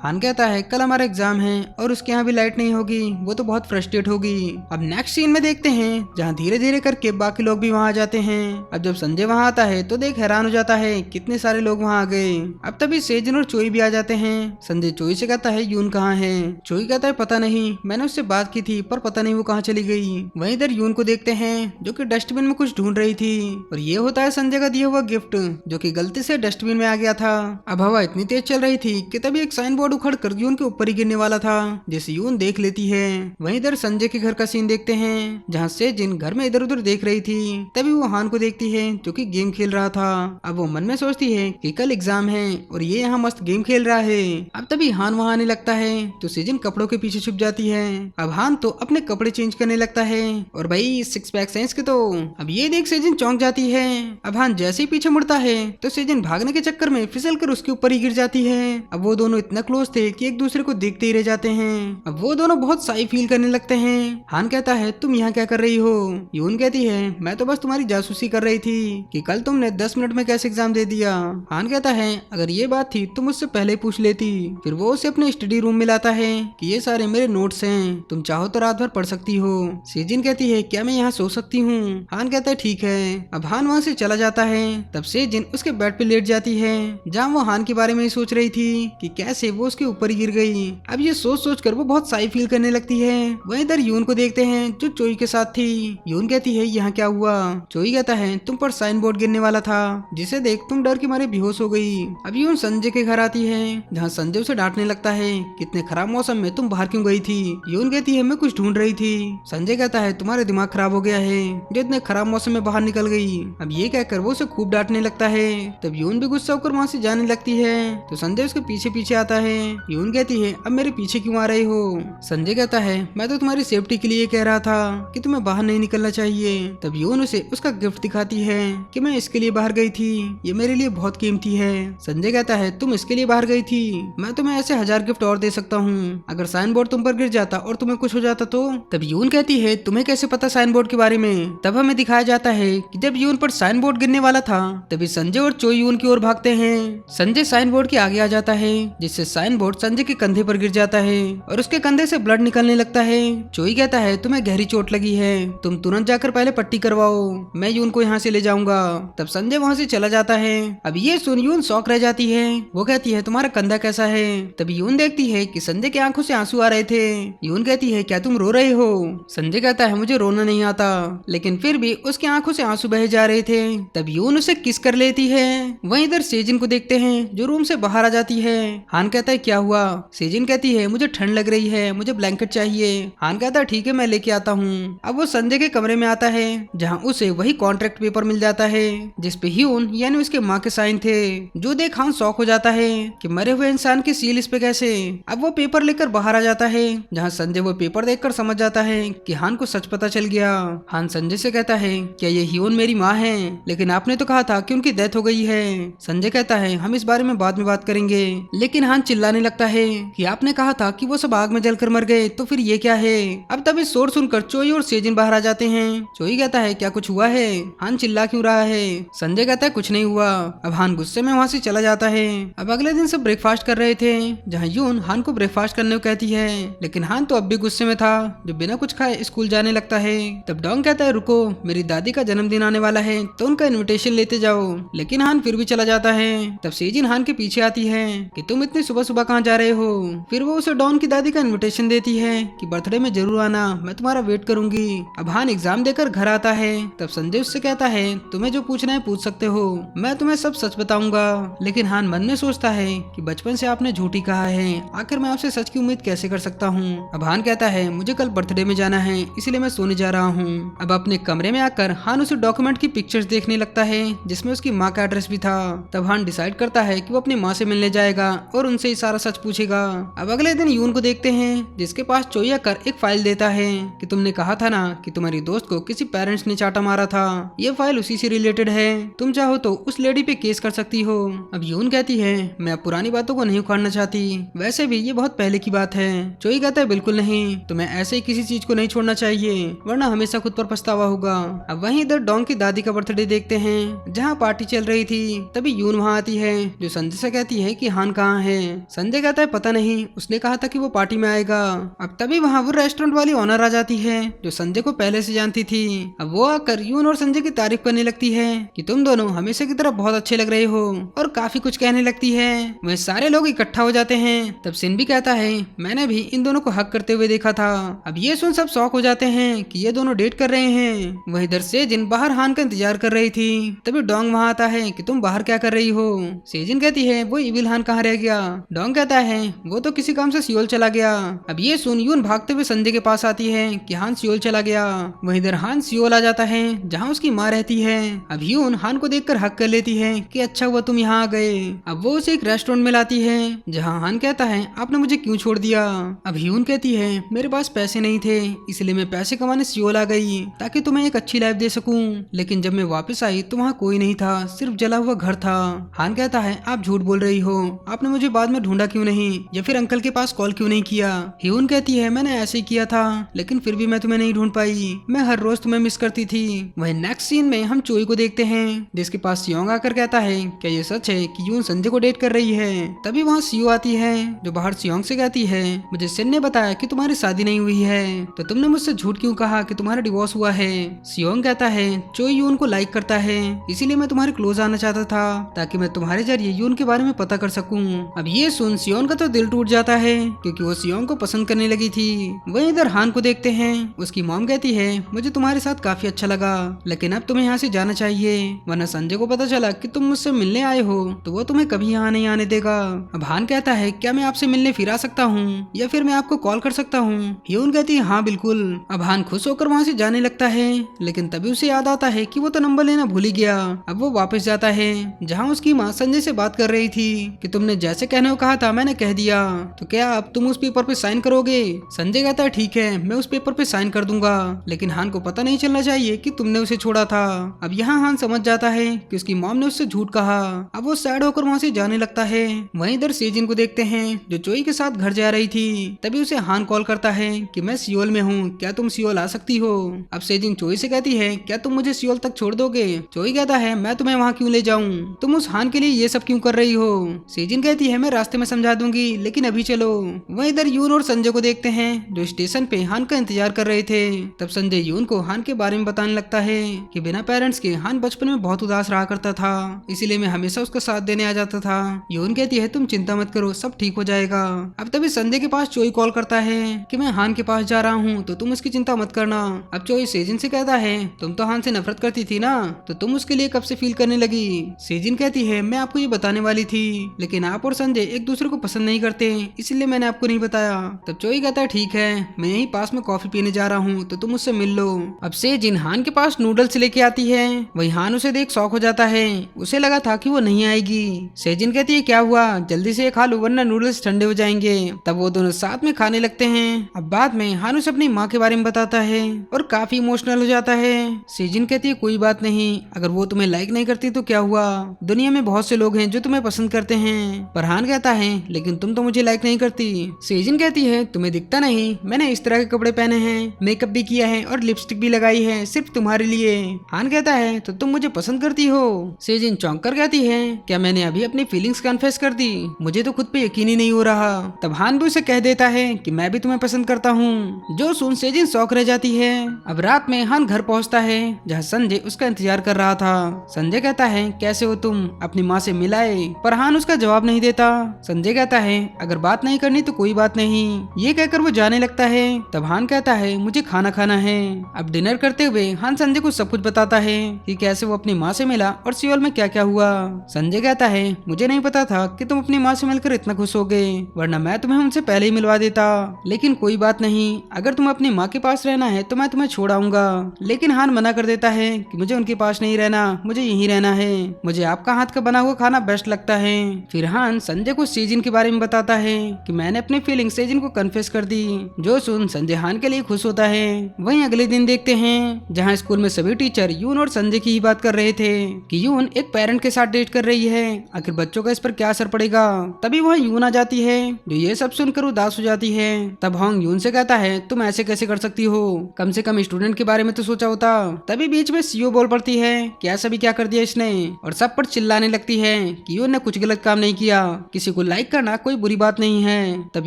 हान कहता है कल हमारा एग्जाम है और उसके यहाँ भी लाइट नहीं होगी, वो तो बहुत फ्रस्ट्रेट होगी। अब नेक्स्ट सीन में देखते हैं जहाँ धीरे धीरे करके बाकी लोग भी वहाँ आ जाते हैं। अब जब संजय वहाँ आता है तो देख हैरान हो जाता है कितने सारे लोग वहाँ आ गए। अब तभी सेजन और चोई भी आ जाते हैं। संजय चोई से कहता है यून कहाँ है? चोई कहता है पता नहीं, मैंने उससे बात की थी पर पता नहीं वो कहाँ चली गई। वहीं इधर यून को देखते हैं जो कि डस्टबिन में कुछ ढूंढ रही थी और ये होता है संजय का दिया हुआ गिफ्ट जो कि गलती से डस्टबिन में आ गया था। अब हवा इतनी तेज चल रही थी कि तभी एक साइन बोर्ड उखड़ कर यून के ऊपर ही गिरने वाला था, जिसे यून देख लेती है। वहीं इधर संजय के घर का सीन देखते हैं जहाँ सेजिन घर में इधर उधर देख रही थी। तभी वो हान को देखती है जो कि गेम खेल रहा था। अब वो मन में सोचती है कि कल एग्जाम है और ये यहाँ मस्त गेम खेल रहा है। अब तभी हान वहाँ आने लगता है तो सेजिन कपड़ों के पीछे छुप जाती है। अब हान तो अपने कपड़े चेंज करने लगता है और भाई सिक्स पैक सेंस के तो। अब ये देख सेजिन चौंक जाती है। अब हान जैसे ही पीछे मुड़ता है तो सेजिन भागने के चक्कर में फिसल कर उसके ऊपर ही गिर जाती है। अब वो दोनों इतना क्लोज थे कि एक दूसरे को देखते ही रह जाते हैं। अब वो दोनों बहुत साई फील करने लगते हैं। हान कहता है तुम यहाँ क्या कर रही हो? यून कहती है मैं तो बस तुम्हारी जासूसी कर रही थी कि कल तुमने 10 मिनट में कैसे एग्जाम दे दिया। हान कहता है अगर ये बात थी तो मुझसे पहले पूछ लेती। फिर वो उसे अपने स्टडी रूम में लाता है कि ये सारे मेरे नोट्स हैं, तुम चाहो तो रात भर पढ़ सकती हो। सेजिन कहती है क्या मैं यहाँ सो सकती हूँ? हान कहता है ठीक है। अब हान वहाँ से चला जाता है। तब सेजिन उसके बेड पे लेट जाती है जहाँ वो हान के बारे में ही सोच रही थी कि कैसे वो उसके ऊपर ही गिर गई। अब ये सोच सोच कर वो बहुत साई फील करने लगती है। वहीं इधर यून को देखते हैं जो चोई के साथ थी। यून कहती है यहाँ क्या हुआ? चोई कहता है तुम पर साइन बोर्ड गिरने वाला था जिसे देख तुम डर के मारे बेहोश हो गई। अब यून संजय के घर आती है जहाँ संजय उसे डांटने लगता है कितने खराब मौसम में तुम बाहर क्यों गई थी? यून कहती है मैं कुछ ढूंढ रही थी। संजय कहता है तुम्हारे दिमाग खराब हो गया है जो इतने खराब मौसम में बाहर निकल गई। अब ये कहकर वो उसे खूब डांटने लगता है। तब यून भी गुस्सा होकर वहाँ से जाने लगती है तो संजय उसके पीछे पीछे आता है। यून कहती है अब मेरे पीछे क्यों आ रहे हो? संजय कहता है मैं तो तुम्हारी सेफ्टी के लिए कह रहा था कि तुम्हें बाहर नहीं निकलना चाहिए। तब यून उसे उसका गिफ्ट दिखाती है कि मैं इसके लिए बाहर गई थी, ये मेरे लिए बहुत कीमती है। संजय कहता है तुम इसके लिए बाहर गई थी? मैं तुम्हें ऐसे 1000 गिफ्ट और दे सकता हूँ अगर साइन बोर्ड तुम पर गिर जाता और तुम्हें कुछ हो जाता तो। तब यून कहती है तुम्हें कैसे पता साइन बोर्ड के बारे में? तब हमें दिखाया जाता है कि जब यून पर साइन बोर्ड गिरने वाला था तभी संजय और चोई यून की ओर भागते हैं। संजय साइन बोर्ड के आगे आ जाता है जिससे साइन बोर्ड संजय के कंधे पर गिर जाता है और उसके कंधे से ब्लड निकलने लगता है। चोई कहता है तुम्हें गहरी चोट लगी है, तुम तुरंत जाकर पहले पट्टी करवाओ, मैं यून को यहाँ से ले जाऊंगा। तब संजय वहाँ से चला जाता है। अब ये सुन यून शॉक रह जाती है। वो कहती है तुम्हारा कंधा कैसा है? तभी यून देखती है कि संजय की आंखों से आंसू आ रहे थे। यून कहती है क्या तुम रो रहे हो? संजय कहता है मुझे रोना नहीं आता, लेकिन फिर भी उसकी आंखों से आंसू बह जा रहे थे। तब यून उसे किस कर लेती है। वहीं इधर सेजिन को देखते हैं जो रूम से बाहर आ जाती है। हान कहता है क्या हुआ? सेजिन कहती है मुझे ठंड लग रही है, मुझे ब्लैंकेट चाहिए। हान कहता है ठीक है मैं लेके आता हूँ। अब वो संजय के कमरे में आता है जहाँ उसे वही कॉन्ट्रैक्ट पेपर मिल जाता है जिसपे ह्यून यानी उसके माँ के साइन थे। जो देख हान शॉक हो जाता है कि मरे हुए इंसान की सील इस पे कैसे। अब वो पेपर लेकर बाहर आ जाता है जहाँ संजय वो पेपर देखकर समझ जाता है कि हान को सच पता चल गया। हान संजय से कहता है क्या ये ह्यून मेरी माँ है? लेकिन आपने तो कहा था कि उनकी डेथ हो गई है। संजय कहता है हम इस बारे में बाद में बात करेंगे। लेकिन हान चिल्लाने लगता है कि आपने कहा था कि वो सब आग में जलकर मर गए, तो फिर ये क्या है? अब तभी शोर सुनकर चोई और सेजिन बाहर आ जाते हैं। चोई कहता है क्या कुछ हुआ है? हान चिल्ला क्यों रहा है? संजय कहता है कुछ नहीं हुआ। अब हान गुस्से में वहाँ से चला जाता है। अब अगले दिन सब ब्रेकफास्ट कर रहे थे जहाँ यून हान को ब्रेकफास्ट करने को कहती है, लेकिन हान तो अब भी गुस्से में था जो बिना कुछ खाए स्कूल जाने लगता है। तब डोंग कहता है रुको, मेरी दादी का जन्मदिन आने वाला है तो उनका इन्विटेशन लेते जाओ। लेकिन हान फिर भी चला जाता है। तब सेजिन हान के पीछे आती है कि तुम इतनी सुबह सुबह कहाँ जा रहे हो? फिर वो उसे डॉन की दादी का इन्विटेशन देती है कि बर्थडे में जरूर आना, मैं तुम्हारा वेट करूंगी। अब हान एग्जाम देकर घर आता है। तब संजय उससे कहता है तुम्हें जो पूछना है पूछ सकते हो, मैं तुम्हें सब सच बताऊंगा। लेकिन हान मन में सोचता है कि बचपन से आपने झूठी कहा है, आखिर मैं आपसे सच की उम्मीद कैसे कर सकता हूँ। अब हान कहता है मुझे कल बर्थडे में जाना है इसलिए मैं सोने जा रहा हूँ। अब अपने कमरे में आकर हान उसे डॉक्यूमेंट की पिक्चर्स देखने लगता है जिसमें उसकी माँ का एड्रेस भी था। तब हान डिसाइड करता है कि वो अपनी माँ से मिलने जाएगा और उनसे ही सारा सच पूछेगा। अब अगले दिन यून को देखते हैं जिसके पास चोई आकर एक फाइल देता है कि तुमने कहा था ना कि तुम्हारी दोस्त को किसी पेरेंट्स ने चाटा मारा था, ये फाइल उसी से रिलेटेड है, तुम चाहो तो उस लेडी पे केस कर सकती हो। अब यून कहती है मैं पुरानी बातों को नहीं उखाड़ना चाहती। वैसे भी ये बहुत पहले की बात है। चोई कहता है बिल्कुल नहीं, तुम्हें ऐसे ही किसी चीज को नहीं छोड़ना चाहिए वरना हमेशा खुद पर पछतावा होगा। अब वहीं इधर डोंग की दादी का बर्थडे देखते हैं जहाँ पार्टी चल रही थी। तभी यून वहाँ आती है जो संजय से कहती है कि हान कहाँ है। संजय कहता है पता नहीं, उसने कहा था कि वो पार्टी में आएगा। अब तभी वहाँ वो रेस्टोरेंट वाली ओनर आ जाती है जो संजय को पहले से जानती थी। अब वो आकर यून और संजय की तारीफ करने लगती है कि तुम दोनों हमेशा की तरह बहुत अच्छे लग रहे हो और काफी कुछ कहने लगती है। वह सारे लोग इकट्ठा हो जाते हैं। तब सिन भी कहता है मैंने भी इन दोनों को हक करते हुए देखा था। अब ये सुन सब शौक हो जाते हैं कि ये दोनों डेट कर रहे हैं। वह इधर सेजिन बाहर हान का इंतजार कर रही थी। तभी डोंग वहाँ आता है कि तुम बाहर क्या कर रही हो। सेजिन कहती है वो इविल हान कहाँ रह गया। डोंग कहता है वो तो किसी काम से सियोल चला गया। अब ये सुन यून भागते हुए संजय के पास आती है कि हान सियोल चला गया। वहीं इधर हान सियोल आ जाता है जहाँ उसकी माँ रहती है। अब यून हान को देखकर हक कर लेती है कि अच्छा हुआ तुम यहाँ आ गए। अब वो उसे एक रेस्टोरेंट में लाती है जहाँ हान कहता है आपने मुझे क्यों छोड़ दिया। अब यून कहती है मेरे पास पैसे नहीं थे इसलिए मैं पैसे कमाने सियोल आ गई ताकि तुम्हें एक अच्छी लाइफ दे सकूं। लेकिन जब मैं वापस आई तो वहाँ कोई नहीं था, सिर्फ जला हुआ घर था। हान कहता है आप झूठ बोल रही हो, आपने मुझे बाद में ढूंढा क्यों नहीं या फिर अंकल के पास कॉल क्यों नहीं किया। ह्यून कहती है मैंने ऐसे ही किया था लेकिन फिर भी मैं तुम्हें नहीं ढूंढ पाई, मैं हर रोज तुम्हें मिस करती थी। वहीं नेक्स्ट सीन में हम चोई को देखते हैं जिसके पास सियोंग आकर कहता है क्या ये सच है कि यून संजय को डेट कर रही है। तभी वहाँ सियो आती है जो बाहर सियोंग से कहती है मुझे सिन ने बताया कि तुम्हारी शादी नहीं हुई है तो तुमने मुझसे झूठ क्यों कहा कि तुम्हारा डिवोर्स हुआ है। सियोंग कहता है चोई यून को लाइक करता है इसीलिए मैं तुम्हारे क्लोज आना चाहता था ताकि मैं तुम्हारे जरिए यून के बारे में पता कर सकूं। अब ये सुन सियोन का तो दिल टूट जाता है क्योंकि वो सियोंग को पसंद करने लगी थी। वहीं इधर हान को देखते हैं, उसकी मॉम कहती है मुझे तुम्हारे साथ काफी अच्छा लगा लेकिन अब तुम्हें यहाँ से जाना चाहिए वरना संजय को पता चला कि तुम मुझसे मिलने आए हो तो वो तुम्हें कभी यहाँ नहीं आने देगा। अब हान कहता है क्या मैं आपसे मिलने फिर आ सकता हूँ या फिर मैं आपको कॉल कर सकता हूँ। ह्यून कहती है हाँ बिल्कुल। अब हान खुश होकर वहाँ से जाने लगता है लेकिन तभी उसे याद आता है कि वो तो नंबर लेना भूल ही गया। अब वो वापस जाता है जहाँ उसकी माँ संजय से बात कर रही थी कि तुमने जैसे कहने को कहा था मैंने कह दिया तो क्या अब तुम उस पेपर पे साइन करोगे। संजय कहता है ठीक है मैं उस पेपर पे साइन कर दूंगा लेकिन हान को पता नहीं चलना चाहिए कि तुमने उसे छोड़ा था। अब यहाँ हान समझ जाता है कि उसकी मॉम ने उससे झूठ कहा। अब वो सैड होकर वहाँ से जाने लगता है। वहीं इधर सेजिन को देखते हैं जो चोई के साथ घर जा रही थी। तभी उसे हान कॉल करता है कि मैं सियोल में हूँ, क्या तुम सियोल आ सकती हो। अब सेजिन चोई से कहती है क्या तुम मुझे सियोल तक छोड़ दोगे। चोई कहता है मैं तुम्हें वहाँ क्यों ले जाऊँ, तुम उस हान के लिए ये सब क्यों कर रही हो। सेजिन कहती है मैं रास्ते में समझा दूंगी लेकिन अभी चलो। वहीं इधर यून और संजय को देखते हैं जो स्टेशन पे हान का इंतजार कर रहे थे। तब संजय यून को हान के बारे में बताने लगता है कि बिना पेरेंट्स के हान बचपन में बहुत उदास रहा करता था इसीलिए मैं हमेशा उसका साथ देने आ जाता था। यून कहती है तुम चिंता मत करो सब ठीक हो जाएगा। अब तभी संजय के पास चोई कॉल करता है कि मैं हान के पास जा रहा हूँ तो तुम उसकी चिंता मत करना। अब चोई सेजिन से कहता है तुम तो हान से नफरत करती थी ना तो तुम उसके लिए कब से फील करने लगी। सेजिन कहती है मैं आपको ये बताने वाली थी लेकिन आप और संजय एक दूसरे को पसंद नहीं करते इसलिए मैंने आपको नहीं बताया। तब चोई कहता है ठीक है मैं यहीं पास में कॉफी पीने जा रहा हूँ तो तुम मुझसे मिल लो। अब सेजिन हान के पास नूडल्स लेके आती है। वही हान उसे देख शॉक हो जाता है, उसे लगा था कि वो नहीं आएगी। सेजिन कहती है क्या हुआ जल्दी से खा लो वरना नूडल्स ठंडे हो जाएंगे। तब वो दोनों साथ में खाने लगते हैं। अब बाद में हान उसे अपनी माँ के बारे में बताता है और काफी इमोशनल हो जाता है। सेजिन कहती है कोई बात नहीं, अगर वो तुम्हें लाइक नहीं करती तो क्या हुआ, दुनिया में बहुत से लोग हैं जो तुम्हें पसंद करते हैं। पर हान कहता है लेकिन तुम तो मुझे लाइक नहीं करती। सेजिन कहती है तुम्हें दिखता नहीं मैंने इस तरह के कपड़े पहने हैं, मेकअप भी किया है और लिपस्टिक भी लगाई है सिर्फ तुम्हारे लिए। हान कहता है तो तुम मुझे पसंद करती हो। सेजिन चौंक कर कहती है क्या मैंने अभी अपनी फीलिंग्स कन्फेस कर दी, मुझे तो खुद पे यकीन ही नहीं हो रहा। तब हान भी उसे कह देता है कि मैं भी तुम्हें पसंद करता हूँ। जो सुन सेजिन शौक रह जाती है। अब रात में हान घर पहुँचता है जहाँ संजय उसका इंतजार कर रहा था। संजय कहता है कैसे हो तुम, अपनी माँ से मिलाए। पर हान उसका जवाब नहीं देता। संजय कहता है अगर बात नहीं करनी तो कोई बात नहीं, ये कहकर वो जाने लगता है। तब हान कहता है मुझे खाना खाना है। अब डिनर करते हुए हान संजय को सब कुछ बताता है कि कैसे वो अपनी माँ से मिला और सियोल में क्या क्या हुआ। संजय कहता है मुझे नहीं पता था कि तुम अपनी माँ से मिलकर इतना खुश हो गए, वरना मैं तुम्हें उनसे पहले ही मिलवा देता। लेकिन कोई बात नहीं, अगर तुम अपनी माँ के पास रहना है तो मैं तुम्हें छोड़ आऊंगा। लेकिन हान मना कर देता है कि मुझे उनके पास नहीं रहना, मुझे यहीं रहना है, मुझे आपका हाथ का बना हुआ खाना बेस्ट लगता है। फिर हान संजय को सेजिन के बारे में बताता है कि मैंने अपनी फीलिंग सेजिन को कन्फेस कर दी। जो सुन संजय हान के लिए खुश होता है। वहीं अगले दिन देखते हैं जहाँ स्कूल में सभी टीचर यून और संजय की ही बात कर रहे थे कि यून एक पेरेंट के साथ डेट कर रही है, आखिर बच्चों का इस पर क्या असर पड़ेगा। तभी तभी वहाँ यून आ जाती है जो ये सब सुनकर उदास हो जाती है। तब होंग यून से कहता है तुम ऐसे कैसे कर सकती हो, कम से कम स्टूडेंट के बारे में तो सोचा होता। तभी बीच में सीओ बोल पड़ती है कि ऐसा भी क्या कर दिया इसने, और सब पर चिल्लाने लगती है कि यून ने कुछ गलत काम नहीं किया, किसी को लाइक करना कोई बुरी बात नहीं है। तब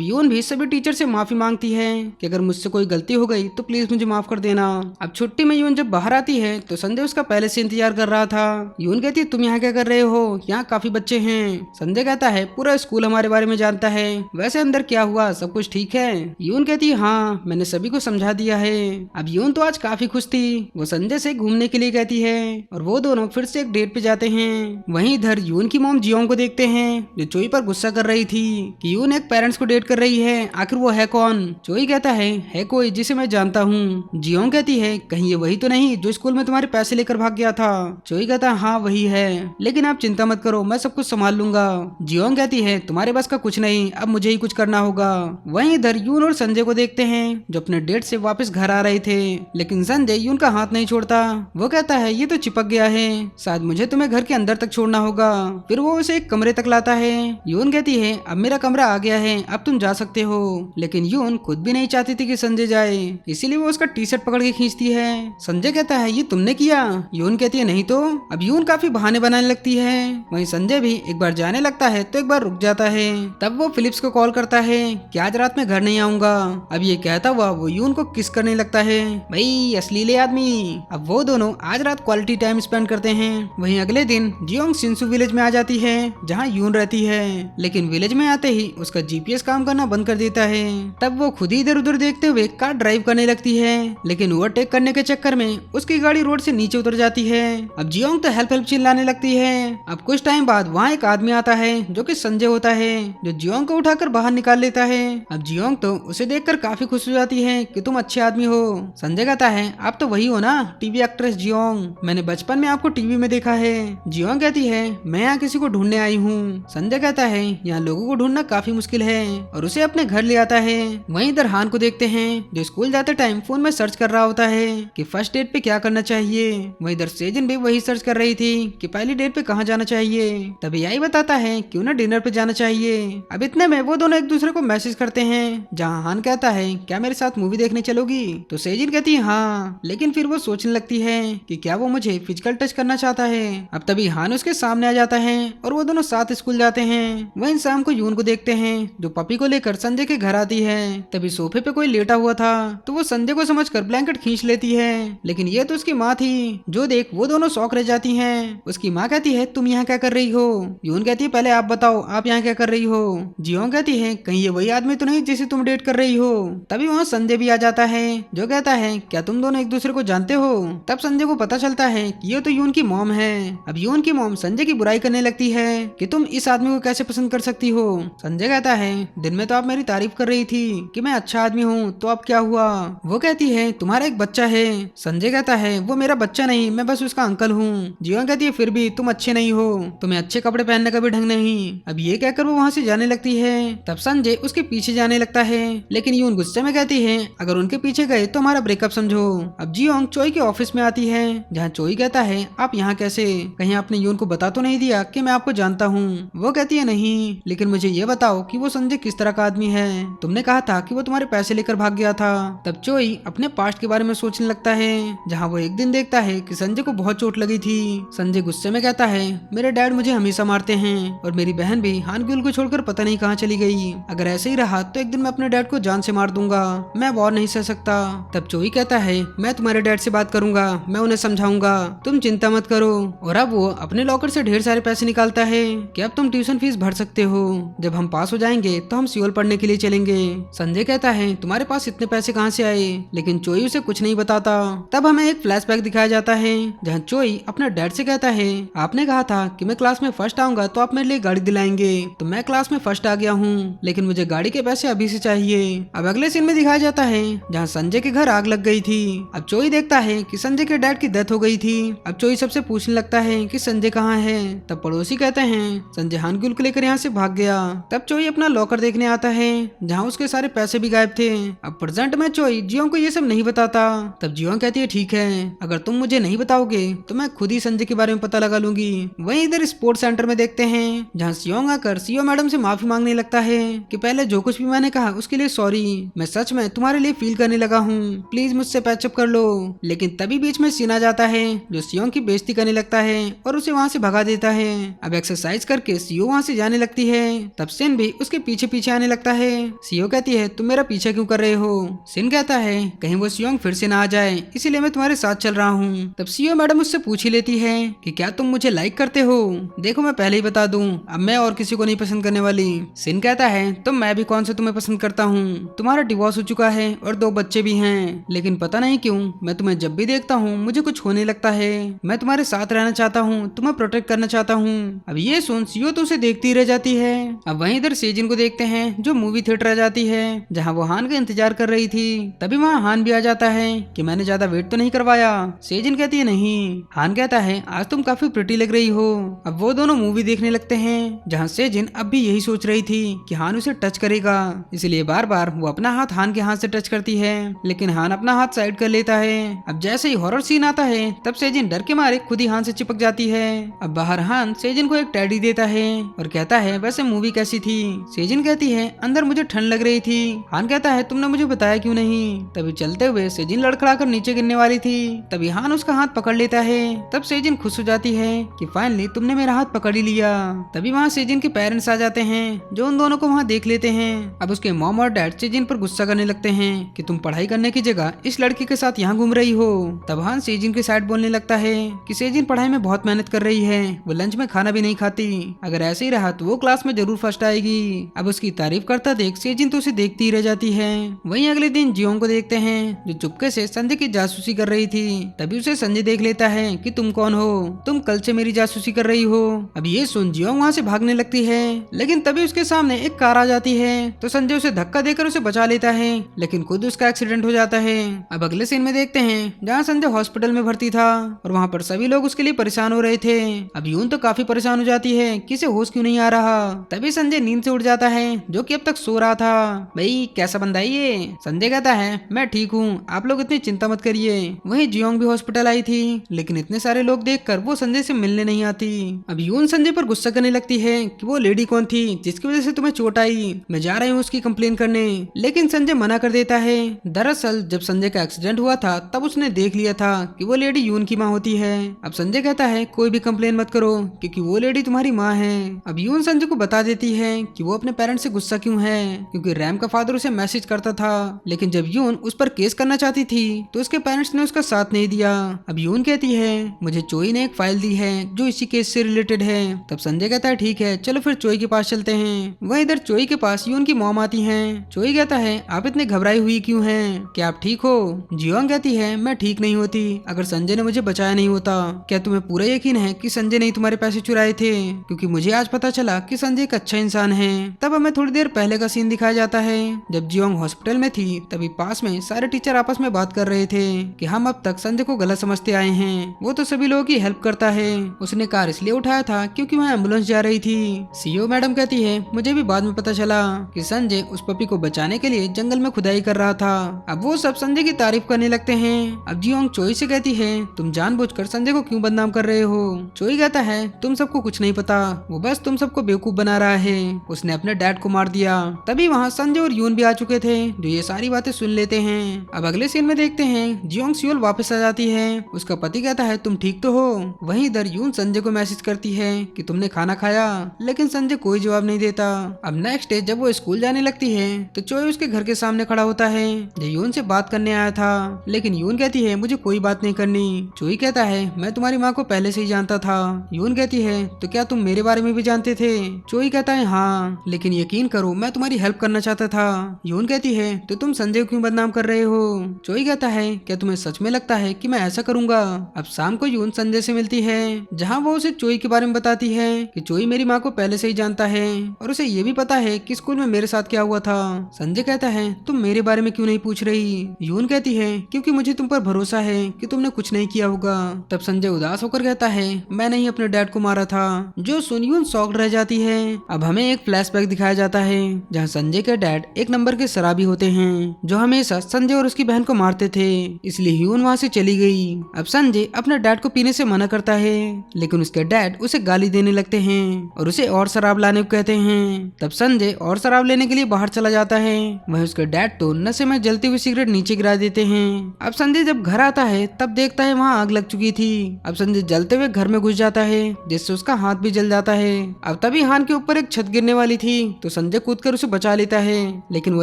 यून भी सभी टीचर से माफी मांगती है कि अगर मुझसे कोई गलती हो गई तो प्लीज मुझे माफ कर देना। अब छुट्टी में यून जब बाहर आती है तो संजय उसका पहले से इंतजार कर रहा था। यून कहती है तुम यहाँ क्या कर रहे हो, यहाँ काफी बच्चे हैं। संजय कहता है पूरा स्कूल हमारे बारे में जानता है, वैसे अंदर क्या हुआ, सब कुछ ठीक है। यून कहती है हाँ मैंने सभी को समझा दिया है। अब यून तो आज काफी खुश थी, वो संजय से घूमने के लिए कहती है और वो दोनों फिर से एक डेट पे जाते हैं। वहीं इधर यून की मॉम जियोंग को देखते हैं जो चोई पर गुस्सा कर रही थी कि यून एक पेरेंट्स को डेट कर रही है, आखिर वो है कौन। चोई कहता है कोई जिसे मैं जानता हूँ। जियोंग कहती है कहीं ये वही तो नहीं जो स्कूल में तुम्हारे पैसे लेकर भाग गया था। चोई कहता है हाँ वही है, लेकिन आप चिंता मत करो मैं सब कुछ संभाल लूंगा। जियोंग कहती है तुम्हारे बस का कुछ नहीं, अब मुझे ही कुछ करना होगा। वहीं इधर यून और संजय को देखते हैं जो अपने डेट से वापस घर आ रहे थे, लेकिन संजय यून का हाथ नहीं छोड़ता। वो कहता है ये तो चिपक गया है, शायद मुझे तुम्हें घर के अंदर तक छोड़ना होगा। फिर वो उसे एक कमरे तक लाता है। यून कहती है अब मेरा कमरा आ गया है, अब तुम जा सकते हो। लेकिन यून खुद भी नहीं चाहती थी कि संजय जाए, इसीलिए वो उसका टी शर्ट पकड़ के खींचती है। संजय कहता है ये तुमने किया। यून कहती है नहीं तो। अब यून काफी बहाने बनाने लगती है। वहीं संजय भी एक बार जाने लगता है तो एक बार रुक जाता है। तब वो फिलिप्स को कॉल करता है कि आज रात में घर नहीं आऊंगा। अब ये कहता हुआ वो यून को किस करने लगता है, भाई असलीले आदमी। अब वो दोनों आज रात क्वालिटी टाइम स्पेंड करते हैं। वहीं अगले दिन जियोंग सिंसु विलेज में आ जाती है जहाँ यून रहती है, लेकिन विलेज में आते ही उसका जीपीएस काम करना बंद कर देता है। तब वो खुद ही इधर उधर देखते हुए कार ड्राइव करने लगती है, लेकिन ओवरटेक करने के चक्कर में उसकी गाड़ी रोड से नीचे उतर जाती है। अब जियोंग तो हेल्प हेल्प चिल्लाने लगती है। अब कुछ टाइम बाद वहाँ एक आदमी आता है जो कि संजय होता है, जो जियोंग को उठाकर बाहर निकाल लेता है। अब जियोंग तो उसे देखकर काफी खुश हो जाती है कि तुम अच्छे आदमी हो। संजय कहता है आप तो वही हो ना, टीवी एक्ट्रेस जियोंग, मैंने बचपन में आपको टीवी में देखा है। जियोंग कहती है मैं यहाँ किसी को ढूंढने आई हूँ। संजय कहता है यहाँ लोगों को ढूंढना काफी मुश्किल है, और उसे अपने घर ले आता है। वहीं इधर हान को देखते हैं जो स्कूल जाते टाइम फोन में सर्च कर रहा होता है कि फर्स्ट डेट पे क्या करना चाहिए। वहीं इधर सेजिन भी वही सर्च कर रही थी कि पहली डेट पे कहाँ जाना चाहिए। तभी यही बताता है कि उन्हें डिनर पे जाना चाहिए। अब इतने में वो दोनों एक दूसरे को मैसेज करते हैं जहाँ हान कहता है क्या मेरे साथ मूवी देखने चलोगी, तो सेजिन कहती है हाँ, लेकिन फिर वो सोचने लगती है कि क्या वो मुझे फिजिकल टच करना चाहता है। अब तभी हान उसके सामने आ जाता है और वो दोनों साथ स्कूल जाते हैं। वहीं शाम को यून को देखते हैं जो पपी को लेकर संजय के घर आती है। तभी सोफे पे कोई लेटा हुआ था तो वो संजय को समझकर ब्लैंकेट खींच लेती है, लेकिन ये तो उसकी माँ थी जो देख वो दोनों शौक रह जाती हैं। उसकी माँ कहती है तुम यहाँ क्या कर रही हो। यून कहती है पहले आप बताओ आप यहाँ क्या कर रही हो। जियोंग कहती है कहीं ये वही आदमी तो नहीं जिसे तुम डेट कर रही हो। तभी वहाँ संजय भी आ जाता है जो कहता है क्या तुम दोनों एक दूसरे को जानते हो। तब संजय को पता चलता है कि ये तो यून की मॉम है। अब यून की मॉम संजय की बुराई करने लगती है कि तुम इस आदमी को कैसे पसंद कर सकती हो। संजय कहता है दिन में तो आप मेरी तारीफ कर रही थी कि मैं अच्छा आदमी हूँ, तो अब क्या हुआ। वो कहती है तुम्हारा एक बच्चा है। संजय कहता है वो मेरा बच्चा नहीं, मैं बस उसका अंकल हूँ। जियोंग कहती है फिर भी तुम अच्छे नहीं हो, तुम्हें अच्छे कपड़े पहनने का भी ढंग नहीं। अब ये कहकर वो वहाँ से जाने लगती है। तब संजय उसके पीछे जाने लगता है, लेकिन यून गुस्से में कहती है अगर उनके पीछे गए तो हमारा ब्रेकअप समझो। अब जियोंग चोई के ऑफिस में आती है जहाँ चोई कहता है आप यहाँ कैसे, कहीं आपने यून को बता तो नहीं दिया कि मैं आपको जानता हूँ। वो कहती है नहीं, लेकिन मुझे ये बताओ कि वो संजय किस तरह का आदमी है। तुमने कहा था कि वो तुम्हारे पैसे लेकर भाग गया था। तब चोई अपने पास्ट के बारे में सोचने लगता है जहाँ वो एक दिन देखता है कि संजय को बहुत चोट लगी थी। संजय गुस्से में कहता है मेरे डैड मुझे हमेशा मारते हैं और मेरी बहन भी हानग्युल को छोड़कर पता नहीं कहाँ चली गई। अगर ऐसे ही रहा तो एक दिन मैं अपने डैड को जान से मार दूंगा, मैं वॉर नहीं सह सकता। तब चोई कहता है मैं तुम्हारे डैड से बात करूंगा, मैं उन्हें समझाऊंगा, तुम चिंता मत करो। और अब वो अपने लॉकर से ढेर सारे पैसे निकालता है कि अब तुम ट्यूशन फीस भर सकते हो, जब हम पास हो जाएंगे तो हम सियोल पढ़ने के लिए चलेंगे। संजय कहता है तुम्हारे पास इतने पैसे कहाँ से आए, लेकिन चोई उसे कुछ नहीं बताता। तब हमें एक फ्लैशबैक दिखाया जाता है जहाँ चोई अपने डैड से कहता है आपने कहा था कि मैं क्लास में फर्स्ट आऊंगा तो आप मेरे लिए गाड़ी दिलाएंगे, तो मैं क्लास में फर्स्ट आ गया हूँ, लेकिन मुझे गाड़ी के पैसे अभी से चाहिए। अब अगले सीन में दिखाया जाता है जहाँ संजय के घर आग लग गई थी। अब चोई देखता है कि संजय के डैड की डेथ हो गई थी। अब चोई सबसे पूछने लगता है कि संजय कहाँ है। तब पड़ोसी कहते हैं संजय हानग्युल को लेकर यहाँ से भाग गया। तब चोई अपना लॉकर देखने आता है जहाँ उसके सारे पैसे भी गायब थे। अब प्रेजेंट में चोई जियोंग को ये सब नहीं बताता। तब जियोंग कहती है ठीक है, अगर तुम मुझे नहीं बताओगे तो मैं खुद ही संजय के बारे में पता लगा लूंगी। वहीं इधर स्पोर्ट्स सेंटर में देखते हैं जहाँ सियोंग आकर जाकर सीओ मैडम से माफी मांगने लगता है कि पहले जो कुछ भी मैंने कहा उसके लिए सॉरी, मैं सच में तुम्हारे लिए फील करने लगा हूँ, प्लीज मुझसे पैचअप कर लो। लेकिन तभी बीच में सीन आ जाता है जो सियोंग की बेइज्जती करने लगता है और उसे वहाँ से भगा देता है। अब एक्सरसाइज करके सीओ वहाँ से जाने लगती है, तब सिन भी उसके पीछे पीछे आने लगता है। सीओ कहती है तुम मेरा पीछा क्यों कर रहे हो? सिन कहता है कहीं वो सियोंग फिर से ना आ जाए, इसीलिए मैं तुम्हारे साथ चल रहा हूँ। तब सीओ मैडम उससे पूछ ही लेती है कि क्या तुम मुझे लाइक करते हो? देखो मैं पहले ही बता दूं, अब मैं और किसी को नहीं पसंद करने वाली। सिन कहता है तो मैं भी कौन से तुम्हें पसंद करता हूँ, तुम्हारा डिवोर्स हो चुका है और 2 बच्चे भी हैं, लेकिन पता नहीं क्यों मैं तुम्हें जब भी देखता हूँ मुझे कुछ होने लगता है। मैं तुम्हारे साथ रहना चाहता हूँ, तुम्हें प्रोटेक्ट करना चाहता हूँ। अब ये सुन सीओ तो उसे देखती रह जाती है। अब वहीं इधर सेजिन को देखते हैं जो मूवी थिएटर आ जाती है जहाँ वो हान का इंतजार कर रही थी। तभी वहाँ हान भी आ जाता है कि मैंने ज्यादा वेट तो नहीं करवाया। सेजिन कहती है नहीं। हान कहता है आज तुम काफी प्रिटी लग रही हो। अब वो दोनों मूवी देखने लगते हैं जहाँ सेजिन अब भी यही सोच रही थी कि हान उसे टच करेगा, इसलिए बार बार वो अपना हाथ हान के हाथ से टच करती है, लेकिन हान अपना हाथ साइड कर लेता है। अब जैसे ही हॉरर सीन आता है तब सेजिन डर के मारे खुद ही हान से चिपक जाती है। अब बाहर हान सेजिन को एक टेडी देता है और कहता है वैसे मूवी कैसी थी? सेजिन कहती है अंदर मुझे ठंड लग रही थी। हान कहता है तुमने मुझे बताया क्यों नहीं? तभी चलते हुए सेजिन लड़खड़ाकर नीचे गिरने वाली थी, तभी हान उसका हाथ पकड़ लेता है। तब सेजिन खुश हो जाती है कि फाइनली तुमने मेरा हाथ पकड़ ही लिया। तभी वहाँ सेजिन के पेरेंट्स आ जाते हैं जो उन दोनों को वहाँ देख लेते हैं। अब उसके मॉम और डैड सेजिन पर गुस्सा करने लगते हैं कि तुम पढ़ाई करने की जगह इस लड़की के साथ यहाँ घूम रही हो। तब हान सेजिन के साइड बोलने लगता है कि सेजिन पढ़ाई में बहुत मेहनत कर रही है, वो लंच में खाना भी नहीं खाती, अगर ऐसे ही रहा तो वो क्लास में जरूर फर्स्ट आएगी। अब उसकी तारीफ करता देख सेजिन तो उसे देखती ही रह जाती है। वहीं अगले दिन जियोंग को देखते हैं जो चुपके से संजय की जासूसी कर रही थी। तभी उसे संजय देख लेता है कि तुम कौन हो, तुम कल से मेरी जासूसी कर रही हो। अब ये सुन जियोंग वहाँ से भागने लगती है, लेकिन तभी उसके सामने एक कार आ जाती है तो संजय उसे धक्का देकर उसे बचा लेता है, लेकिन खुद उसका एक्सीडेंट हो जाता है। अब अगले सीन में देखते हैं जहाँ संजय हॉस्पिटल में भर्ती था और वहाँ पर सभी लोग उसके लिए परेशान हो रहे थे। अब यून तो काफी परेशान हो जाती है कि इसे होश क्यों नहीं आ रहा। तभी संजय नींद से उठ जाता है जो कि अब तक सो रहा था। भाई कैसा बंदा है ये? संजय कहता है मैं ठीक हूँ, आप लोग इतनी चिंता मत करिए। वहीं जियोंग भी हॉस्पिटल आई थी, लेकिन इतने सारे लोग देखकर वो संजय से मिलने नहीं आती। अब यून संजय पर गुस्सा करने लगती है कि वो लेडी कौन थी जिसकी वजह से तुम्हें चोट आई, मैं जा रही हूँ उसकी कंप्लेन करने, लेकिन संजय मना कर देता है। दरअसल जब संजय का एक्सीडेंट हुआ था तब उसने देख लिया था कि वो लेडी यून की माँ होती है। अब संजय कहता है कोई भी कंप्लेन मत करो क्योंकि वो लेडी तुम्हारी माँ है। अब यून संजय को बता देती है कि वो अपने पेरेंट्स से गुस्सा क्यों है, क्योंकि रैम का फादर उसे मैसेज करता था, लेकिन जब यून उस पर केस करना चाहती थी तो उसके पेरेंट्स ने उसका साथ नहीं दिया। अब यून कहती है मुझे चोई ने एक फाइल दी है जो इसी केस से रिलेटेड है। तब संजय कहता है ठीक है चलो फिर चोई के पास चलते हैं। वह इधर चोई के पास यून की मॉम आती है। चोई कहता है आप इतने घबराई हुई क्यों हैं, क्या आप ठीक हो? जियोंग कहती है मैं ठीक नहीं होती अगर संजय ने मुझे बचाया नहीं होता। क्या तुम्हें पूरा यकीन है कि संजय ने तुम्हारे पैसे चुराए थे? क्योंकि मुझे आज पता चला कि संजय एक अच्छा इंसान है। तब हमें थोड़ी देर पहले का सीन दिखाया जाता है जब जियोंग हॉस्पिटल में थी, तभी पास में सारे टीचर आपस में बात कर रहे थे कि हम अब तक संजय को गलत समझते आए हैं, वो तो सभी लोगों की हेल्प करता है, उसने कार इसलिए उठाया था क्योंकि वहाँ एम्बुलेंस जा रही थी। सीईओ मैडम कहती है मुझे भी बाद में पता चला कि संजय उस पपी को बचाने के लिए जंगल में खुदाई कर रहा था। अब वो सब संजय की तारीफ करने लगते हैं। अब जियोंग चोई से कहती है तुम जानबूझकर संजय को क्यों बदनाम कर रहे हो? चोई कहता है तुम सबको कुछ नहीं पता, वो बस तुम सबको बेवकूफ बना रहा है, उसने अपने डैड को मार दिया। तभी वहाँ संजय और यून भी आ चुके थे जो ये सारी बातें सुन लेते हैं। अब अगले सीन में देखते हैं जियोंग सियोल वापस आ जाती है, उसका पति कहता है तुम ठीक तो हो? वहीं इधर यून संजय को मैसेज करती है कि तुमने खाना खाया, लेकिन संजय कोई जवाब नहीं देता। अब नेक्स्ट डे जब वो स्कूल जाने लगती है तो चोई उसके घर के सामने खड़ा होता है जो यून से बात करने आया था, लेकिन यून कहती है मुझे कोई बात नहीं करनी। चोई कहता है मैं तुम्हारी माँ को पहले से ही जानता था। यून कहती है तो क्या तुम मेरे बारे में भी जानते थे? चोई कहता है हाँ, लेकिन यकीन करो मैं तुम्हारी हेल्प करना चाहता था। यून कहती है तो तुम संजय को क्यों बदनाम कर रहे हो? चोई कहता है क्या तुम्हें सच में लगता है कि मैं ऐसा करूंगा? अब शाम को यून संजय से मिलती है जहाँ वो उसे चोई के बारे में बताती है कि चोई मेरी माँ को पहले से ही जानता है और उसे ये भी पता है कि स्कूल में मेरे साथ क्या हुआ था। संजय कहता है तुम मेरे बारे में क्यों नहीं पूछ रही? यून कहती है क्योंकि मुझे तुम पर भरोसा है कि तुमने कुछ नहीं किया होगा। तब संजय उदास होकर कहता है मैंने ही अपने डैड को मारा था। जो सुन यून शॉक्ड रह जाती है। अब हमें एक फ्लैशबैक दिखाया जाता है जहाँ संजय के डैड एक नंबर के शराबी होते हैं जो हमेशा संजय और उसकी बहन को मारते थे, इसलिए यून वहाँ से चली गई। अब संजय अपने डैड को पीने से मना करता है, लेकिन उसके डैड उसे गाली देने लगते हैं और उसे और शराब लाने को कहते हैं। तब संजय और शराब लेने के लिए बाहर चला जाता है। वह उसके डैड तो नशे में जलती हुई सिगरेट नीचे गिरा देते हैं। अब संजय जब घर आता है तब देखता है वहाँ आग लग चुकी थी। अब संजय जलते हुए घर में घुस जाता है, जिससे उसका हाथ भी जल जाता है। अब तभी हान के ऊपर एक छत गिरने वाली थी, तो संजय कूदकर उसे बचा लेता है, लेकिन वो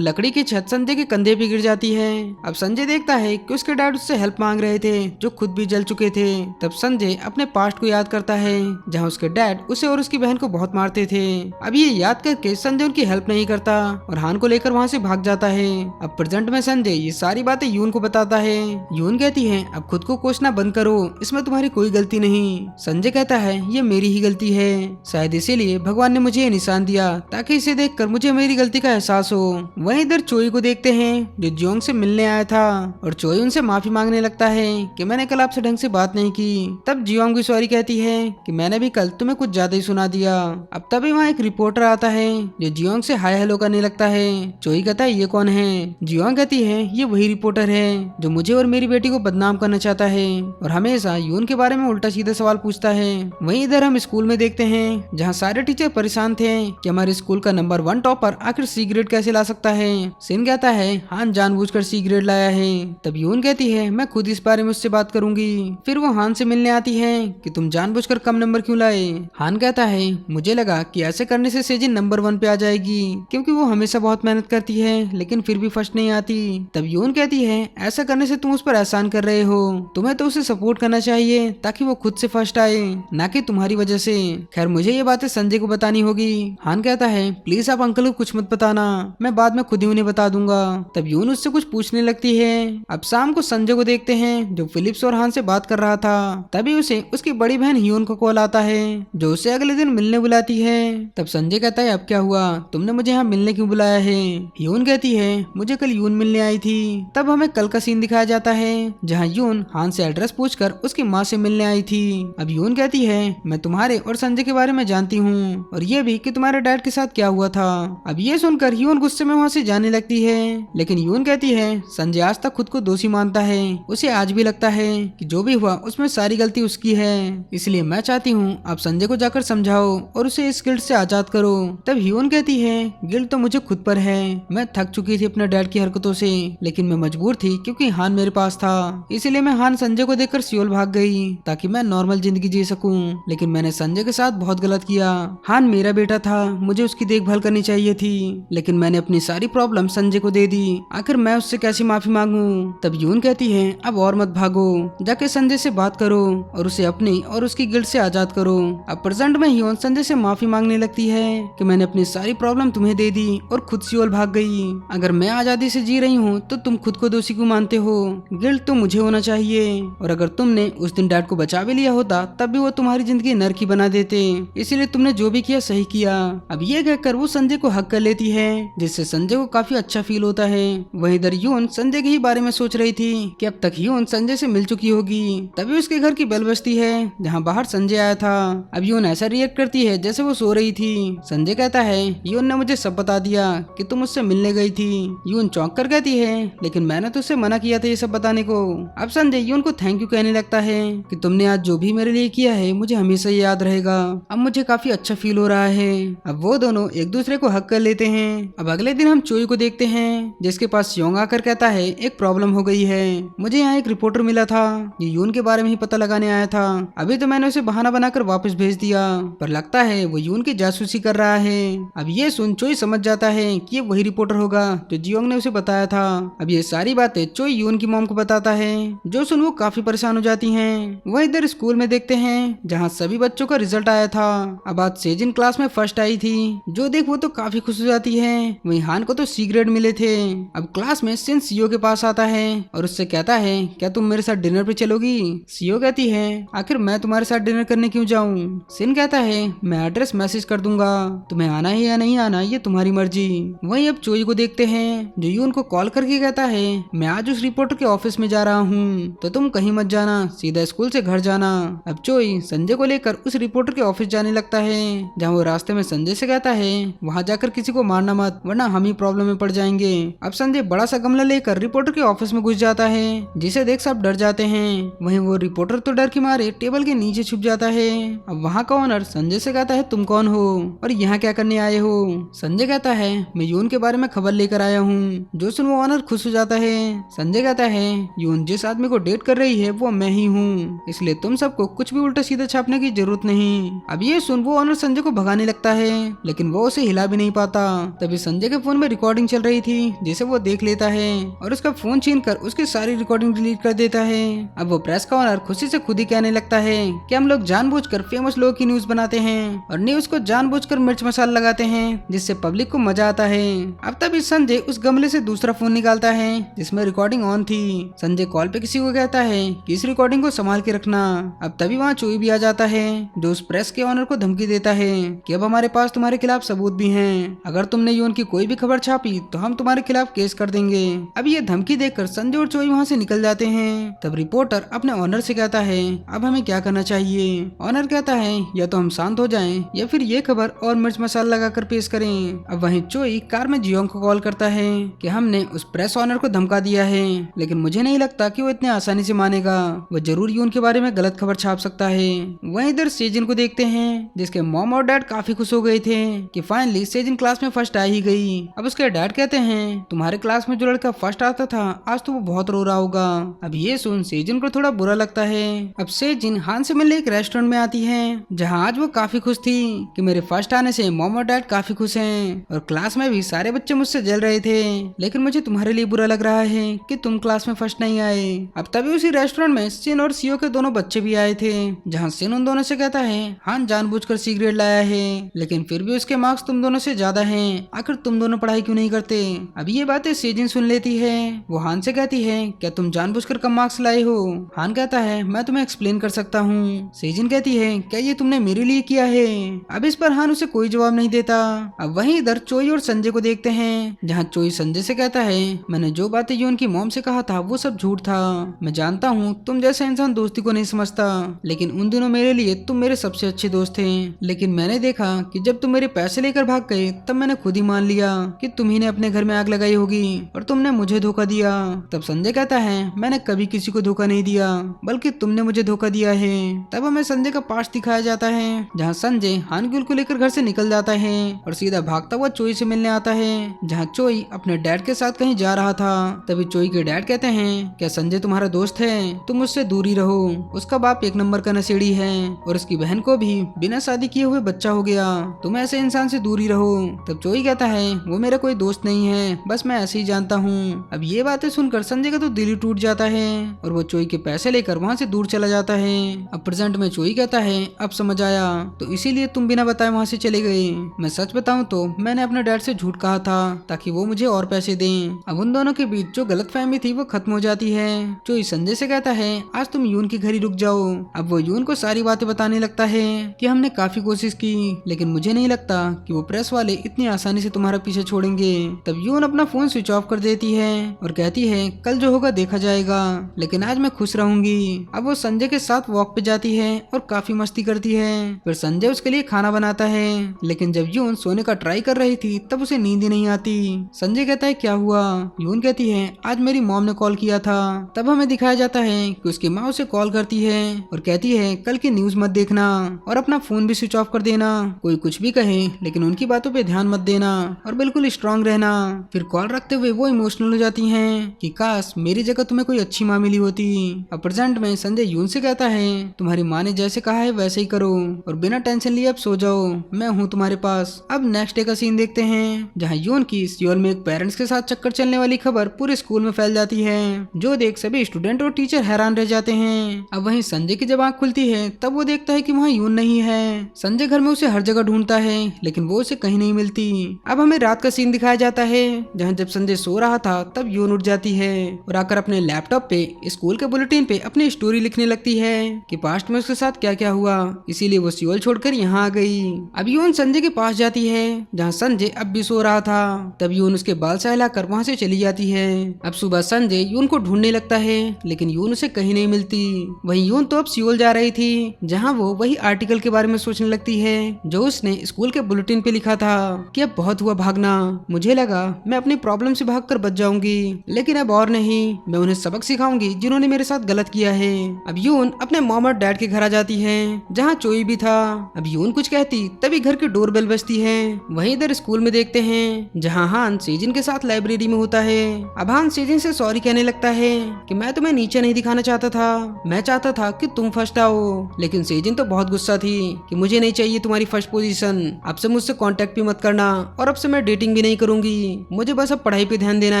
लकड़ी की छत संजय के कंधे पे गिर जाती है। अब संजय देखता है कि उसके डैड उससे हेल्प मांग रहे थे, जो खुद भी जल चुके थे। तब संजय अपने पास्ट को याद करता है, जहाँ उसके डैड उसे और उसकी बहन को बहुत मारते थे। अब ये याद करके संजय उनकी हेल्प नहीं करता और हान को लेकर वहाँ से भाग जाता है। अब प्रेजेंट में संजय ये सारी बातें यून को बताता है। यून कहती है अब खुद को कोसना बंद करो, इसमें तुम्हारी कोई गलती नहीं। संजय कहता है ये मेरी ही गलती है, शायद इसीलिए भगवान ने मुझे ये निशान दिया ताकि इसे देखकर मुझे मेरी गलती का एहसास हो। वहीं इधर चोई को देखते हैं, जो जियोंग से मिलने आया था, और चोई उनसे माफी मांगने लगता है कि मैंने कल आपसे ढंग से बात नहीं की। तब जियोंग भी सॉरी कहती है कि मैंने भी कल तुम्हें कुछ ज्यादा ही सुना दिया। अब तभी वहाँ एक रिपोर्टर आता है, जो जियोंग से हाय हेलो करने लगता है। चोई कहता है ये कौन है? जियोंग कहती है ये वही रिपोर्टर है जो मुझे और मेरी बेटी को बदनाम करना चाहता है और हमेशा यून के बारे में उल्टा सीधा सवाल पूछता है। वहीं इधर हम स्कूल में देखते हैं, जहाँ सारे टीचर परेशान थे कि हमारे स्कूल का नंबर 1 टॉपर आखिर सी ग्रेड कैसे ला सकता है। सिन कहता है हान जानबूझकर सी ग्रेड लाया है। तब यून कहती है मैं खुद इस बारे में उससे बात करूंगी। फिर वो हान से मिलने आती है कि तुम जानबूझकर कम नंबर क्यों लाए। हान कहता है मुझे लगा कि ऐसे करने से सेजिन नंबर 1 पे आ जाएगी, क्योंकि वो हमेशा बहुत मेहनत करती है लेकिन फिर भी फर्स्ट नहीं आती। तब यून कहती है ऐसा करने से तुम उस पर एहसान कर रहे हो, तुम्हें तो उसे सपोर्ट करना चाहिए ताकि वो खुद से फर्स्ट आए, ना कि तुम्हारी वजह से। खैर मुझे ये बातें संजय को बतानी होगी। हान कहता है प्लीज आप अंकल को कुछ मत बताना, मैं बाद में खुद ही उन्हें बता दूंगा। तब यून उससे कुछ पूछने लगती है। अब शाम को संजय को देखते हैं, जो फिलिप्स और हान से बात कर रहा था। तभी उसे उसकी बड़ी बहन ह्यून का कॉल आता है, जो उसे अगले दिन मिलने बुलाती है। तब संजय कहता है अब क्या हुआ, तुमने मुझे यहाँ मिलने क्यों बुलाया है? ह्यून कहती है मुझे कल यून मिलने आई थी। तब हमें कल का सीन दिखाया जाता है, जहाँ यून हान से एड्रेस पूछकर उसकी माँ से मिलने आई थी। अब यून कहती है मैं तुम्हारे और संजय के बारे में जानती हूँ, और ये भी कि तुम्हारे डैड के साथ क्या हुआ था। अब ये सुनकर यून गुस्से में वहाँ से जाने लगती है, लेकिन यून कहती है संजय आज तक खुद को दोषी मानता है, उसे आज भी लगता है कि जो भी हुआ उसमें सारी गलती उसकी है, इसलिए मैं चाहती हूँ आप संजय को जाकर समझाओ और उसे इस गिल्ट से आजाद करो। तब ह्यून कहती है गिल्ट तो मुझे खुद पर है, मैं थक चुकी थी अपने डैड की हरकतों से, लेकिन मैं मजबूर थी क्योंकि हान मेरे पास था, इसलिए मैं हान संजय को देखकर सियोल भाग गई ताकि मैं नॉर्मल जिंदगी जी सकूं। लेकिन मैंने संजय के साथ बहुत गलत किया। हान मेरा बेटा था, मुझे उसकी देखभाल करनी चाहिए थी, लेकिन मैंने अपनी सारी प्रॉब्लम संजय को दे दी। आखिर मैं उससे कैसी माफी मांगू। तब यून कहती है अब और मत भागो, जाके संजय से बात करो और उसे अपनी और उसकी गिल्ट से आजाद करो। अब प्रेजेंट में ह्यून संजय से माफी मांगने लगती है कि मैंने अपनी सारी प्रॉब्लम तुम्हें दे दी और खुद सियोल भाग गई। अगर मैं आजादी से जी रही हूँ तो तुम खुद को दोषी क्यों मानते हो? गिल्ट तो मुझे होना चाहिए, और अगर तुमने उस दिन डैड को बचा भी लिया होता तब भी वो तुम्हारी जिंदगी नर्क की बना देते, इसीलिए तुमने जो भी किया सही किया। अब ये कहकर वो संजय को हक कर लेती है, जिससे संजय को काफी अच्छा फील होता है। वहीं इधर यून संजय के ही बारे में सोच रही थी कि अब तक यून संजय से मिल चुकी होगी। तभी उसके घर की बेल बजती है, जहाँ बाहर संजय आया था। अब यून ऐसा रिएक्ट करती है जैसे वो सो रही थी। संजय कहता है यून ने मुझे सब बता दिया कि तुम उससे मिलने गई थी। यून चौंक कर कहती है लेकिन मैंने तो उससे मना किया था ये सब बताने को। अब संजय यून को थैंक यू कहने लगता है कि तुमने आज जो भी मेरे लिए किया है मुझे हमेशा याद रहेगा। अब मुझे काफी अच्छा फील हो रहा है। अब वो दोनों एक दूसरे को हक कर लेते हैं। अब अगले दिन हम चोई को देखते हैं, जिसके पास योंग आकर कहता है एक प्रॉब्लम हो गई है, मुझे यहाँ एक रिपोर्टर मिला था, ये यून के बारे में ही पता लगाने आया था। अभी तो मैंने उसे बहाना बनाकर वापस भेज दिया, पर लगता है वो यून की जासूसी कर रहा है। अब ये सुन चोई समझ जाता है कि ये वही रिपोर्टर होगा जो जियोंग ने उसे बताया था। अब ये सारी बातें चोई यून की मॉम को बताता है, जो सुन वो काफी परेशान हो जाती हैं। वह इधर स्कूल में देखते हैं, जहाँ सभी बच्चों का रिजल्ट आया था। अब आज सेजिन क्लास में फर्स्ट आई थी, जो देख वो तो काफी खुश हो जाती है। वहीं हान को तो सी ग्रेड मिले थे। अब क्लास में सिन सीओ के पास आता है और उससे कहता है क्या तुम मेरे साथ डिनर पे चलोगी? सीओ कहती है आखिर मैं तुम्हारे साथ डिनर करने क्यों जाऊं? सिन कहता है मैं एड्रेस मैसेज कर दूंगा, तुम्हें आना है या नहीं आना ये तुम्हारी मर्जी। वहीं अब चोई को देखते हैं, जो यून को कॉल करके कहता है मैं आज उस रिपोर्टर के ऑफिस में जा रहा हूँ, तो तुम कहीं मत जाना, सीधा स्कूल से घर जाना। अब चोई संजय को लेकर उस रिपोर्टर के ऑफिस जाने लगता है, जहाँ वो रास्ते में संजय से कहता है वहाँ जाकर किसी को मारना मत, वरना हम ही प्रॉब्लम में पड़ जाएंगे। अब संजय बड़ा सा गमला लेकर रिपोर्टर के ऑफिस में घुस जाता है, जिसे देख सब डर जाते हैं। वहीं वो रिपोर्टर तो डर के मारे टेबल के नीचे छुप जाता है। अब वहाँ का ओनर संजय से कहता है है तुम कौन हो और यहाँ क्या करने आए हो। संजय कहता है मैं यून के बारे में खबर लेकर आया हूँ। जो सुन वो ऑनर खुश हो जाता है। संजय कहता है यून जिस आदमी को डेट कर रही है वो मैं ही हूँ, इसलिए तुम सबको कुछ भी उल्टा सीधा छापने की जरूरत नहीं। अब ये सुन वो ऑनर संजय को भगाने लगता है, लेकिन वो उसे हिला भी नहीं पाता। तभी संजय के फोन में रिकॉर्डिंग चल रही थी जिसे वो देख लेता है और उसका फोन छीनकर उसकी सारी रिकॉर्डिंग डिलीट कर देता है। अब वो प्रेस का ऑनर खुशी से खुद ही कहने लगता है कि हम लोग जानबूझकर फेमस लोगों की न्यूज बनाते हैं और न्यूज को जानबूझकर मिर्च मसाला लगाते हैं जिससे पब्लिक को मजा आता है। अब तभी संजय उस गमले से दूसरा फोन निकालता है जिसमें रिकॉर्डिंग ऑन थी। संजय कॉल पे किसी को कहता है कि इस रिकॉर्डिंग को संभाल के रखना। अब तभी वहाँ चोई भी आ जाता है जो उस प्रेस के ऑनर को धमकी देता है कि अब हमारे पास तुम्हारे खिलाफ सबूत भी हैं, अगर तुमने यून की कोई भी खबर छापी तो हम तुम्हारे खिलाफ केस कर देंगे। अब ये धमकी देखकर संजय और चोई वहाँ से निकल जाते हैं। तब रिपोर्टर अपने ऑनर से कहता है अब हमें क्या करना चाहिए। ऑनर कहता है या तो हम शांत हो जाएं या फिर ये खबर और मिर्च मसाला लगाकर पेश करें। अब वहीं चोई कार में जियोंग को कॉल करता है कि हमने उस प्रेस ऑनर को धमका दिया है, लेकिन मुझे नहीं लगता कि वो इतने आसानी से मानेगा, वो जरूर यून के बारे में गलत खबर छाप सकता है। वहीं इधर सेजिन को देखते हैं जिसके मॉम और डैड काफी खुश हो गए थे कि फाइनली सेजिन क्लास में फर्स्ट आ ही गई। अब उसके डैड कहते हैं तुम्हारे क्लास में जो लड़का फर्स्ट आता था आज तो वो बहुत रो रहा होगा। अब ये सुन सेजिन को थोड़ा बुरा लगता है। अब सेजिन हान से मिलने एक रेस्टोरेंट में आती है जहाँ आज वो काफी खुश थी कि मेरे फर्स्ट आने से मॉम और डैड काफी खुश हैं और क्लास में भी सारे बच्चे मुझसे जल रहे थे, लेकिन मुझे तुम्हारे लिए बुरा लग रहा है कि तुम क्लास में फर्स्ट नहीं आए। अब तभी उसी रेस्टोरेंट में सिन और सीओ के दोनों बच्चे भी आए थे जहाँ सिन उन दोनों से कहता है हान जानबूझकर सिगरेट लाया है, लेकिन फिर भी उसके मार्क्स तुम दोनों से ज्यादा हैं, आखिर तुम दोनों पढ़ाई क्यों नहीं करते। अब ये बातें सेजिन सुन लेती है। वो हान से कहती है क्या तुम जानबूझकर कम मार्क्स लाए हो। हान कहता है मैं तुम्हें एक्सप्लेन कर सकता हूँ। सेजिन कहती है क्या ये तुमने मेरे लिए किया है। अब इस पर हान उसे कोई जवाब नहीं देता। अब वहीं इधर चोई और संजय को देखते हैं जहाँ चोई संजय से कहता है मैंने जो बातें यून की मॉम से कहा था वो सब झूठ था, मैं जानता हूँ तुम जैसा इंसान दोस्ती को नहीं समझता, लेकिन उन दिनों मेरे लिए तुम मेरे सबसे अच्छे दोस्त थे, लेकिन मैंने देखा कि जब तुम मेरे पैसे लेकर भाग गए तब मैंने खुद ही मान लिया कि तुम्ही ने अपने घर में आग लगाई होगी और तुमने मुझे धोखा दिया। तब संजय कहता है मैंने कभी किसी को धोखा नहीं दिया, बल्कि तुमने मुझे धोखा दिया है। तब हमें संजय का पास्ट दिखाया जाता है जहाँ संजय हानग्युल को लेकर घर से निकल जाता है और सीधा भागता हुआ चोई से मिलने आता है जहाँ चोई अपने डैड के साथ कहीं जा रहा था। तभी चोई के डैड कहते हैं क्या संजय तुम्हारा दोस्त है, तुम उससे दूरी रहो, उसका बाप एक नंबर का नशेड़ी है और उसकी बहन को भी बिना शादी किए हुए बच्चा हो गया, तुम ऐसे इंसान से दूरी रहो। तब चोई कहता है वो मेरा कोई दोस्त नहीं है, बस मैं ऐसे ही जानता हूँ। अब ये बातें सुनकर संजय का तो दिल ही टूट जाता है और वो चोई के पैसे लेकर वहाँ से दूर चला जाता है। अब प्रेजेंट में चोई कहता है अब समझ आया, तो इसीलिए तुम बिना बताए वहाँ से चले गए। मैं सच बताऊं तो मैंने अपने डैड से झूठ कहा था ताकि वो मुझे और पैसे दें। अब उन दोनों के बीच जो गलतफहमी थी वो खत्म हो जाती है। चोई संजय से कहता है आज तुम यून की घर ही रुक जाओ। अब वो यून को सारी बातें बताने लगता है कि हमने काफी कोशिश की, लेकिन मुझे नहीं लगता कि वो प्रेस वाले इतनी आसानी से तुम्हारा पीछे छोड़ेंगे। तब यून अपना फोन स्विच ऑफ कर देती है और कहती है कल जो होगा देखा जाएगा, लेकिन आज मैं खुश रहूंगी। अब वो संजय के साथ वॉक पे जाती है और काफी मस्ती करती है। फिर संजय उसके लिए खाना बनाता है, लेकिन जब यून सोने का ट्राई कर रही थी तब उसे नींद ही नहीं आती। संजय कहता है क्या हुआ। यून कहती है आज मेरी मॉम ने कॉल किया था। तब हमें दिखाया जाता है कि उसकी माँ उसे कॉल करती है और कहती है कल की न्यूज मत देखना और अपना फोन भी स्विच ऑफ कर देना, कोई कुछ भी कहे लेकिन उनकी बातों पे ध्यान मत देना और बिल्कुल स्ट्रांग रहना। फिर कॉल रखते हुए वो इमोशनल हो जाती हैं कि काश मेरी जगह तुम्हें कोई अच्छी माँ मिली होती। अब प्रेजेंट में संजय यून से कहता है तुम्हारी माँ ने जैसे कहा है वैसे ही करो और बिना टेंशन लिए अब सो जाओ, मैं हूँ तुम्हारे पास। अब नेक्स्ट डे का सीन देखते हैं जहाँ यून की सियोल में एक पेरेंट्स के साथ चक्कर चलने वाली खबर पूरे स्कूल में फैल जाती है, जो देख सभी स्टूडेंट और टीचर हैरान रह जाते हैं। अब वहीं संजय की जब आँख खुलती है तब वो देखता है कि वहाँ यून नहीं है। संजय घर में उसे हर जगह ढूंढता है लेकिन वो उसे कहीं नहीं मिलती। अब हमें रात का सीन दिखाया जाता है जहाँ जब संजय सो रहा था तब यून उठ जाती है और आकर अपने लैपटॉप पे स्कूल के बुलेटिन पे अपनी स्टोरी लिखने लगती है कि पास्ट में उसके साथ क्या क्या हुआ, इसीलिए वो सियोल छोड़कर यहाँ आ गई। अब यून संजय के पास जाती है जहाँ संजय अब भी सो रहा था। तब यून उसके बाल सहलाकर वहाँ से चली जाती है। अब सुबह संजय यून को ढूंढने लगता है लेकिन यून उसे कहीं नहीं मिलती। वहीं यून तो अब सियोल जा रही थी जहाँ वो वही आर्टिकल के बारे में सोचने लगती है जो उसने स्कूल के बुलेटिन पे लिखा था कि अब बहुत हुआ भागना, मुझे लगा मैं अपनी प्रॉब्लम से भागकर बच जाऊंगी, लेकिन अब और नहीं, मैं उन्हें सबक सिखाऊंगी जिन्होंने मेरे साथ गलत किया है। अब यून अपने मॉम और डैड के घर आ जाती है जहाँ चोई भी था। अब यून कुछ कहती तभी घर की डोरबेल बजती है। वहीं इधर स्कूल में देखते हैं जहाँ हान सेजिन के साथ लाइब्रेरी में होता है। अब हान सेजिन से सॉरी कहने लगता है कि मैं तुम्हें नीचे नहीं दिखाना चाहता था, मैं चाहता था कि तुम फर्स्ट आओ। लेकिन सेजिन तो बहुत गुस्सा थी कि मुझे नहीं चाहिए तुम्हारी फर्स्ट पोजीशन, अब से मुझसे कांटेक्ट भी मत करना और अब से मैं डेटिंग भी नहीं करूंगी, मुझे बस अब पढ़ाई पे ध्यान देना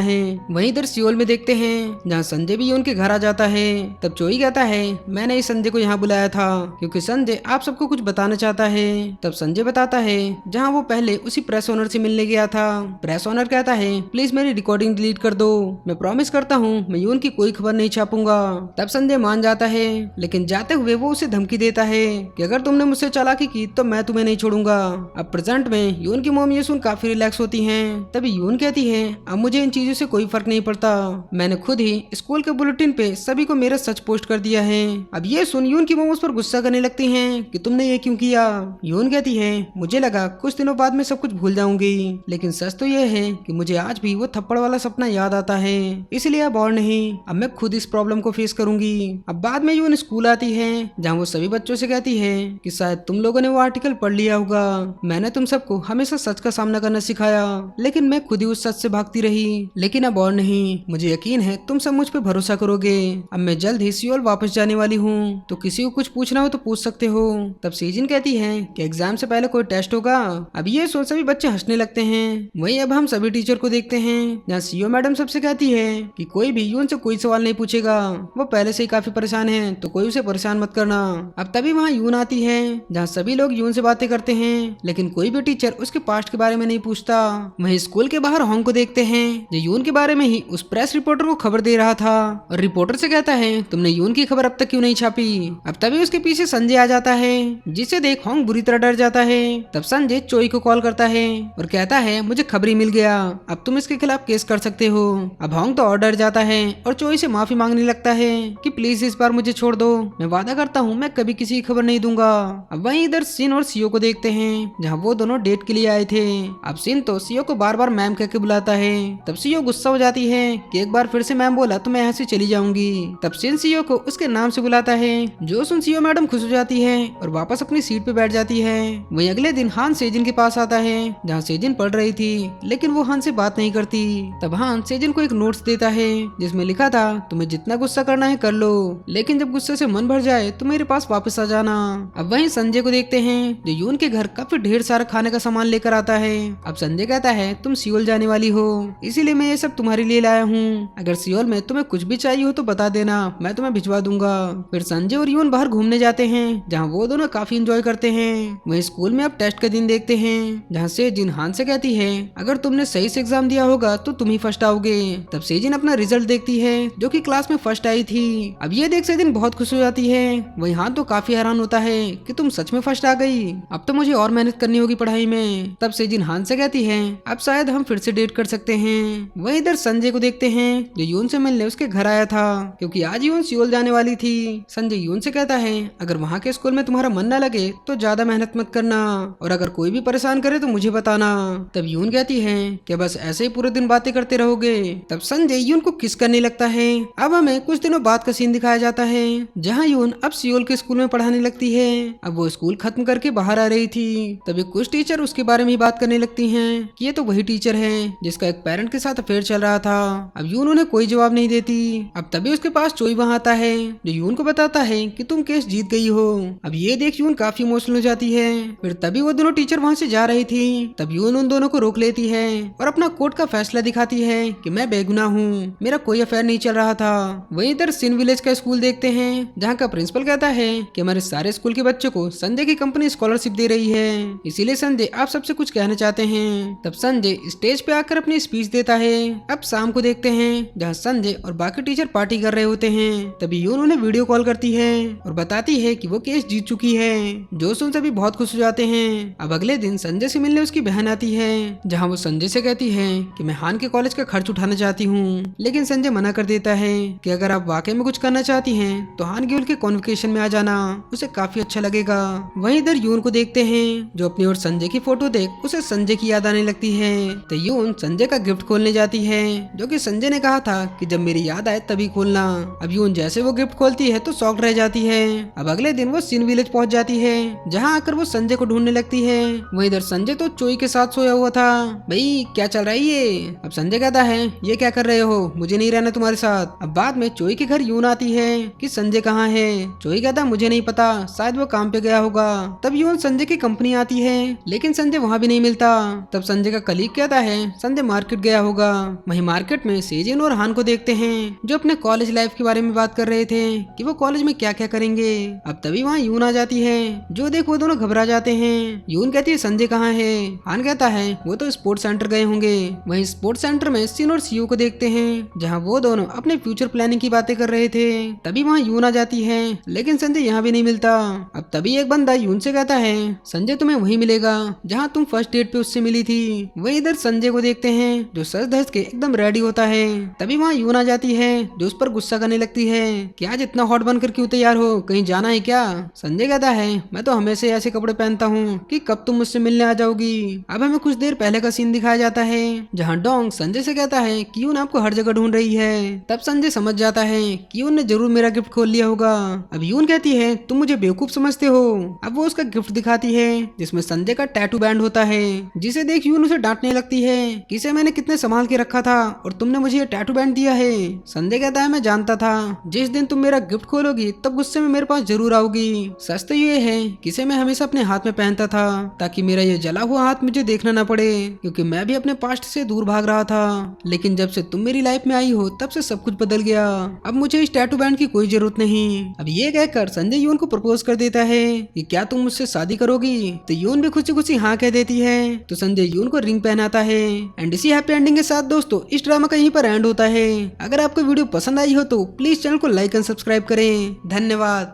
है। वहीं इधर सियोल में देखते हैं जहाँ संजय भी यून के घर आ जाता है। तब चोई कहता है मैंने इस संजय को यहाँ बुलाया था क्योंकि संजय आप सबको कुछ बताना चाहता है। तब संजय बताता है जहाँ वो पहले उसी प्रेस ओनर से मिलने गया था। प्रेस ओनर कहता है प्लीज मेरी रिकॉर्डिंग डिलीट कर दो, मैं प्रॉमिस करता हूँ मैं यून की कोई खबर नहीं छापूंगा। तब संजय मान जाता है लेकिन जाते हुए वो उसे धमकी देता है कि अगर तुमने मुझसे चालाकी की तो मैं तुम्हें नहीं छोड़ूंगा। अब प्रेजेंट में यून की मॉम ये सुन काफी रिलैक्स होती हैं। तभी यून कहती है अब मुझे इन चीजों से कोई फर्क नहीं पड़ता, मैंने खुद ही स्कूल के बुलेटिन पे सभी को मेरा सच पोस्ट कर दिया है। अब ये सुन यून की मॉम उस पर गुस्सा करने लगती हैं कि तुमने ये क्यों किया। यून कहती है मुझे लगा कुछ दिनों बाद में सब कुछ भूल जाऊंगी, लेकिन सच तो यह है कि मुझे आज भी वो थप्पड़ वाला सपना याद आता है, इसलिए अब और नहीं, अब मैं खुद इस प्रॉब्लम को फेस करूंगी। अब बाद में यून स्कूल आती है जहाँ वो सभी बच्चों से कहती है कि शायद तुम लोगों ने वो आर्टिकल पढ़ लिया होगा, मैंने तुम सबको हमेशा सच का सामना करना सिखाया लेकिन मैं खुद ही उस सच से भागती रही, लेकिन अब और नहीं, मुझे यकीन है तुम सब मुझ पे भरोसा करोगे। अब मैं जल्द ही सियोल वापस जाने वाली हूँ, तो किसी को कुछ पूछना हो तो पूछ सकते हो। तब सीजन कहती है कि एग्जाम से पहले कोई टेस्ट होगा। अब ये सोच सभी बच्चे हंसने लगते हैं। वहीं अब हम सभी टीचर को देखते हैं जहाँ सीओ मैडम सबसे कहती है कि कोई भी यून से कोई सवाल नहीं पूछेगा, वो पहले से ही काफी परेशान है तो कोई उसे परेशान मत करना। अब तभी वहाँ यून आती है जहाँ सभी लोग यून से बातें करते हैं लेकिन कोई भी टीचर उसके पास्ट के बारे में नहीं पूछता। वहीं स्कूल के बाहर होंग को देखते हैं जो यून के बारे में ही उस प्रेस रिपोर्टर को खबर दे रहा था और रिपोर्टर से कहता है तुमने यून की खबर अब तक क्यों नहीं छापी। अब तभी उसके पीछे संजय आ जाता है जिसे देख होंग बुरी तरह डर जाता है। तब संजय चोई को कॉल करता है और कहता है मुझे खबर ही मिल गया, अब तुम इसके खिलाफ केस कर सकते हो। अब होंग तो और डर जाता है और चोई से माफी मांगने लगता है कि प्लीज इस बार मुझे छोड़ दो, मैं वादा करता हूँ मैं कभी किसी की खबर नहीं दूंगा। अब वहीं इधर सिन और सीओ को देखते हैं जहाँ वो दोनों डेट के लिए आए थे। अब सिन तो सीओ को बार बार मैम कह के बुलाता है। तब सीओ गुस्सा हो जाती है कि एक बार फिर से मैम बोला तो मैं यहाँ से चली जाऊंगी। तब सिन सीओ को उसके नाम से बुलाता है, जो सुन सीओ मैडम खुश हो जाती है और वापस अपनी सीट पे बैठ जाती है। वहीं अगले दिन हान सेजिन के पास आता है जहाँ सेजिन पढ़ रही थी लेकिन वो हान से बात नहीं करती। तब हान सेजिन को एक नोट्स देता है जिसमें लिखा था तुम्हें जितना गुस्सा करना है कर लो, लेकिन जब गुस्से से मन भर जाए तो मेरे पास वापस आ जाना। अब वहीं संजय को देखते हैं जो यून के घर काफी ढेर सारा खाने का सामान लेकर आता है। अब संजय कहता है तुम सियोल जाने वाली हो इसीलिए मैं ये सब तुम्हारे लिए लाया हूँ, अगर सियोल में तुम्हें कुछ भी चाहिए हो तो बता देना, मैं तुम्हें भिजवा दूंगा। फिर संजय और यून बाहर घूमने जाते हैं जहाँ वो दोनों काफी इंजॉय करते हैं। वहीं स्कूल में अब टेस्ट का दिन देखते हैं जहाँ सेजिन हान से कहती है अगर तुमने सही से एग्जाम दिया होगा तो तुम ही फर्स्ट आओगे। तब सेजिन अपना रिजल्ट देखती है जो कि क्लास में फर्स्ट आई थी। अब ये देख सेजिन बहुत खुश हो जाती है। वहीं हान तो काफी हैरान होता है कि तुम सच में फर्स्ट आ गई, अब तो मुझे और मेहनत करनी होगी पढ़ाई में। तब सेजिन हान से कहती है अब शायद हम फिर से डेट कर सकते हैं। वहीं इधर संजय को देखते हैं जो यून से मिलने उसके घर आया था क्योंकि आज यून सियोल जाने वाली थी। संजय यून से कहता है अगर वहाँ के स्कूल में तुम्हारा मन न लगे तो ज्यादा मेहनत मत करना और अगर कोई भी परेशान करे तो मुझे बताना। तब यून कहती है कि बस ऐसे ही पूरे दिन बातें करते रहोगे। तब संजय यून को किस करने लगता है। अब हमें कुछ दिनों बाद का सीन दिखाया जाता है जहाँ यून अब सियोल के स्कूल में पढ़ाने लगती है। अब वो स्कूल खत्म करके बाहर आ रही थी तभी कुछ टीचर उसके बारे में बात करने लगती हैं कि ये तो वही टीचर है जिसका एक पेरेंट के साथ अफेयर चल रहा था। अब यून उन्हें कोई जवाब नहीं देती। अब तभी उसके पास चोई वहाँ आता है जो यून को बताता है कि तुम केस जीत गई हो। अब ये देख यून काफी इमोशनल हो जाती है। फिर तभी वो दोनों टीचर वहाँ से जा रही थी तब यून उन दोनों को रोक लेती है और अपना कोर्ट का फैसला दिखाती है कि मैं बेगुनाह हूँ, मेरा कोई अफेयर नहीं चल रहा था। वहीं इधर सिन विलेज का स्कूल देखते हैं जहाँ का प्रिंसिपल कहता है कि हमारे सारे स्कूल के बच्चों को संजय की कंपनी स्कॉलरशिप दे रही है, इसीलिए संजय आप सबसे कुछ कहना चाहते हैं। तब संजय स्टेज पे आकर अपनी स्पीच देता है। अब शाम को देखते हैं जहाँ संजय और बाकी टीचर पार्टी कर रहे होते हैं तभी यून उन्हें वीडियो कॉल करती है और बताती है कि वो केस जीत चुकी है, जो सुन सभी बहुत खुश हो जाते हैं। अब अगले दिन संजय से मिलने उसकी बहन आती है जहाँ वो संजय से कहती है कि मैं हान के कॉलेज का खर्च उठाना चाहती हूँ, लेकिन संजय मना कर देता है कि अगर आप वाकई में कुछ करना चाहती हैं तो हान गिल के कॉन्वोकेशन में आ जाना, उसे काफी अच्छा लगेगा। वहीं इधर यून को देखते हैं जो अपनी और संजय की फोटो देख उसे संजय की याद आने लगती है तो यून संजय का गिफ्ट खोलने जाती है जो कि संजय ने कहा था कि जब मेरी याद आए तभी खोलना। अब यून जैसे वो गिफ्ट खोलती है तो शॉक्ड रह जाती है। अब अगले दिन वो सिन विलेज पहुंच जाती है जहाँ आकर वो संजय को ढूंढने लगती है। वहीं इधर संजय तो चोई के साथ सोया हुआ था। भाई क्या चल रहा है ये? अब संजय कहता है ये क्या कर रहे हो, मुझे नहीं रहना तुम्हारे साथ। अब बाद में चोई के घर यून आती है कि संजय कहाँ है। चोई कहता मुझे नहीं पता, शायद वो काम पे गया होगा। तब यून संजय की कंपनी आती है लेकिन संजय वहाँ भी नहीं मिलता। तब संजय का कलीग कहता है संजय मार्केट गया होगा। वहीं मार्केट में सेजिन और हान को देखते हैं जो अपने कॉलेज लाइफ के बारे में बात कर रहे थे कि वो कॉलेज में क्या क्या करेंगे। अब तभी वहाँ यून आ जाती है जो देख वो दोनों घबरा जाते हैं। यून कहती है संजय कहाँ है। हान कहता है वो तो स्पोर्ट्स सेंटर गए होंगे। वहीं स्पोर्ट्स सेंटर में सिन और सीयू को देखते हैं जहाँ वो दोनों अपने फ्यूचर प्लानिंग की बातें कर रहे थे। तभी वहाँ यून आ जाती है लेकिन संजय यहाँ भी नहीं मिलता। अब तभी एक बंदा यून से कहता है संजय तुम्हें वहीं मिलेगा जहाँ तुम फर्स्ट डेट पे उससे मिली थी। वही इधर संजय को देखते हैं जो सज धज के एकदम रेडी होता है। तभी वहाँ यून आ जाती है जो उस पर गुस्सा करने लगती है कि आज इतना हॉट बनकर क्यों तैयार हो, कहीं जाना है क्या। संजय कहता है मैं तो हमेशा ऐसे कपड़े पहनता हूँ कि कब तुम मुझसे मिलने आ जाओगी। अब हमें कुछ देर पहले का सीन दिखाया जाता है जहाँ डोंग संजय से कहता है कि यून आपको हर जगह ढूंढ रही है। तब संजय समझ जाता है कि यून ने जरूर मेरा गिफ्ट खोल लिया होगा। अब यून कहती है तुम मुझे बेवकूफ समझते हो। अब वो उसका गिफ्ट दिखाती है जिसमें संजय का टैटू बैंड होता है, जिसे देख यून उसे डांटने लगती है कि इसे मैंने कितने संभाल के रखा था और तुमने मुझे ये टैटू बैंड दिया है। संजय कहता है मैं जानता था जिस दिन तुम मेरा गिफ्ट खोलोगी तब गुस्से में मेरे पास जरूर आओगी। सच तो ये है कि इसे मैं हमेशा अपने हाथ में पहनता था ताकि मेरा ये जला हुआ हाथ मुझे देखना ना पड़े, क्योंकि मैं भी अपने पास्ट से दूर भाग रहा था। लेकिन जब से तुम मेरी लाइफ में आई हो तब से सब कुछ बदल गया। अब मुझे इस टैटू बैंड की कोई जरूरत नहीं। अब ये कहकर संजय यून को प्रपोज कर देता है कि क्या तुम मुझसे शादी करोगी। तो यून भी खुशी खुशी हाँ कह देती है। तो संजय यून को रिंग पहनाता है। एंड इसी हैप्पी एंडिंग के साथ दोस्तों इस ड्रामा का यहीं पर एंड होता है। अगर आपको वीडियो पसंद आई हो तो प्लीज चैनल को लाइक एंड सब्सक्राइब करें। धन्यवाद।